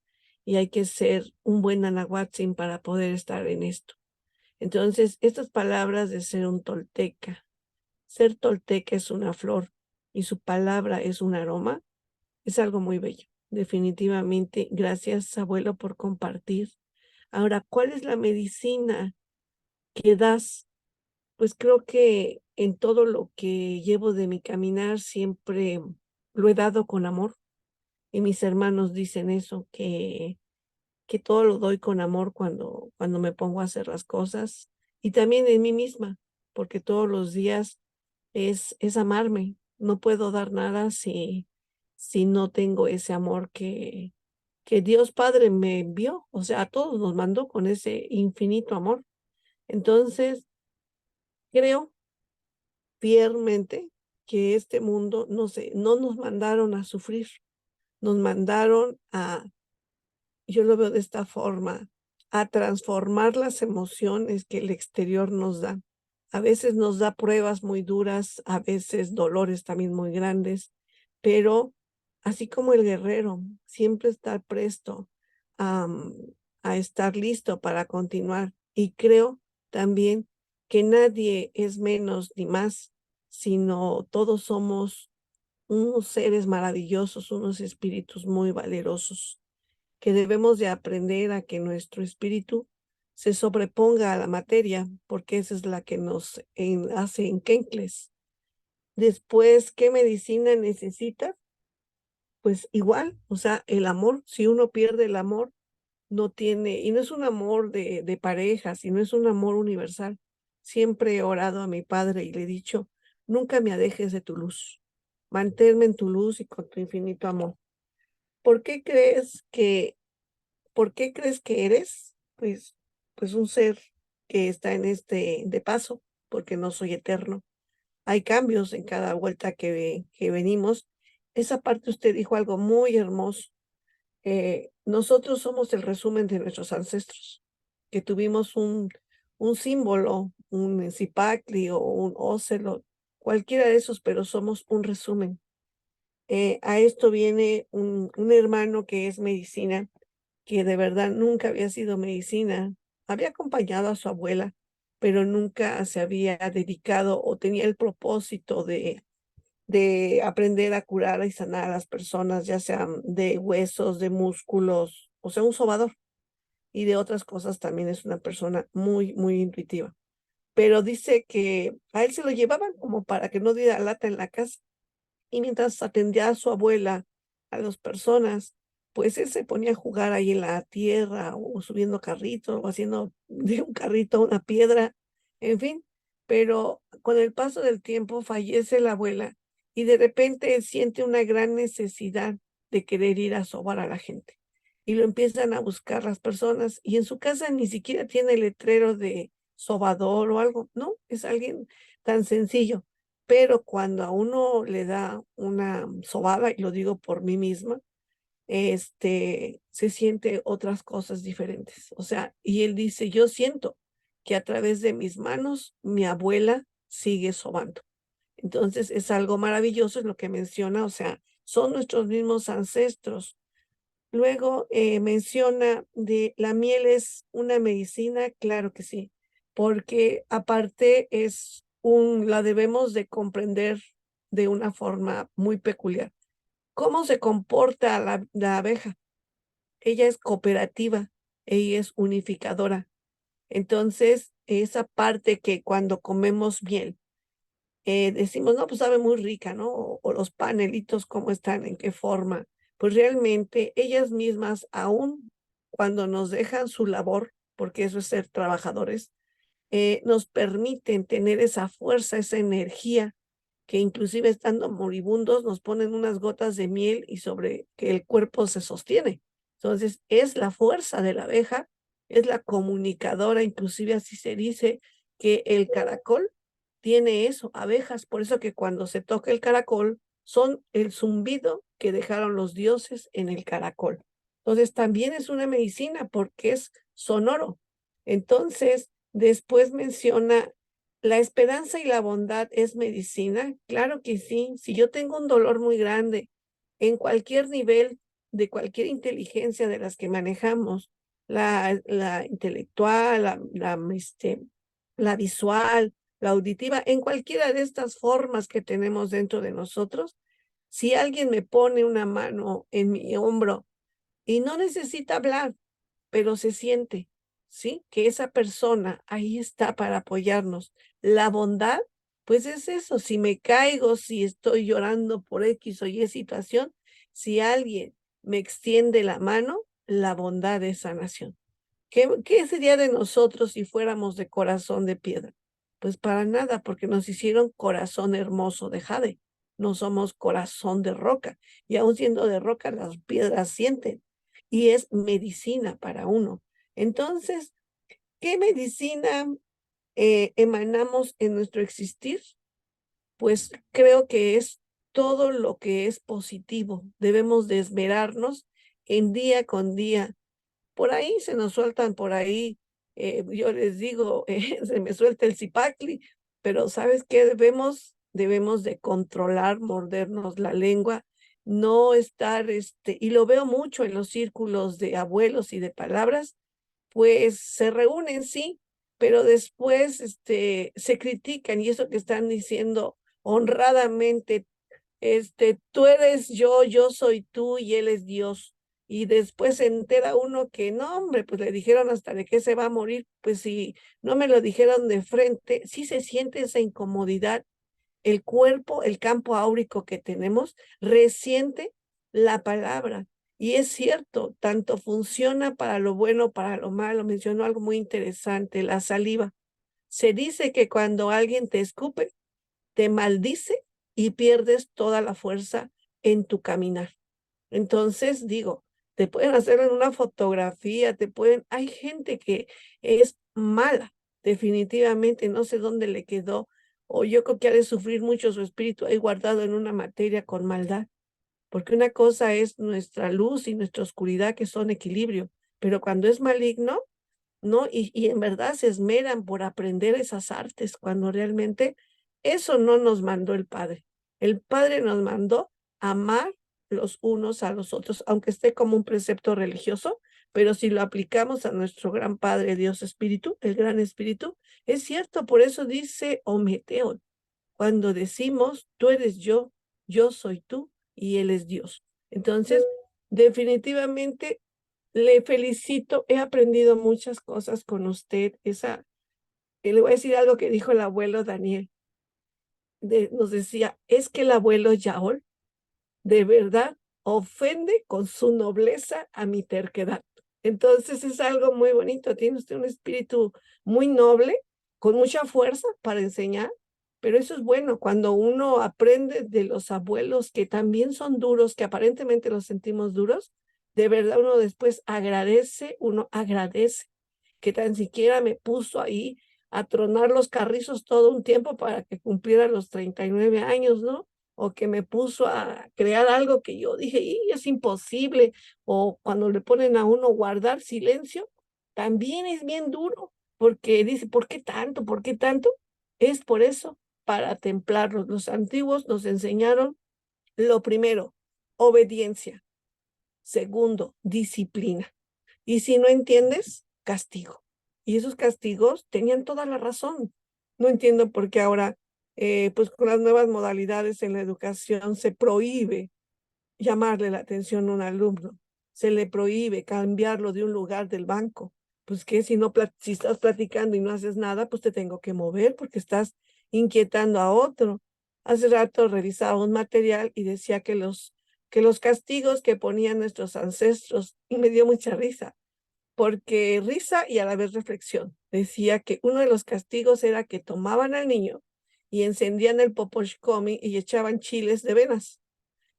y hay que ser un buen anahuatzin para poder estar en esto. Entonces, estas palabras de ser un tolteca, ser tolteca es una flor y su palabra es un aroma, es algo muy bello. Definitivamente, gracias, abuelo, por compartir. Ahora, ¿cuál es la medicina que das? Pues creo que en todo lo que llevo de mi caminar siempre lo he dado con amor. Y mis hermanos dicen eso, que todo lo doy con amor cuando me pongo a hacer las cosas. Y también en mí misma, porque todos los días es amarme. No puedo dar nada si no tengo ese amor que Dios Padre me envió. O sea, a todos nos mandó con ese infinito amor. Entonces, creo fielmente que este mundo, no sé, no nos mandaron a sufrir, nos mandaron yo lo veo de esta forma, a transformar las emociones que el exterior nos da. A veces nos da pruebas muy duras, a veces dolores también muy grandes, pero así como el guerrero siempre está presto a estar listo para continuar. Y creo también que nadie es menos ni más, sino todos somos unos seres maravillosos, unos espíritus muy valerosos, que debemos de aprender a que nuestro espíritu se sobreponga a la materia, porque esa es la que nos hace enquencles. Después, ¿qué medicina necesita? Pues igual, o sea, el amor. Si uno pierde el amor, no tiene, y no es un amor de pareja, sino es un amor universal. Siempre he orado a mi padre y le he dicho, nunca me alejes de tu luz, manténme en tu luz y con tu infinito amor. ¿Por qué crees que ¿Por qué crees que eres? Pues un ser que está en de paso, porque no soy eterno. Hay cambios en cada vuelta que venimos. Esa parte usted dijo algo muy hermoso. Nosotros somos el resumen de nuestros ancestros, que tuvimos un símbolo, un Zipacli o un Ocelot, cualquiera de esos, pero somos un resumen. A esto viene un hermano que es medicina, que de verdad nunca había sido medicina. Había acompañado a su abuela, pero nunca se había dedicado o tenía el propósito de aprender a curar y sanar a las personas, ya sean de huesos, de músculos, o sea, un sobador. Y de otras cosas también es una persona muy, muy intuitiva. Pero dice que a él se lo llevaban como para que no diera lata en la casa. Y mientras atendía a su abuela, a las personas, pues él se ponía a jugar ahí en la tierra o subiendo carritos o haciendo de un carrito una piedra, en fin. Pero con el paso del tiempo fallece la abuela y de repente él siente una gran necesidad de querer ir a sobar a la gente. Y lo empiezan a buscar las personas y en su casa ni siquiera tiene letrero de sobador o algo, no, es alguien tan sencillo. Pero cuando a uno le da una sobada, y lo digo por mí misma, se siente otras cosas diferentes. O sea, y él dice, yo siento que a través de mis manos mi abuela sigue sobando. Entonces es algo maravilloso, es lo que menciona, o sea, son nuestros mismos ancestros. Luego menciona de la miel es una medicina, claro que sí, porque aparte la debemos de comprender de una forma muy peculiar. ¿Cómo se comporta la abeja? Ella es cooperativa, ella es unificadora. Entonces, esa parte que cuando comemos miel, decimos, no, pues sabe muy rica, ¿no? O los panelitos, ¿cómo están? ¿En qué forma? Pues realmente ellas mismas, aún cuando nos dejan su labor, porque eso es ser trabajadores, nos permiten tener esa fuerza, esa energía, que inclusive estando moribundos nos ponen unas gotas de miel y sobre que el cuerpo se sostiene. Entonces, es la fuerza de la abeja, es la comunicadora, inclusive así se dice que el caracol tiene eso, abejas, por eso que cuando se toca el caracol son el zumbido que dejaron los dioses en el caracol. Entonces, también es una medicina porque es sonoro. Entonces, después menciona, ¿la esperanza y la bondad es medicina? Claro que sí. Si yo tengo un dolor muy grande en cualquier nivel de cualquier inteligencia de las que manejamos, la intelectual, la visual, la auditiva, en cualquiera de estas formas que tenemos dentro de nosotros, si alguien me pone una mano en mi hombro y no necesita hablar, pero se siente, ¿sí? Que esa persona ahí está para apoyarnos. La bondad, pues es eso, si me caigo, si estoy llorando por X o Y situación, si alguien me extiende la mano, la bondad es sanación. ¿Qué sería de nosotros si fuéramos de corazón de piedra? Pues para nada, porque nos hicieron corazón hermoso de jade. No somos corazón de roca. Y aún siendo de roca, las piedras sienten. Y es medicina para uno. Entonces, ¿qué medicina emanamos en nuestro existir? Pues creo que es todo lo que es positivo. Debemos de esmerarnos en día con día. Por ahí se nos sueltan, por ahí, yo les digo, se me suelta el cipacli, pero ¿sabes qué? Debemos de controlar, mordernos la lengua, no estar, y lo veo mucho en los círculos de abuelos y de palabras, pues se reúnen, sí, pero después, se critican y eso que están diciendo honradamente, tú eres yo soy tú y él es Dios. Y después se entera uno que no, hombre, pues le dijeron hasta de qué se va a morir. Pues si no me lo dijeron de frente, sí se siente esa incomodidad. El cuerpo, el campo áurico que tenemos, resiente la palabra. Y es cierto, tanto funciona para lo bueno, para lo malo. Mencionó algo muy interesante, la saliva. Se dice que cuando alguien te escupe, te maldice y pierdes toda la fuerza en tu caminar. Entonces, digo, te pueden hacer en una fotografía, hay gente que es mala, definitivamente, no sé dónde le quedó, o yo creo que ha de sufrir mucho su espíritu ahí guardado en una materia con maldad, porque una cosa es nuestra luz y nuestra oscuridad que son equilibrio, pero cuando es maligno, ¿no? Y en verdad se esmeran por aprender esas artes cuando realmente eso no nos mandó el Padre. El Padre nos mandó amar los unos a los otros, aunque esté como un precepto religioso, pero si lo aplicamos a nuestro gran Padre Dios Espíritu, el gran Espíritu, es cierto, por eso dice Ometeo, cuando decimos tú eres yo soy tú y Él es Dios. Entonces, definitivamente le felicito, he aprendido muchas cosas con usted. Le voy a decir algo que dijo el abuelo Daniel. Nos decía, es que el abuelo Yaol de verdad ofende con su nobleza a mi terquedad. Entonces es algo muy bonito. Tiene usted un espíritu muy noble, con mucha fuerza para enseñar, pero eso es bueno cuando uno aprende de los abuelos que también son duros, que aparentemente los sentimos duros. De verdad uno agradece que tan siquiera me puso ahí a tronar los carrizos todo un tiempo para que cumpliera los 39 años, ¿no? O que me puso a crear algo que yo dije, y es imposible, o cuando le ponen a uno guardar silencio, también es bien duro, porque dice, ¿por qué tanto? ¿Por qué tanto? Es por eso, para templarlos. Los antiguos nos enseñaron lo primero, obediencia. Segundo, disciplina. Y si no entiendes, castigo. Y esos castigos tenían toda la razón. No entiendo por qué ahora, pues con las nuevas modalidades en la educación se prohíbe llamarle la atención a un alumno. Se le prohíbe cambiarlo de un lugar del banco. Pues que si estás platicando y no haces nada, pues te tengo que mover porque estás inquietando a otro. Hace rato revisaba un material y decía que los castigos que ponían nuestros ancestros, y me dio mucha risa, porque risa y a la vez reflexión. Decía que uno de los castigos era que tomaban al niño y encendían el poposhkomi y echaban chiles de venas.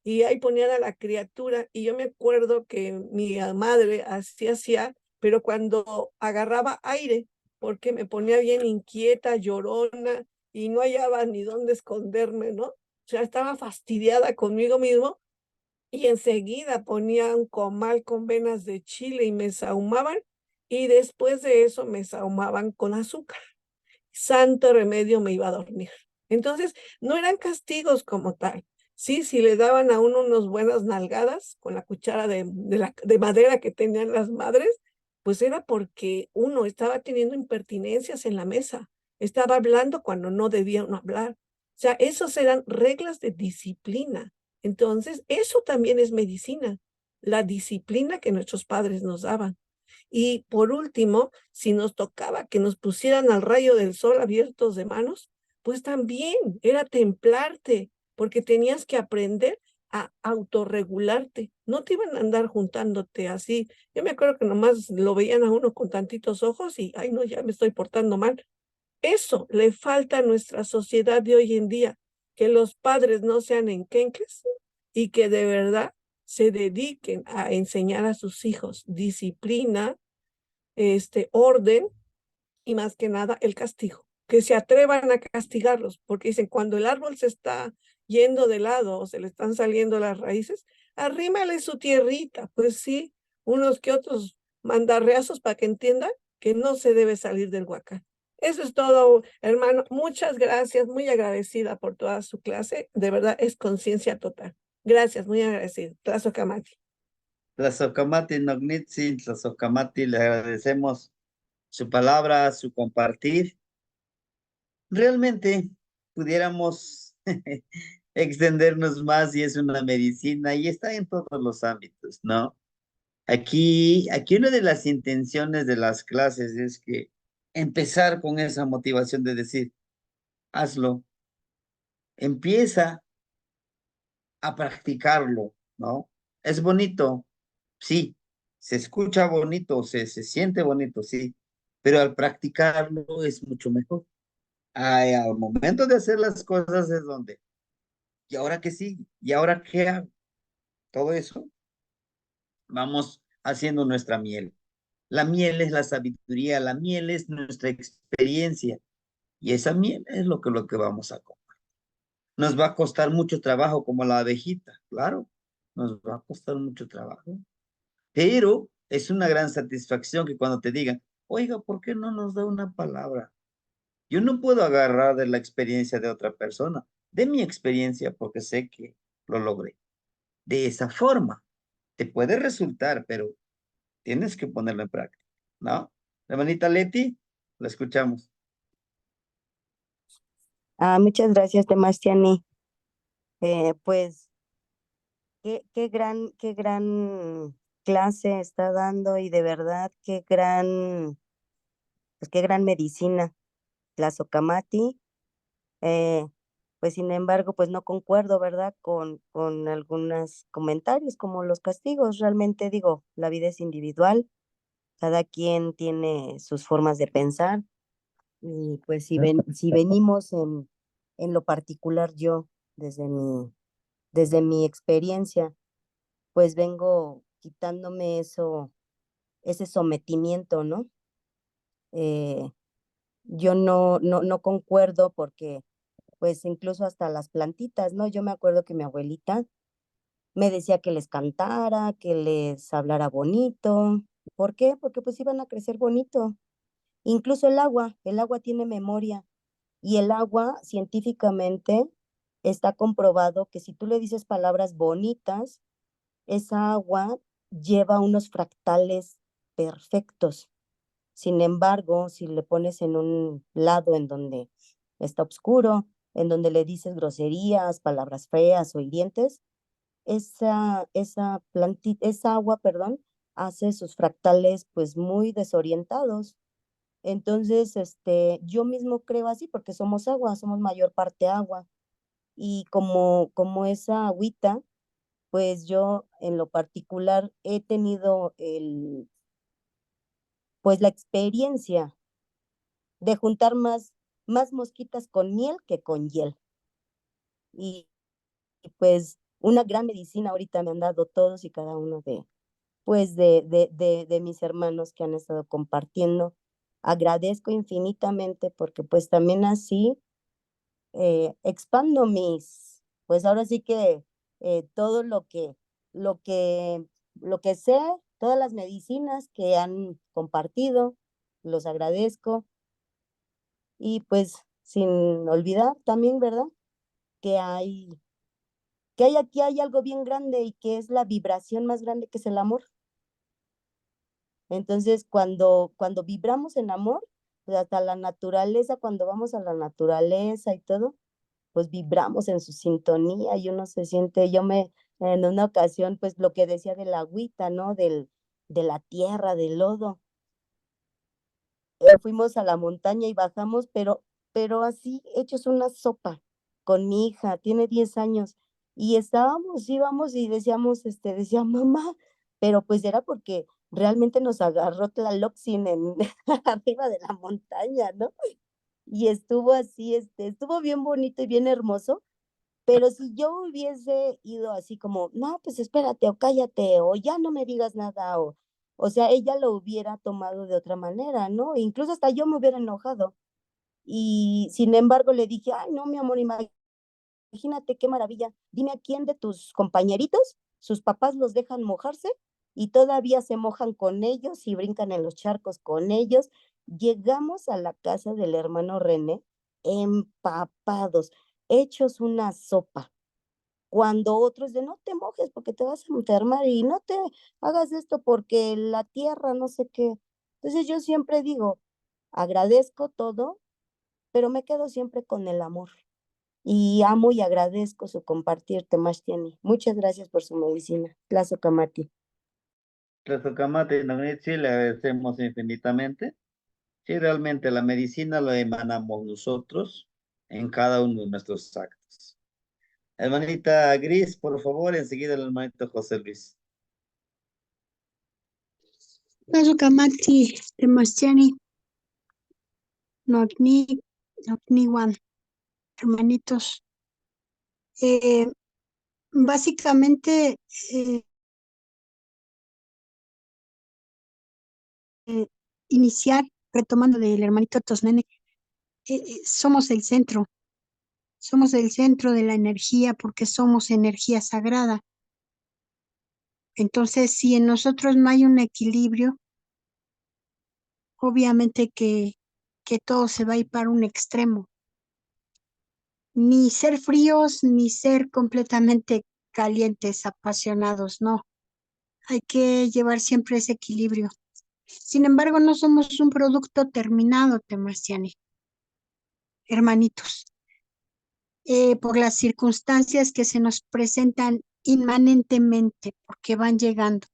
y ahí ponían a la criatura, y yo me acuerdo que mi madre así hacía, pero cuando agarraba aire, porque me ponía bien inquieta, llorona, y no hallaba ni dónde esconderme, ¿no? O sea, estaba fastidiada conmigo mismo, y enseguida ponía un comal con venas de chile y me sahumaban, y después de eso me sahumaban con azúcar. Santo remedio, me iba a dormir. Entonces, no eran castigos como tal. Sí, si le daban a uno unas buenas nalgadas con la cuchara de madera que tenían las madres, pues era porque uno estaba teniendo impertinencias en la mesa, estaba hablando cuando no debía uno hablar. O sea, esas eran reglas de disciplina. Entonces, eso también es medicina, la disciplina que nuestros padres nos daban. Y por último, si nos tocaba que nos pusieran al rayo del sol abiertos de manos, pues también era templarte, porque tenías que aprender a autorregularte. No te iban a andar juntándote así. Yo me acuerdo que nomás lo veían a uno con tantitos ojos y, ay, no, ya me estoy portando mal. Eso le falta a nuestra sociedad de hoy en día, que los padres no sean enquenques y que de verdad se dediquen a enseñar a sus hijos disciplina, orden y más que nada el castigo. Que se atrevan a castigarlos, porque dicen, cuando el árbol se está yendo de lado o se le están saliendo las raíces, arrímale su tierrita, pues sí, unos que otros mandarreazos para que entiendan que no se debe salir del huacán. Eso es todo, hermano. Muchas gracias, muy agradecida por toda su clase. De verdad es conciencia total. Gracias, muy agradecida. Tlazocamati. Tlazocamati Nognitzin, Tlazocamati, le agradecemos su palabra, su compartir. Realmente pudiéramos extendernos más y es una medicina y está en todos los ámbitos, ¿no? Aquí una de las intenciones de las clases es que empezar con esa motivación de decir, hazlo, empieza a practicarlo, ¿no? Es bonito, sí, se escucha bonito, se siente bonito, sí, pero al practicarlo es mucho mejor. Al momento de hacer las cosas es donde, ¿y ahora qué sigue? ¿Y ahora qué hago? Todo eso, vamos haciendo nuestra miel. La miel es la sabiduría, la miel es nuestra experiencia y esa miel es lo que vamos a comer. Nos va a costar mucho trabajo como la abejita, claro, nos va a costar mucho trabajo, pero es una gran satisfacción que cuando te digan, oiga, ¿por qué no nos da una palabra? Yo no puedo agarrar de la experiencia de otra persona, de mi experiencia, porque sé que lo logré. De esa forma, te puede resultar, pero tienes que ponerlo en práctica, ¿no? Hermanita Leti, la escuchamos. Muchas gracias, Demastiani. Pues qué gran clase está dando y de verdad pues qué gran medicina, Tlazocamati. Pues sin embargo, pues no concuerdo, ¿verdad? Con algunos comentarios como los castigos. Realmente digo, la vida es individual, cada quien tiene sus formas de pensar y pues si venimos en lo particular yo, desde mi experiencia, pues vengo quitándome ese sometimiento, ¿no? Yo no concuerdo porque pues incluso hasta las plantitas, ¿no? Yo me acuerdo que mi abuelita me decía que les cantara, que les hablara bonito. ¿Por qué? Porque pues iban a crecer bonito. Incluso el agua tiene memoria y el agua científicamente está comprobado que si tú le dices palabras bonitas, esa agua lleva unos fractales perfectos. Sin embargo, si le pones en un lado en donde está oscuro, en donde le dices groserías, palabras feas o hirientes, esa agua, perdón, hace sus fractales pues muy desorientados. Entonces, yo mismo creo así porque somos agua, somos mayor parte agua. Y como esa agüita, pues yo en lo particular he tenido pues la experiencia de juntar más mosquitas con miel que con hiel. Y pues una gran medicina ahorita me han dado todos y cada uno pues de mis hermanos que han estado compartiendo. Agradezco infinitamente porque pues también así expando pues ahora sí que todo lo que, lo que sé, todas las medicinas que han compartido, los agradezco. Y pues sin olvidar también, ¿verdad? Que aquí hay algo bien grande y que es la vibración más grande que es el amor. Entonces, cuando vibramos en amor, pues hasta la naturaleza, cuando vamos a la naturaleza y todo, pues vibramos en su sintonía y uno se siente, en una ocasión, pues lo que decía de la agüita, ¿no? De la tierra, del lodo. Fuimos a la montaña y bajamos, pero así hechos una sopa con mi hija, tiene 10 años, y íbamos y decía mamá, pero pues era porque realmente nos agarró Tlaloxin arriba de la montaña, ¿no? Y estuvo así, estuvo bien bonito y bien hermoso, pero si yo hubiese ido así como, no, pues espérate o cállate o ya no me digas nada o sea, ella lo hubiera tomado de otra manera, ¿no? Incluso hasta yo me hubiera enojado. Y sin embargo le dije, ay, no, mi amor, imagínate qué maravilla. Dime a quién de tus compañeritos, sus papás los dejan mojarse y todavía se mojan con ellos y brincan en los charcos con ellos. Llegamos a la casa del hermano René empapados, hechos una sopa. Cuando otros de no te mojes porque te vas a enfermar y no te hagas esto porque la tierra, no sé qué. Entonces yo siempre digo, agradezco todo, pero me quedo siempre con el amor. Y amo y agradezco su compartir, Temachtiani. Muchas gracias por su medicina. Tlazocamati. Tlazocamati, sí, le agradecemos infinitamente. Sí, realmente la medicina lo emanamos nosotros en cada uno de nuestros actos. Hermanita Gris, por favor, enseguida el hermanito José Luis. Tlazocamati, Temachtiani, Nocniwan, hermanitos. Básicamente, iniciar, retomando del hermanito Tosnene, somos el centro de la energía porque somos energía sagrada. Entonces, si en nosotros no hay un equilibrio, obviamente que todo se va a ir para un extremo. Ni ser fríos, ni ser completamente calientes, apasionados, no. Hay que llevar siempre ese equilibrio. Sin embargo, no somos un producto terminado, Temachtiani, hermanitos. Por las circunstancias que se nos presentan inmanentemente, porque van llegando.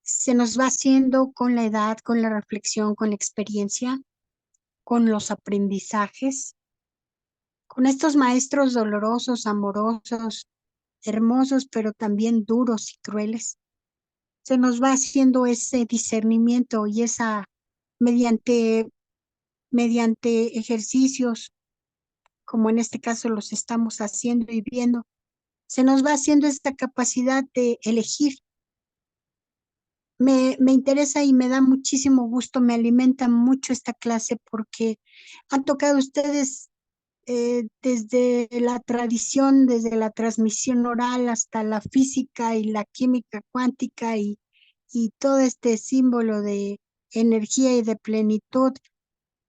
Se nos va haciendo con la edad, con la reflexión, con la experiencia, con los aprendizajes, con estos maestros dolorosos, amorosos, hermosos, pero también duros y crueles. Se nos va haciendo ese discernimiento y mediante ejercicios, como en este caso los estamos haciendo y viendo, se nos va haciendo esta capacidad de elegir. Me interesa y me da muchísimo gusto, me alimenta mucho esta clase porque han tocado ustedes desde la tradición, desde la transmisión oral hasta la física y la química cuántica y todo este símbolo de energía y de plenitud,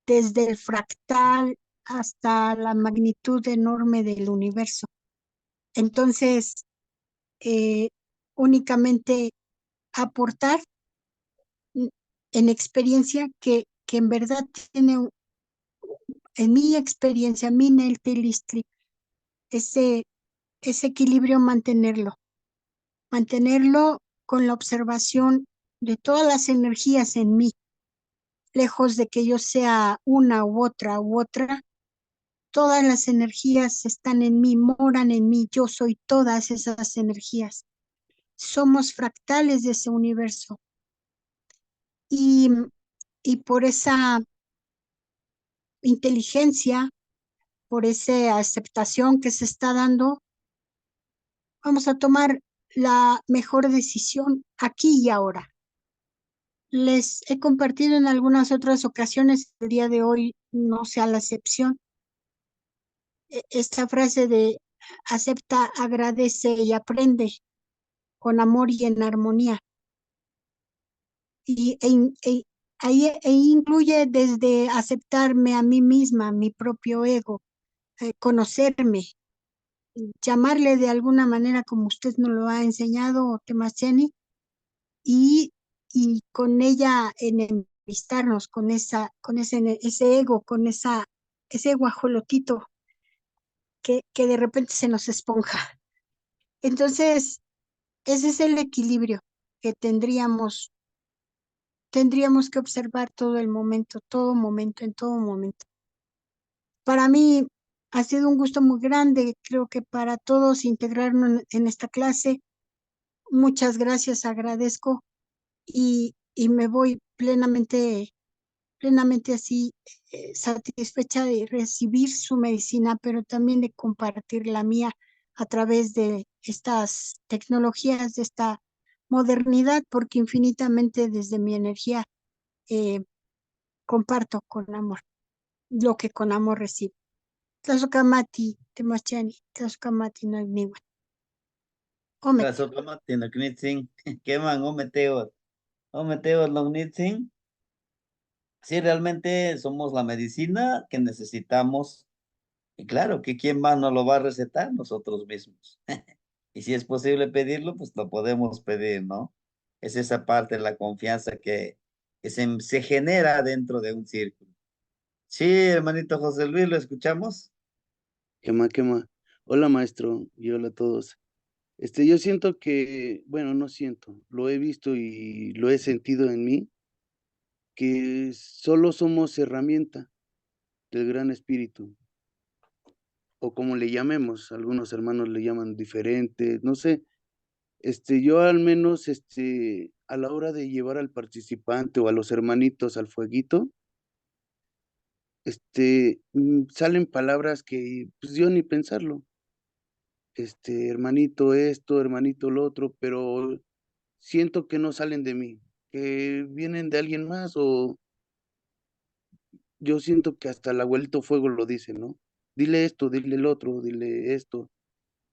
desde el fractal hasta la magnitud enorme del universo. Entonces, únicamente aportar en experiencia que en verdad tiene, en mi experiencia, mi Neltilistri, ese equilibrio mantenerlo con la observación de todas las energías en mí, lejos de que yo sea una u otra, todas las energías están en mí, moran en mí, yo soy todas esas energías. Somos fractales de ese universo. Y por esa inteligencia, por esa aceptación que se está dando, vamos a tomar la mejor decisión aquí y ahora. Les he compartido en algunas otras ocasiones, el día de hoy no sea la excepción, esta frase de acepta, agradece y aprende con amor y en armonía. Y ahí incluye desde aceptarme a mí misma, mi propio ego, conocerme, llamarle de alguna manera como usted nos lo ha enseñado, Temacheni, y con ella enemistarnos, con ese ego, con ese guajolotito que de repente se nos esponja. Entonces, ese es el equilibrio que tendríamos que observar todo el momento, todo momento, en todo momento. Para mí ha sido un gusto muy grande, creo que para todos integrarnos en esta clase. Muchas gracias, agradezco y me voy plenamente así satisfecha de recibir su medicina, pero también de compartir la mía a través de estas tecnologías, de esta modernidad, porque infinitamente desde mi energía comparto con amor lo que con amor recibo. Tlazokamati, Temachani, Tlazokamati no igniwan. Omete. Tlazokamati no knitzin, queman, ometeos lo knitzin. Sí, realmente somos la medicina que necesitamos. Y claro, que quién más nos lo va a recetar, nosotros mismos. Y si es posible pedirlo, pues lo podemos pedir, ¿no? Es esa parte de la confianza que se genera dentro de un círculo. Sí, hermanito José Luis, ¿lo escuchamos? ¿Qué más, qué más? Hola, maestro, y hola a todos. Yo siento que, bueno, no siento, lo he visto y lo he sentido en mí, que solo somos herramienta del Gran Espíritu, o como le llamemos, algunos hermanos le llaman diferente, no sé. Yo al menos, a la hora de llevar al participante o a los hermanitos al fueguito, salen palabras que, pues, yo ni pensarlo. Hermanito esto, hermanito lo otro, pero siento que no salen de mí, que vienen de alguien más, o yo siento que hasta el abuelito fuego lo dice, ¿no? Dile esto, dile el otro, dile esto.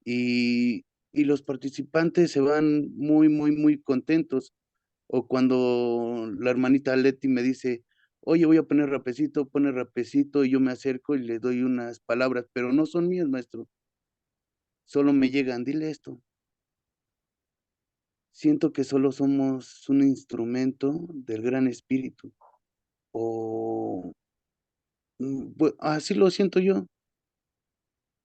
Y los participantes se van muy, muy, muy contentos. O cuando la hermanita Leti me dice, oye, voy a poner rapecito, pone rapecito, y yo me acerco y le doy unas palabras, pero no son mías, maestro. Solo me llegan, dile esto. Siento que solo somos un instrumento del Gran Espíritu, o así lo siento yo,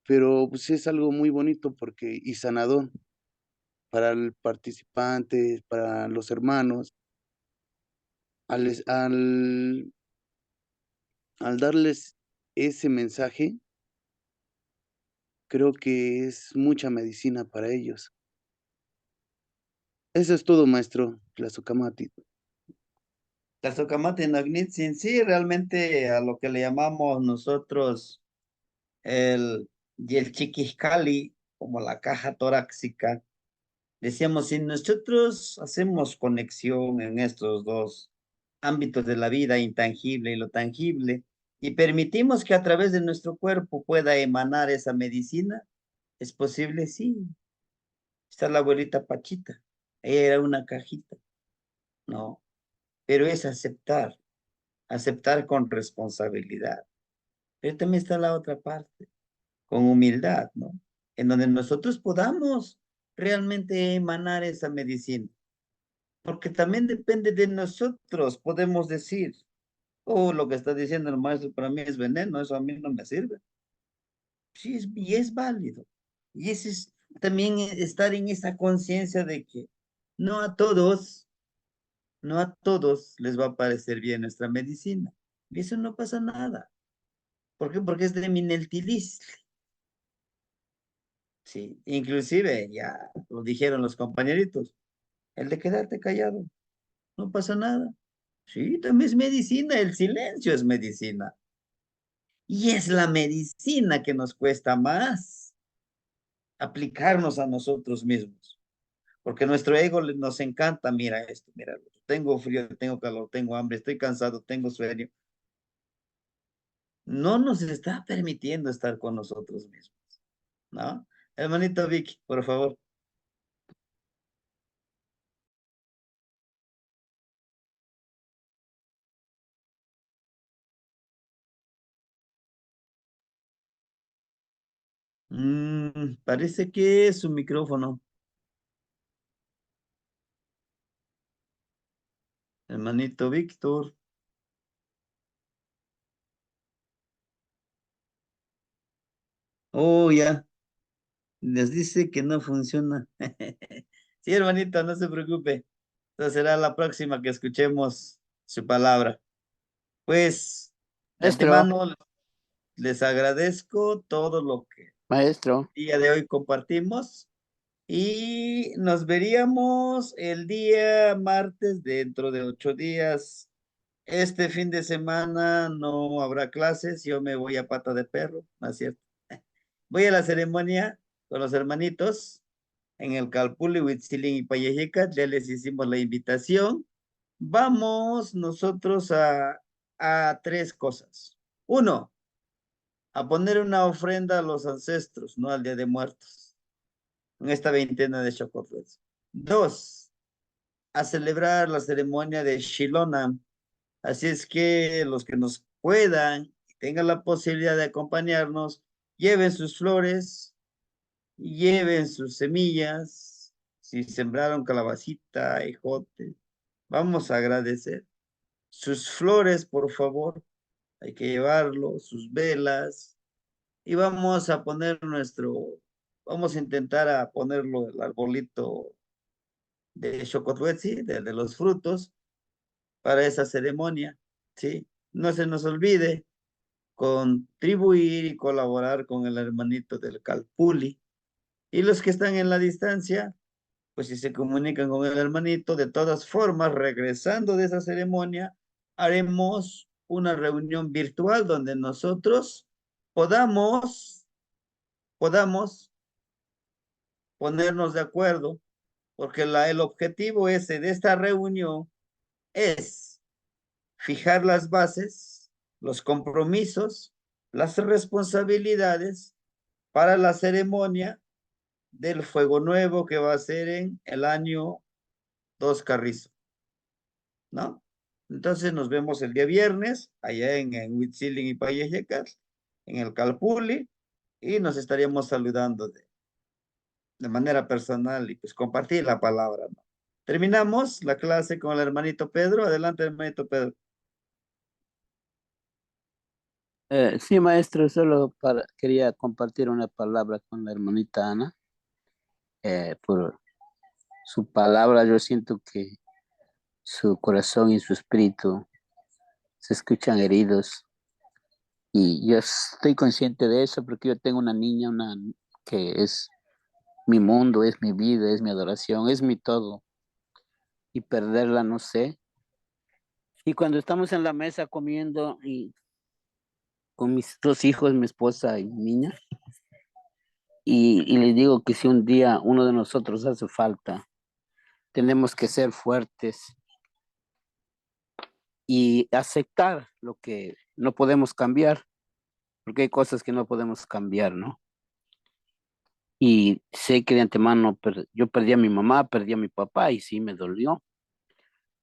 pero pues es algo muy bonito porque y sanador para el participante, para los hermanos, al, es- al darles ese mensaje, creo que es mucha medicina para ellos. Eso es todo, maestro Tlazocamati. Tlazokamati no knitzin, sí, realmente a lo que le llamamos nosotros y el chiquiscali, como la caja torácica. Decíamos, si nosotros hacemos conexión en estos dos ámbitos de la vida, intangible y lo tangible, y permitimos que a través de nuestro cuerpo pueda emanar esa medicina, ¿es posible? Sí. Está la abuelita Pachita. Ella era una cajita, ¿no? Pero es aceptar con responsabilidad. Pero también está la otra parte, con humildad, ¿no? En donde nosotros podamos realmente emanar esa medicina. Porque también depende de nosotros, podemos decir, oh, lo que está diciendo el maestro para mí es veneno, eso a mí no me sirve. Sí, y es válido. Y ese es también estar en esa conciencia de que no a todos, no a todos les va a parecer bien nuestra medicina. Y eso no pasa nada. ¿Por qué? Porque es de Mineltilis. Sí, inclusive ya lo dijeron los compañeritos, el de quedarte callado, no pasa nada. Sí, también es medicina, el silencio es medicina. Y es la medicina que nos cuesta más. aplicarnos a nosotros mismos. Porque nuestro ego nos encanta, mira esto, mira, tengo frío, tengo calor, tengo hambre, estoy cansado, tengo sueño. No nos está permitiendo estar con nosotros mismos, ¿no? Hermanito Vicky, por favor. Parece que es su micrófono. Hermanito Víctor. Oh, ya. Les dice que no funciona. Sí, hermanito, no se preocupe. Entonces será la próxima que escuchemos su palabra. Pues, de Maestro, antemano, les agradezco todo lo que maestro, el día de hoy compartimos y nos veríamos el día martes dentro de 8 días. Este fin de semana no habrá clases, yo me voy a pata de perro, ¿no es cierto? Voy a la ceremonia con los hermanitos en el Calpulli, Huitzilín y Payejicat, ya les hicimos la invitación. Vamos nosotros a 3 cosas. Uno, a poner una ofrenda a los ancestros, no al Día de Muertos, en esta veintena de Chocotlets. 2, a celebrar la ceremonia de Shilona. Así es que los que nos puedan y tengan la posibilidad de acompañarnos, lleven sus flores, lleven sus semillas, si sembraron calabacita, ejote, vamos a agradecer. Sus flores, por favor, hay que llevarlo, sus velas, y vamos a poner vamos a intentar a ponerlo el arbolito de Xocothuetzi, de los frutos, para esa ceremonia, ¿sí? No se nos olvide contribuir y colaborar con el hermanito del Calpuli. Y los que están en la distancia, pues si se comunican con el hermanito, de todas formas, regresando de esa ceremonia, haremos una reunión virtual donde nosotros podamos ponernos de acuerdo, porque el objetivo ese de esta reunión es fijar las bases, los compromisos, las responsabilidades para la ceremonia del Fuego Nuevo que va a ser en el año 2 Carrizo, ¿no? Entonces nos vemos el día viernes allá en Huitzilin y Payejecat, en el Calpuli, y nos estaríamos saludando de manera personal y pues compartir la palabra, ¿no? Terminamos la clase con el hermanito Pedro. Adelante, hermanito Pedro. sí, maestro, quería compartir una palabra con la hermanita Ana. Por su palabra, yo siento que su corazón y su espíritu se escuchan heridos. Y yo estoy consciente de eso porque yo tengo una niña, que es mi mundo, es mi vida, es mi adoración, es mi todo. Y perderla no sé. Y cuando estamos en la mesa comiendo y con mis 2 hijos, mi esposa y mi niña, y les digo que si un día uno de nosotros hace falta, tenemos que ser fuertes y aceptar lo que no podemos cambiar, porque hay cosas que no podemos cambiar, ¿no? Y sé que de antemano yo perdí a mi mamá, perdí a mi papá y sí me dolió,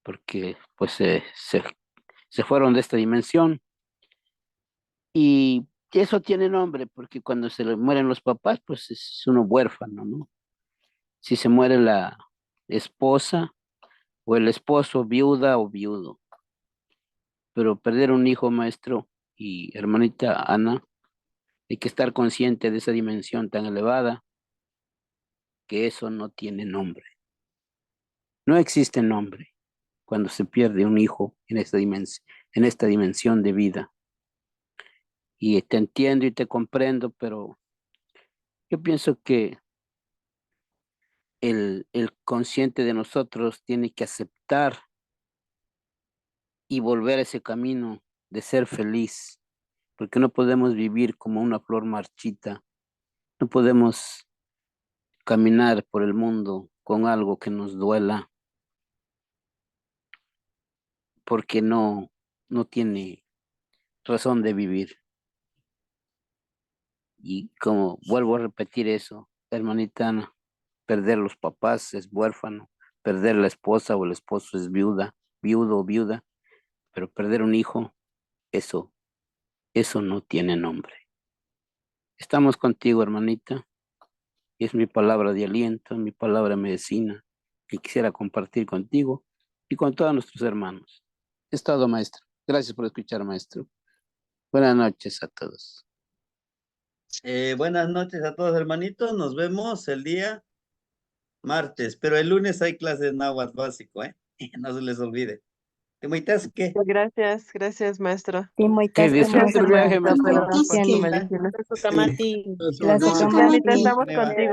porque pues se fueron de esta dimensión. Y eso tiene nombre, porque cuando se le mueren los papás, pues es uno huérfano, ¿no? Si se muere la esposa o el esposo, viuda o viudo. Pero perder un hijo, maestro y hermanita Ana, hay que estar consciente de esa dimensión tan elevada, que eso no tiene nombre. No existe nombre cuando se pierde un hijo en esta dimensión de vida. Y te entiendo y te comprendo, pero yo pienso que el consciente de nosotros tiene que aceptar y volver a ese camino de ser feliz, porque no podemos vivir como una flor marchita, no podemos caminar por el mundo con algo que nos duela, porque no tiene razón de vivir. Y como vuelvo a repetir eso, hermanita Ana, perder los papás es huérfano, perder la esposa o el esposo es viudo o viuda, pero perder un hijo, eso no tiene nombre. Estamos contigo, hermanita, y es mi palabra de aliento, mi palabra de medicina, que quisiera compartir contigo y con todos nuestros hermanos. Es todo, maestro. Gracias por escuchar, maestro. Buenas noches a todos. Buenas noches a todos, hermanitos. Nos vemos el día martes, pero el lunes hay clase de náhuatl básico, ¿eh? No se les olvide. ¿Qué? Gracias, maestro. Que disfrute el viaje, maestro. Por tu medicina. Las Estamos contigo.